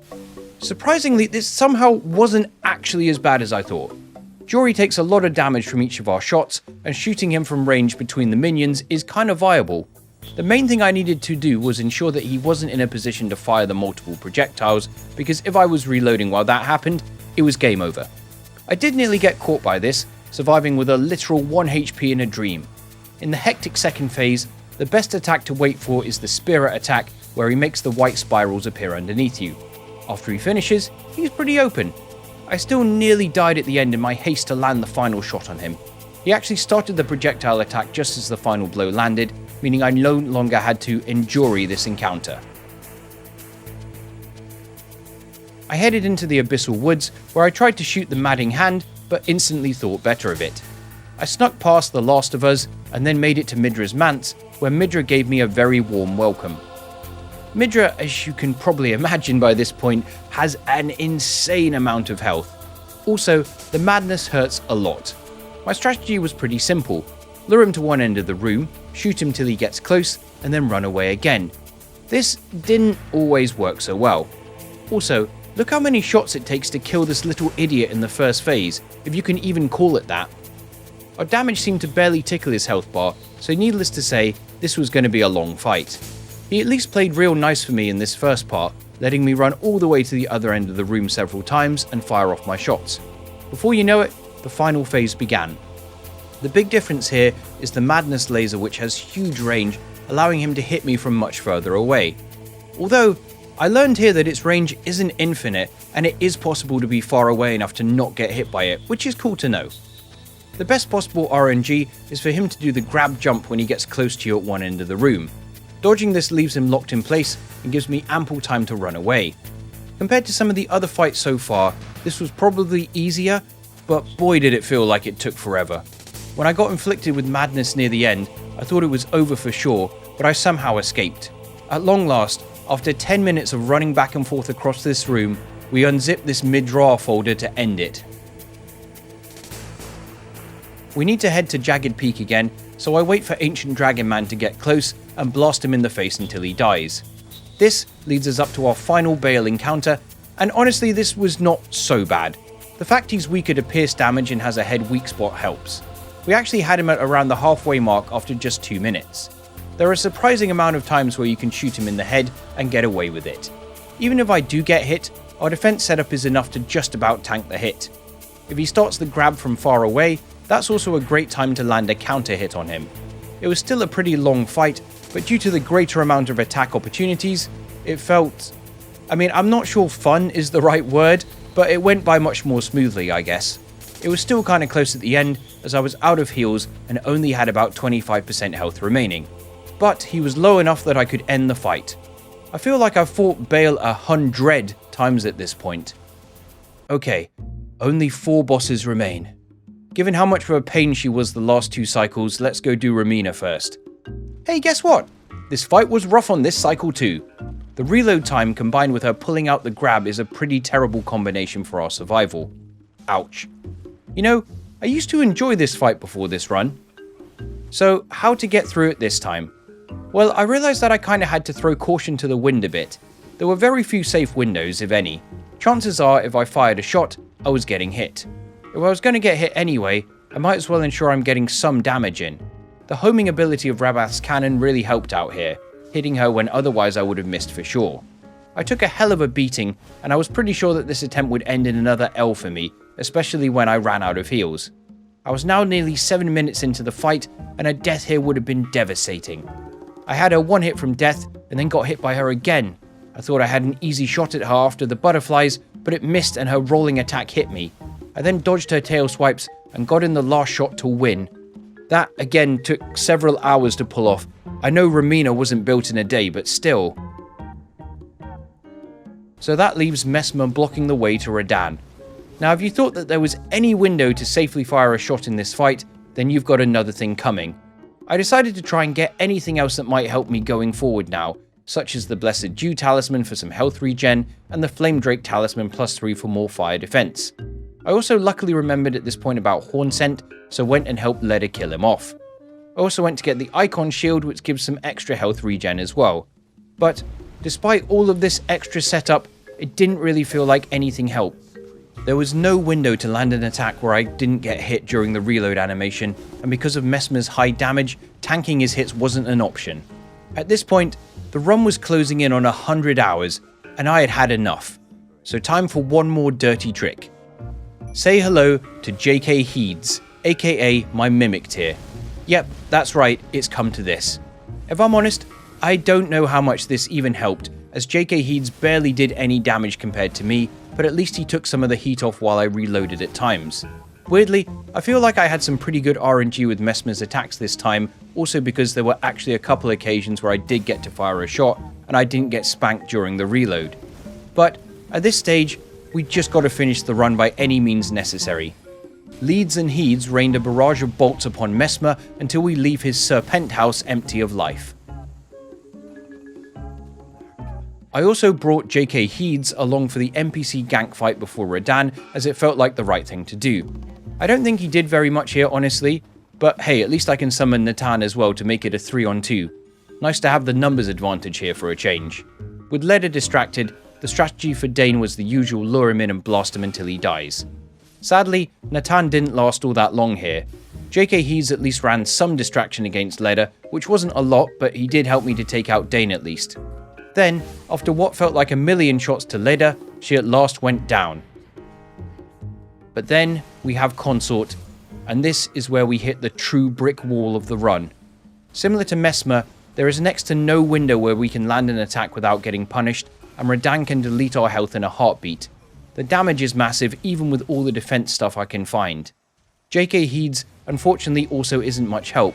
Surprisingly, this somehow wasn't actually as bad as I thought. Jory takes a lot of damage from each of our shots, and shooting him from range between the minions is kind of viable. The main thing I needed to do was ensure that he wasn't in a position to fire the multiple projectiles, because if I was reloading while that happened, it was game over. I did nearly get caught by this, surviving with a literal 1 HP in a dream. In the hectic second phase, the best attack to wait for is the Spirit attack, where he makes the white spirals appear underneath you. After he finishes, he's pretty open. I still nearly died at the end in my haste to land the final shot on him. He actually started the projectile attack just as the final blow landed, meaning I no longer had to endure this encounter. I headed into the Abyssal Woods, where I tried to shoot the Madding Hand, but instantly thought better of it. I snuck past the Last of Us, and then made it to Midra's Manse, where Midra gave me a very warm welcome. Midra, as you can probably imagine by this point, has an insane amount of health. Also, the madness hurts a lot. My strategy was pretty simple. Lure him to one end of the room, shoot him till he gets close, and then run away again. This didn't always work so well. Also, look how many shots it takes to kill this little idiot in the first phase, if you can even call it that. Our damage seemed to barely tickle his health bar, so needless to say, this was going to be a long fight. He at least played real nice for me in this first part, letting me run all the way to the other end of the room several times and fire off my shots. Before you know it, the final phase began. The big difference here is the Madness laser, which has huge range, allowing him to hit me from much further away. Although, I learned here that its range isn't infinite, and it is possible to be far away enough to not get hit by it, which is cool to know. The best possible RNG is for him to do the grab jump when he gets close to you at one end of the room. Dodging this leaves him locked in place and gives me ample time to run away. Compared to some of the other fights so far, this was probably easier, but boy did it feel like it took forever. When I got inflicted with madness near the end, I thought it was over for sure, but I somehow escaped. At long last, after 10 minutes of running back and forth across this room, we unzip this mid-drawer folder to end it. We need to head to Jagged Peak again, so I wait for Ancient Dragon Man to get close and blast him in the face until he dies. This leads us up to our final Bayle encounter, and honestly this was not so bad. The fact he's weaker to pierce damage and has a head weak spot helps. We actually had him at around the halfway mark after just 2 minutes. There are a surprising amount of times where you can shoot him in the head and get away with it. Even if I do get hit, our defense setup is enough to just about tank the hit. If he starts the grab from far away, that's also a great time to land a counter hit on him. It was still a pretty long fight, but due to the greater amount of attack opportunities, it felt... I'm not sure fun is the right word, but it went by much more smoothly, I guess. It was still kinda close at the end, as I was out of heals and only had about 25% health remaining. But he was low enough that I could end the fight. I feel like I've fought Bayle 100 times at this point. Okay, only 4 bosses remain. Given how much of a pain she was the last 2 cycles, let's go do Remina first. Hey, guess what? This fight was rough on this cycle too. The reload time combined with her pulling out the grab is a pretty terrible combination for our survival. Ouch. I used to enjoy this fight before this run. So, how to get through it this time? Well, I realized that I kinda had to throw caution to the wind a bit. There were very few safe windows, if any. Chances are, if I fired a shot, I was getting hit. If I was gonna get hit anyway, I might as well ensure I'm getting some damage in. The homing ability of Radabeast's cannon really helped out here, hitting her when otherwise I would have missed for sure. I took a hell of a beating, and I was pretty sure that this attempt would end in another L for me, especially when I ran out of heals. I was now nearly 7 minutes into the fight, and a death here would have been devastating. I had her one hit from death, and then got hit by her again. I thought I had an easy shot at her after the butterflies, but it missed and her rolling attack hit me. I then dodged her tail swipes and got in the last shot to win. That, again, took several hours to pull off. I know Remina wasn't built in a day, but still. So that leaves Messmer blocking the way to Radahn. Now, if you thought that there was any window to safely fire a shot in this fight, then you've got another thing coming. I decided to try and get anything else that might help me going forward now, such as the Blessed Dew Talisman for some health regen, and the Flame Drake Talisman +3 for more fire defense. I also luckily remembered at this point about Horn Scent, so went and helped Leda kill him off. I also went to get the Icon Shield, which gives some extra health regen as well. But, despite all of this extra setup, it didn't really feel like anything helped. There was no window to land an attack where I didn't get hit during the reload animation, and because of Messmer's high damage, tanking his hits wasn't an option. At this point, the run was closing in on 100 hours, and I had had enough. So time for one more dirty trick. Say hello to JK Heeds, aka my Mimic tier. Yep, that's right, it's come to this. If I'm honest, I don't know how much this even helped, as JK Heeds barely did any damage compared to me, but at least he took some of the heat off while I reloaded at times. Weirdly, I feel like I had some pretty good RNG with Messmer's attacks this time, also because there were actually a couple occasions where I did get to fire a shot, and I didn't get spanked during the reload. But, at this stage, we just got to finish the run by any means necessary. Leeds and Heeds rained a barrage of bolts upon Messmer until we leave his Serpent House empty of life. I also brought JK Heeds along for the NPC gank fight before Radahn, as it felt like the right thing to do. I don't think he did very much here, honestly, but hey, at least I can summon Natan as well to make it a 3-on-2. Nice to have the numbers advantage here for a change. With Leda distracted, the strategy for Dane was the usual lure him in and blast him until he dies. Sadly, Natan didn't last all that long here. JK Heeds at least ran some distraction against Leda, which wasn't a lot, but he did help me to take out Dane at least. Then, after what felt like a million shots to Leda, she at last went down. But then, we have Consort, and this is where we hit the true brick wall of the run. Similar to Messmer, there is next to no window where we can land an attack without getting punished, and Radahn can delete our health in a heartbeat. The damage is massive even with all the defense stuff I can find. JK Heeds unfortunately also isn't much help.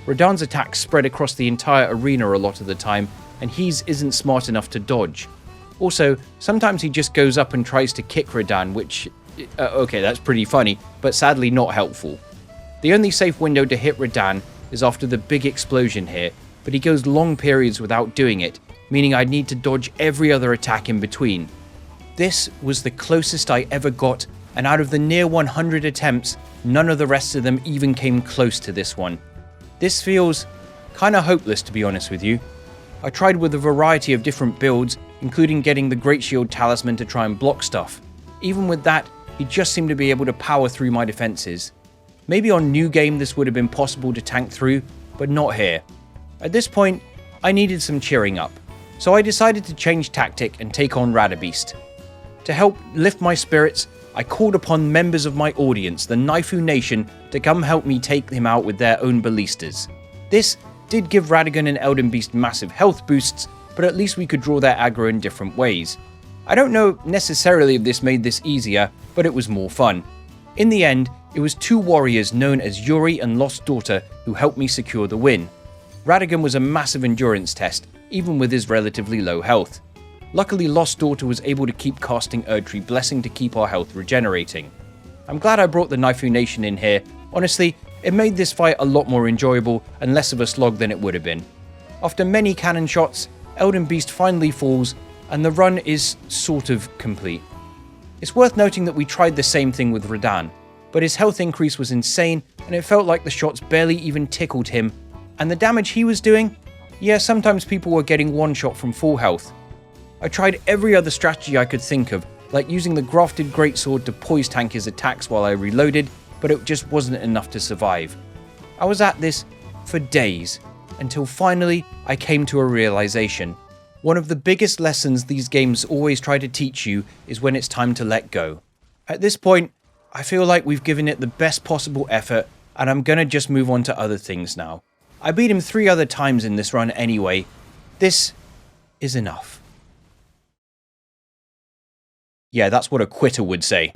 Radahn's attacks spread across the entire arena a lot of the time, and Heeds isn't smart enough to dodge. Also, sometimes he just goes up and tries to kick Radahn, which, okay, that's pretty funny, but sadly not helpful. The only safe window to hit Radahn is after the big explosion here, but he goes long periods without doing it, meaning I'd need to dodge every other attack in between. This was the closest I ever got, and out of the near 100 attempts, none of the rest of them even came close to this one. This feels kinda hopeless, to be honest with you. I tried with a variety of different builds, including getting the Great Shield Talisman to try and block stuff. Even with that, he just seemed to be able to power through my defenses. Maybe on New Game this would have been possible to tank through, but not here. At this point, I needed some cheering up, so I decided to change tactic and take on Radabeast. To help lift my spirits, I called upon members of my audience, the Naifu Nation, to come help me take him out with their own Ballistas. This did give Radahn and Elden Beast massive health boosts, but at least we could draw their aggro in different ways. I don't know necessarily if this made this easier, but it was more fun. In the end, it was two warriors known as Yuri and Lost Daughter who helped me secure the win. Radahn was a massive endurance test, even with his relatively low health. Luckily, Lost Daughter was able to keep casting Archery Blessing to keep our health regenerating. I'm glad I brought the Naifu Nation in here. Honestly, it made this fight a lot more enjoyable and less of a slog than it would have been. After many cannon shots, Elden Beast finally falls, and the run is sort of complete. It's worth noting that we tried the same thing with Radahn, but his health increase was insane, and it felt like the shots barely even tickled him, and the damage he was doing? Yeah, sometimes people were getting one shot from full health. I tried every other strategy I could think of, like using the grafted greatsword to poise tank his attacks while I reloaded, but it just wasn't enough to survive. I was at this for days, until finally I came to a realization. One of the biggest lessons these games always try to teach you is when it's time to let go. At this point, I feel like we've given it the best possible effort, and I'm gonna just move on to other things now. I beat him 3 other times in this run anyway. This is enough. Yeah, that's what a quitter would say.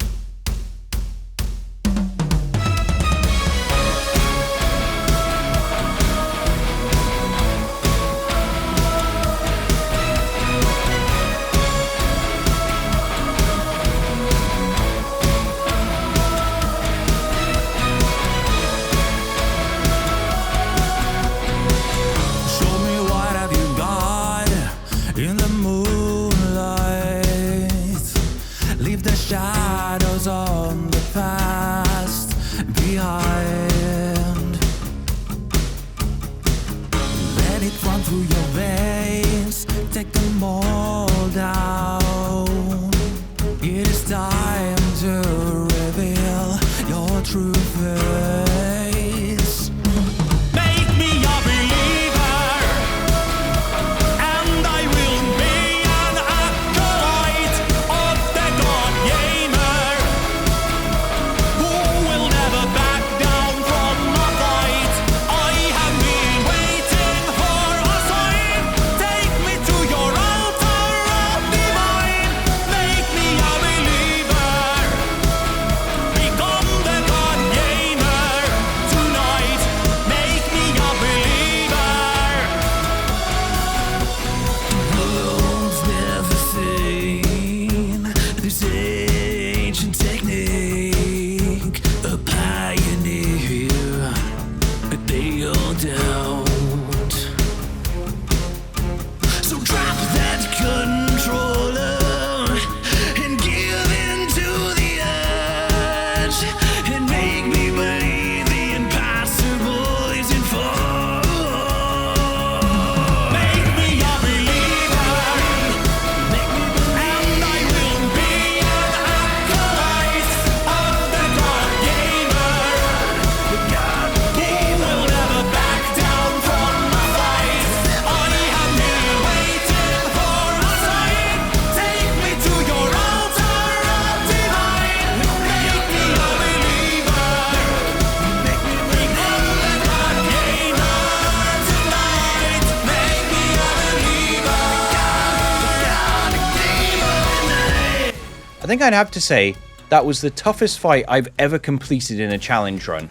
I think I'd have to say that was the toughest fight I've ever completed in a challenge run.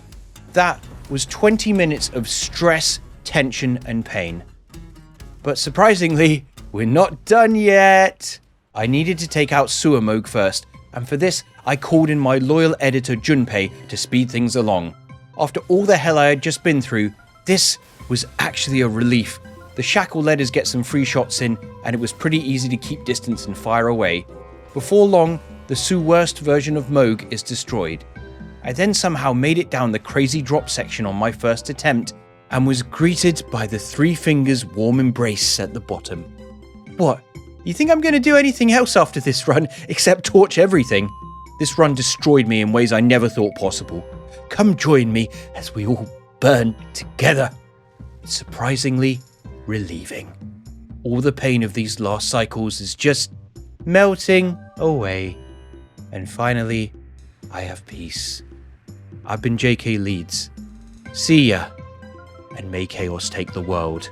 That was 20 minutes of stress, tension, and pain. But surprisingly, we're not done yet. I needed to take out Suamog first, and for this, I called in my loyal editor Junpei to speed things along. After all the hell I had just been through, this was actually a relief. The shackle let us get some free shots in, and it was pretty easy to keep distance and fire away. Before long, the Su worst version of Moog is destroyed. I then somehow made it down the crazy drop section on my first attempt, and was greeted by the 3 fingers warm embrace at the bottom. What? You think I'm going to do anything else after this run except torch everything? This run destroyed me in ways I never thought possible. Come join me as we all burn together. It's surprisingly relieving. All the pain of these last cycles is just melting away. And finally, I have peace. I've been JK Leeds. See ya. And may chaos take the world.